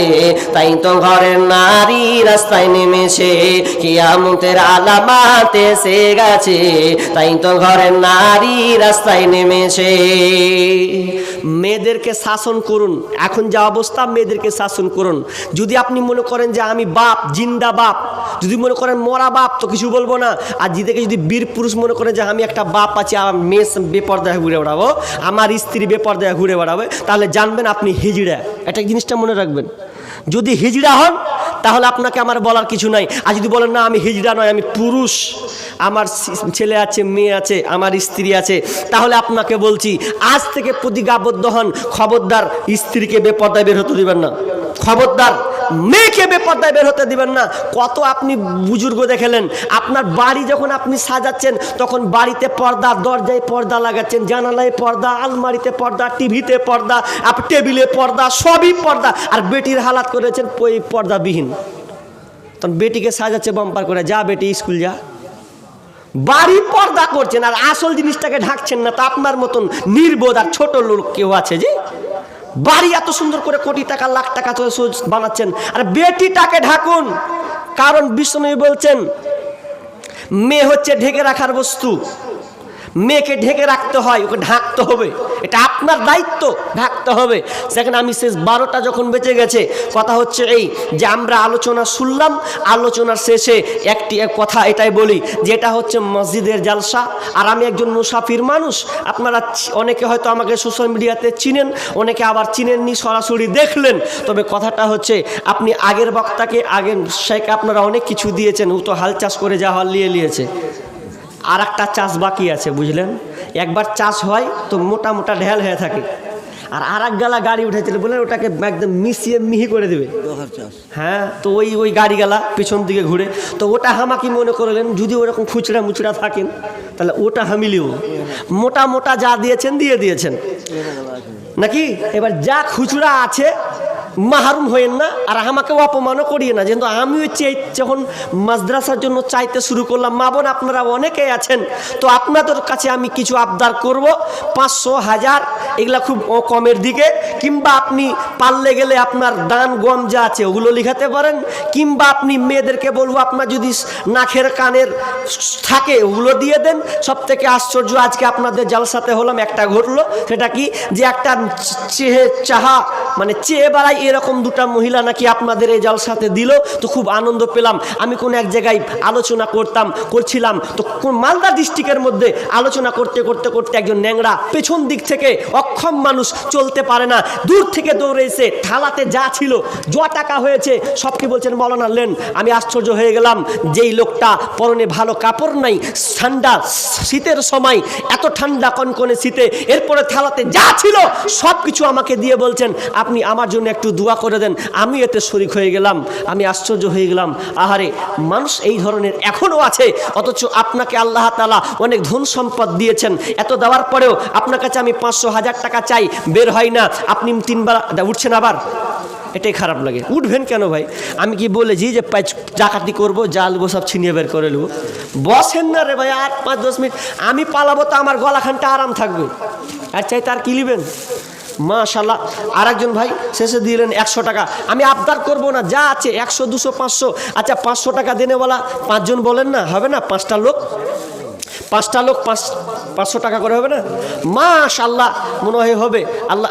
তাই তো ঘরের নারী রাস্তায় নেমেছে। কিয়ামতের আলামাত এসে গেছে, তাই তো ঘরের নারী রাস্তায় নেমেছে। মেয়েদেরকে শাসন করুন, এখন যা অবস্থা মেয়েদেরকে শাসন করুন। যদি আপনি মনে করেন যে আমি বাপ, জিন্দা বাপ, যদি মনে করেন মরা বাপ তো কিছু বলবো না। আর যদি বীর পুরুষ মনে করেন যে আমি একটা বাপ আছি, আমার মেয়ে বেপরদায় ঘুরে বেড়াবো, আমার স্ত্রী বেপরদায় ঘুরে বেড়াবে, তাহলে জানবেন আপনি হিজড়া। একটা জিনিসটা মনে রাখবেন, যদি হিজড়া হন তাহলে আপনাকে আমার বলার কিছু নাই। আর যদি বলেন না আমি হিজড়া নয়, আমি পুরুষ, আমার ছেলে আছে, মেয়ে আছে, আমার স্ত্রী আছে, তাহলে আপনাকে বলছি আজ থেকে প্রতিজ্ঞাবদ্ধ হন, খবরদার স্ত্রীকে বেপরদায় বের হতে দিবেন না, খবরদার মেয়েকে বেপরদায় বের হতে দিবেন না। কত আপনি বুজুর্গ দেখলেন, আপনার বাড়ি যখন আপনি সাজাচ্ছেন তখন বাড়িতে পর্দা, দরজায় পর্দা লাগাচ্ছেন, জানালায় পর্দা, আলমারিতে পর্দা, টিভিতে পর্দা, টেবিলে পর্দা, সবই পর্দা। আর বেটির হালাত করেছেন পর্দাবিহীন। তখন বেটিকে সাজাচ্ছে বাম্পার করে, যা বেটি স্কুল যা। বাড়ি পর্দা করছেন আর আসল জিনিসটাকে ঢাকছেন না। তা আপনার মতন নির্বোধ আর ছোট লোক কেউ আছে যে বাড়ি এত সুন্দর করে কোটি টাকা লাখ টাকা বানাচ্ছেন, আর বেটিটাকে ঢাকুন। কারণ বিষ্ণু বলছেন মেয়ে হচ্ছে ঢেকে রাখার বস্তু, মেয়েকে ঢেকে রাখতে হয়, ওকে ঢাকতে হবে, এটা আপনার দায়িত্ব, ঢাকতে হবে। সেখানে আমি শেষ 12টা যখন বেঁচে গেছে, কথা হচ্ছে এই যে আমরা আলোচনা শুনলাম, আলোচনার শেষে একটি কথা এটাই বলি যে এটা হচ্ছে মসজিদের জালসা। আর আমি একজন মুসাফির মানুষ, আপনারা অনেকে হয়তো আমাকে সোশ্যাল মিডিয়াতে চিনেন, অনেকে আবার চিনেননি, সরাসরি দেখলেন। তবে কথাটা হচ্ছে আপনি আগের বক্তাকে, আগের শেখকে আপনারা অনেক কিছু দিয়েছেন, ও তো হাল চাষ করে যা হল নিয়েছে, আর একটা চাষ বাকি আছে, বুঝলেন। একবার চাষ হয় তো মোটা মোটা ঢেল হয়ে থাকে, আর এক গালা গাড়ি উঠেছিল বলে ওটাকে একদম মিশিয়ে মিহি করে দেবে। হ্যাঁ, তো ওই গাড়ি গালা পেছন দিকে ঘুরে, তো ওটা হামাকি মনে করলেন যদি ওরকম খুচরা মুচড়া থাকেন তাহলে ওটা হামিলিও মোটা মোটা যা দিয়েছেন দিয়ে দিয়েছেন নাকি। এবার যা খুচরা আছে মাহরুম হইেন না আর আমাকেও অপমানও করিয়ে না। যেহেতু আমিও যখন মাদ্রাসার জন্য চাইতে শুরু করলাম, মা বোন আপনারা অনেকেই আছেন, তো আপনাদের কাছে আমি কিছু আবদার করব, 500, 1000 এগুলা খুব কমের দিকে, কিংবা আপনি পারলে গেলে আপনার দান গম যা আছে ওগুলো লিখাতে পারেন, কিংবা আপনি মেয়েদেরকে বলবো আপনার যদি নাকের কানের থাকে ওগুলো দিয়ে দেন। সব থেকে আশ্চর্য আজকে আপনাদের জালসাতে হলাম একটা ঘটলো, সেটা কি যে একটা চেয়ে বেড়াই এরকম দুটা মহিলা নাকি আপনাদের এই জালসাতে দিল। তো খুব আনন্দ পেলাম। আমি কোন এক জায়গায় আলোচনা করছিলাম, তো মালদা ডিস্ট্রিক্টের মধ্যে আলোচনা করতে করতে করতে একজন ন্যাংরা পেছন দিক থেকে অক্ষম মানুষ, চলতে পারে না, দূর থেকে দৌড়ে এসে থালাতে যা ছিল, টাকা হয়েছে সব কি বলছেন মৌলানা নেন। আমি আশ্চর্য হয়ে গেলাম, যেই লোকটা পরনে ভালো কাপড় নাই, ঠান্ডা শীতের সময়, এত ঠান্ডা কনকনে শীতে, এরপরে থালাতে যা ছিল সব কিছু আমাকে দিয়ে বলছেন আপনি আমার জন্য একটু দোয়া করে দেন। আমি এতে শরিক হয়ে গেলাম। আমি আশ্চর্য হয়ে গেলাম, আহারে মানুষ এই ধরনের এখনও আছে, অথচ আপনাকে আল্লাহ তাআলা অনেক ধন সম্পদ দিয়েছেন, এত দেওয়ার পরেও আপনার কাছে আমি 500, 1000 টাকা চাই, বের হয় না। আপনি 3 বার উঠছেন, আবার এটাই খারাপ লাগে। উঠবেন কেন ভাই? আমি কি বলেছি যে ডাকাতি করবো, জালবো, সব ছিনিয়ে বের করে নেবো? বসেন না রে ভাই, 8-5-10 মিনিট আমি পালাবো তো আমার গলাখানটা আরাম থাকবে। আর চাই তার কি নেবেন? মাশাআল্লাহ। আর একজন ভাই শেষে দিলেন 100 টাকা। আমি আবদার করবো না, যা আছে 100, 200, 500। আচ্ছা 500 টাকা দেনেওয়ালা 5 জন বলেন না, হবে না? 5টা লোক 500 টাকা করে হবে না? মাশাআল্লাহ, মনে হয় হবে। আল্লাহ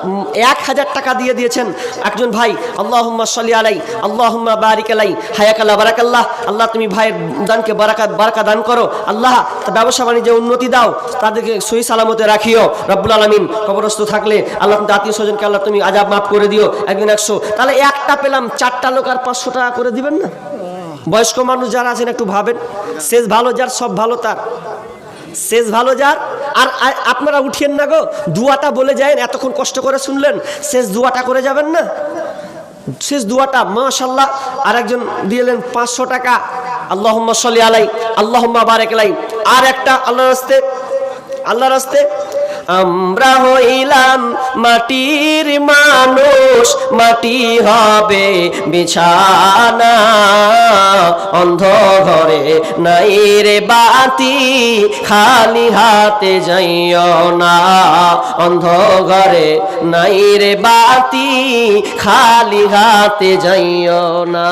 1000 টাকা দিয়ে দিয়েছেন একজন ভাই। আল্লাহুম্মা সাল্লি আলাই, আল্লাহুম্মা বারিক আলাই, হায়াকাল্লাহ বারাকাল্লাহ। আল্লাহ তুমি ভাইয়ের দানকে বারাকা দান করো, আল্লাহ ব্যবসা বাণিজ্যে উন্নতি দাও, তাদেরকে সহি সালামতে রাখিও রব্বুল আলামিন। কবরস্থ থাকলে আল্লাহ আত্মীয় স্বজনকে আল্লাহ তুমি আযাব মাফ করে দিও। একজন 100, তাহলে একটা পেলাম, 4টা লোক আর 500 টাকা করে দিবেন না? বয়স্ক মানুষ যারা আছেন একটু ভাবেন, শেষ ভালো যার সব ভালো তার, শেষ ভালো যার। আর আপনারা উঠিয়েন না গো, দুয়াটা বলে যায়, এতক্ষণ কষ্ট করে শুনলেন, শেষ দুয়াটা করে যাবেন না, শেষ দুয়াটা। মাশাআল্লাহ। আর একজন দিলেন 500 টাকা। আল্লাহুম্মা সাল্লি আলাই, আল্লাহুম্মা বারিক আলাই। আর একটা আল্লাহর রাস্তে আমরা হইলাম মাটির মানুষ, মাটি হবে বিছানা, অন্ধ ঘরে নাই রে বাতি, খালি হাতে যাইও না, অন্ধ ঘরে নাই রে বাতি, খালি হাতে যাইও না।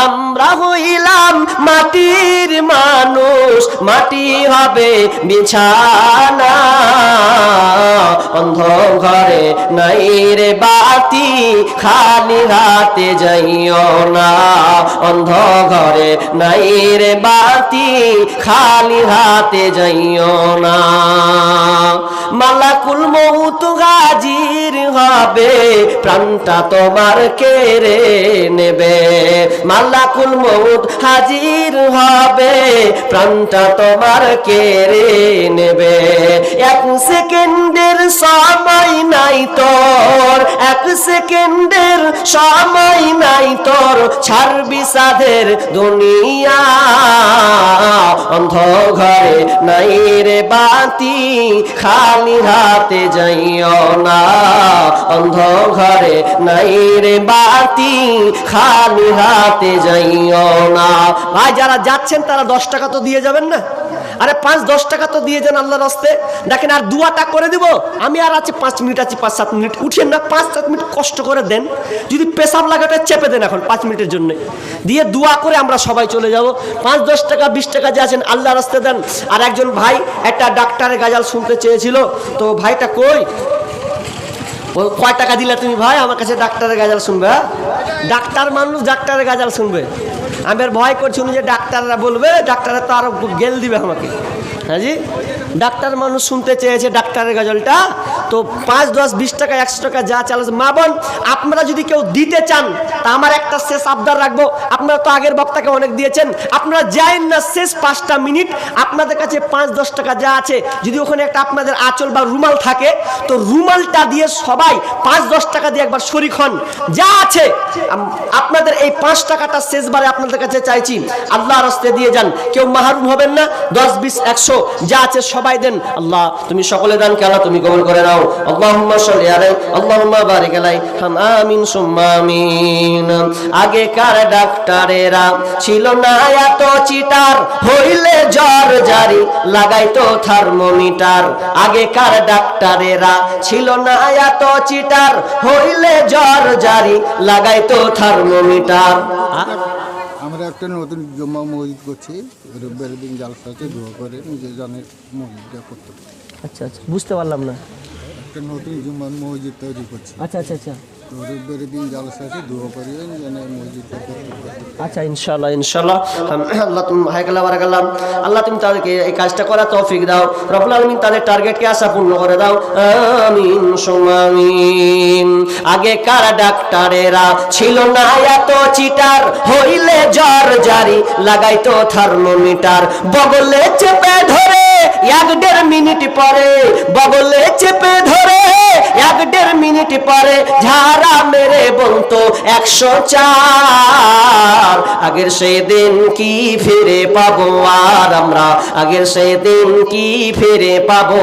আমরা হইলাম মাটির মানুষ, মাটি হবে বিছানা, অন্ধ ঘরে নাই রে বাতি, খালি হাতে যাইও না, অন্ধ ঘরে নাই রে বাতি, খালি হাতে যাইও না। মালাকুল মউত হাজির হবে, প্রাণটা তোমার কেড়ে নেবে, মালাকুল মউত হাজির হবে, প্রাণটা তোমার কেড়ে নেবে। 1 সেকেন্ডের সময় নাই তোর, 1 সেকেন্ডের সময় নাই তোর, ছাড়বি সাধের দুনিয়া, অন্ধ ঘরে নাই রে বাতি, খালি হাতে যাইও না, অন্ধ ঘরে নাই রে বাতি, খালি হাতে যাইও না। ভাই যারা যাচ্ছেন তারা 10 টাকা তো দিয়ে যাবেন না? আরে 5-10 টাকা তো দিয়ে যান আল্লাহর রাস্তে। দেখেন আর দুয়াটা করে দিব আমি, আর আছে 5 মিনিট, আছে 5-7 মিনিট, উঠেন না, 5-7 মিনিট কষ্ট করে দেন। যদি পেশাব লাগাটা চেপে দেন এখন 5 মিনিটের জন্য, দিয়ে দোয়া করে আমরা সবাই চলে যাব। 5-10 টাকা 20 টাকা যে আছেন আল্লাহর রাস্তে দেন। আর একজন ভাই একটা ডাক্তারের গাজাল শুনতে চেয়েছিল, তো ভাইটা কই, কয় টাকা দিলে তুমি ভাই আমার কাছে ডাক্তারের গাজাল শুনবে? ডাক্তার মানুষ ডাক্তারের গাজাল শুনবে? আমি আর ভয় করছি উনি যে ডাক্তাররা বলবে, ডাক্তাররা তো আরো গেল দিবে আমাকে। হ্যাঁ জি, ডাক্তার মানুষ শুনতে চেয়েছে ডাক্তারের গজলটা, তো 5-10-20 টাকা 100 টাকা যা চালাচ্ছে। মা বোন আপনারা যদি কেউ দিতে চান, তা আমার একটা শেষ আবদার রাখবো, আপনারা তো আগের বক্তাকে অনেক দিয়েছেন, আপনারা যাইন না শেষ 5টা মিনিট, আপনাদের কাছে 5-10 টাকা যা আছে, যদি ওখানে একটা আপনাদের আঁচল বা রুমাল থাকে, তো রুমালটা দিয়ে সবাই 5-10 টাকা দিয়ে একবার শরীক হন। যা আছে আপনাদের এই 5 টাকাটা শেষবারে আপনাদের কাছে চাইছি, আল্লাহর রাস্তায় দিয়ে যান, কেউ মাহরুম হবেন না। 10-20-100 যা আছে সব সবাই দেন। আল্লাহ তুমি সকলে দানকে আল্লাহ তুমি কবুল করে নাও। আল্লাহুম্মা সাল্লি আলাইহি আল্লাহুম্মা বারিক আলাইহি আমিন সুম্মা আমিন। আগেকার ডাক্তারেরা ছিল না এত চিটার, হইলে জ্বর জারি লাগাইতো থার্মোমিটার। আগেকার ডাক্তারেরা ছিল না এত চিটার, হইলে জ্বর জারি লাগাইতো থার্মোমিটার। আমরা একটা নতুন জুম্মা মসজিদ করছি, রবিবার দিন জালসাতে দোয়া করে নিজের জানের মসজিদটা করতে। আচ্ছা আচ্ছা, বুঝতে পারলাম না। একটা নতুন জুম্মা মসজিদ তৈরি করছি, আচ্ছা আচ্ছা আচ্ছা তো রবিবার দিন জালসাতে দোয়া করে জানের মসজিদটা করতে। আচ্ছা ইনশাআল্লাহ ইনশাআল্লাহ। আল্লাহ তুমি হায়কাল্লাহ বারাকাল্লাহ, আল্লাহ তুমি তাদেরকে এই কাজটা করার তৌফিক দাও রব্বুল আলামিন, তাদের টার্গেটকে আশা পূর্ণ করে দাও, আমিন সুম্মা আমিন। আগেকার ডাক্তারেরা ছিল না এত চিটার, হইলে জ্বর জারি লাগাইতো থার্মোমিটার। বগলে চেপে ধরে 1-1.5 মিনিট পরে, বগলে চেপে ধরে 1-1.5 মিনিট পরে ঝাড়া মেরে বলতো 104। আগের সেই দিন কি ফিরে পাবো আর আমরা, আগের সেই দিন কি ফিরে পাবো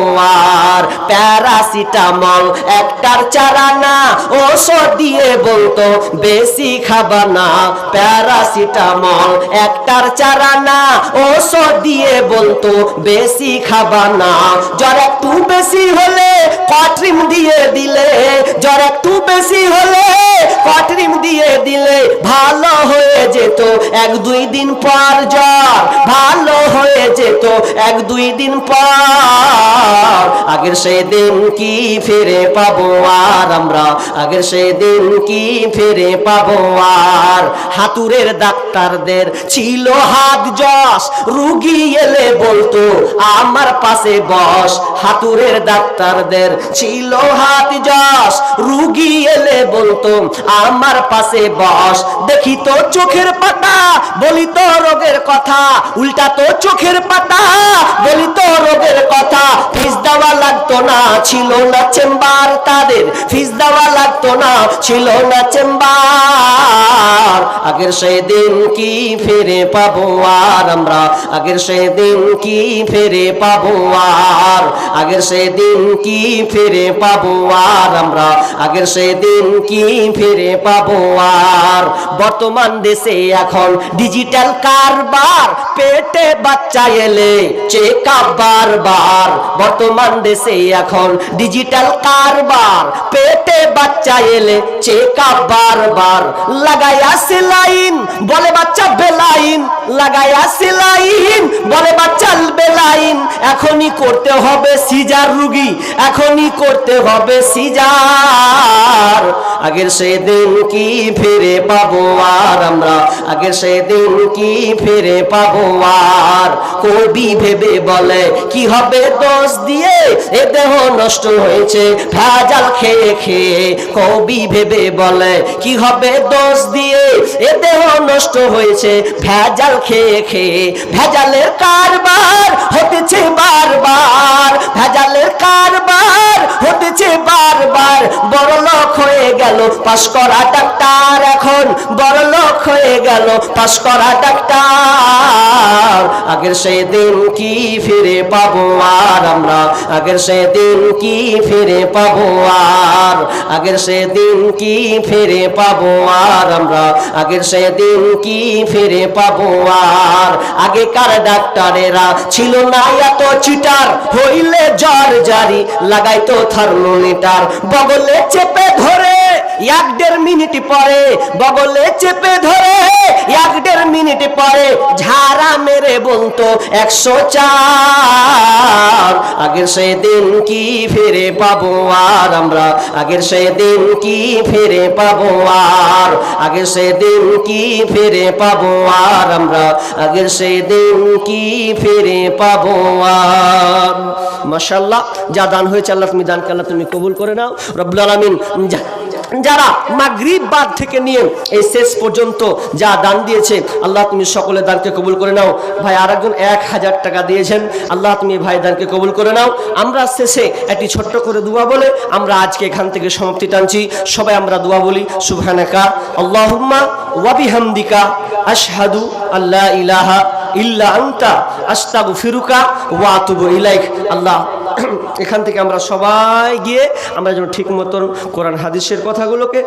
আর। প্যারাসিটামল একটার চারা না, ওষুধ দিয়ে বলতো বেশি খাবা না। প্যারাসিটামল একটার চারা না, ওষুধ দিয়ে বলতো বেশি খাবা না। জ্বর একটু বেশি হলে কট্রিম দিয়ে দিলে, জ্বর একটু বেশি হলে কট্রিম দিয়ে দিলে ভালো হয়ে যেত 1-2 দিন পর। জ্বর ভালো হয়ে যেত 1-2 দিন পর। আগের সেই দিন কি ফিরে পাবো আর আমরা, আগের সেই দিন কি ফিরে পাবো আর। হাতুড়ের ডাক্তারদের ছিল হাত যশ, রুগী এলে বলতো আমার পাশে বস। হাতুড়ের ডাক্তারদের ছিল হাত যশ, রুগী এলে বলতো আমার পাশে বস। দেখি তো চোখের পাতা বলি তো রোগের কথা, উল্টা তো চোখের পাতা বলি তো রোগের কথা। ফিস দেওয়া লাগতো না, ছিল না চেম্বার তাদের, ফিস দেওয়া লাগতো না, ছিল না চেম্বার। আগের সেই দিন কি ফিরে পাবো আর আমরা, আগের সেই দিন কি ফিরে পাবো আর। আগের সেই দিন কি ফিরে পাবো আর আমরা, আগের সেই দিন কি ফিরে পাবো আর। বর্তমান দেশে এখন ডিজিটাল কারবার, পেটে বাচ্চা এলে চেকআপ বারবার। বর্তমান দেশে এখন ডিজিটাল কারবার, পেটে বাচ্চা এলে চেকআপ বারবার। লাগায়া সেলাইন বলে বাচ্চা বেলাইন, লাগায়া সেলাইন বলে বাচ্চা বেলাইন। এখনই করতে হবে সিজার রুগী, এখনই করতে হবে সিজার। আগের সেই দিন কি ফিরে পাবো আর আমরা, আগের সেই দিন কি ফিরে পাবো আর। কবি ভেবে বলে কি হবে দোষ দিয়ে, এ দেহ নষ্ট হয়েছে ভেজাল খেয়ে খেয়ে। কবি ভেবে বলে কি হবে দোষ দিয়ে, এ দেহ নষ্ট হয়েছে ভেজাল খেয়ে খেয়ে। ভেজালের কারবার হতেছে বারবার, ভেজালের কারবার হতেছে বারবার। বড় লোক হয়ে গেল পাশ করা ডাক্তার, এখন বড় লোক হয়ে গেল পাশ করা ডাক্তার। আগের সেই দিন কি ফিরে পাবো আর আমরা, আগের সেই দিন কি ফিরে পাবো আর। আগের সেই দিন কি ফিরে পাবো আর আমরা, আগের সেই দিন কি ফিরে পাবো আর। আগেকার ডাক্তারেরা ছিল না এত চিটার, হইলে জ্বর জারি লাগাইতো থার্মোমিটার। বগলে চেপে ধরে 1-1.5 মিনিট পরে, বগলে চেপে ধরে 1-1.5 মিনিট পরে ঝাড়া মেরে বলতো 104। আগের সেই দিন কি ফিরে পাবো আর আমরা, আগের সেই দিন কি ফিরে পাবো আর। আগের সেই দিন কি ফিরে পাবো আর আমরা, আগের সেই দিন কি ফিরে পাবো আর। মাশাআল্লাহ, যা দান হয়েছে আল্লাহ তুমি দানকে আল্লাহ তুমি কবুল করে নাও রব্বুল আলামিন। যারা মাগরিব বাদ থেকে নিয়ে এই শেষ পর্যন্ত যা দান দিয়েছে আল্লাহ তুমি সকলের দানকে কবুল করে নাও। ভাই আরেকজন 1000 টাকা দিয়েছেন, আল্লাহ তুমি ভাই দানকে কবুল করে নাও। আমরা শেষে একটি ছোট্ট করে দোয়া বলে আমরা আজকে এখান থেকে সমাপ্তি টানছি। সবাই আমরা দোয়া বলি, সুবহানাকা আল্লাহুম্মা ওয়া বিহামদিকা আশহাদু আল্লা ইলাহা ইল্লা আনতা আস্তাগফিরুকা ওয়া আতুবু ইলাইক। আল্লাহ, এখান থেকে আমরা সবাই গিয়ে আমরা যেন ঠিক মতন কোরআন হাদিসের কথাগুলোকে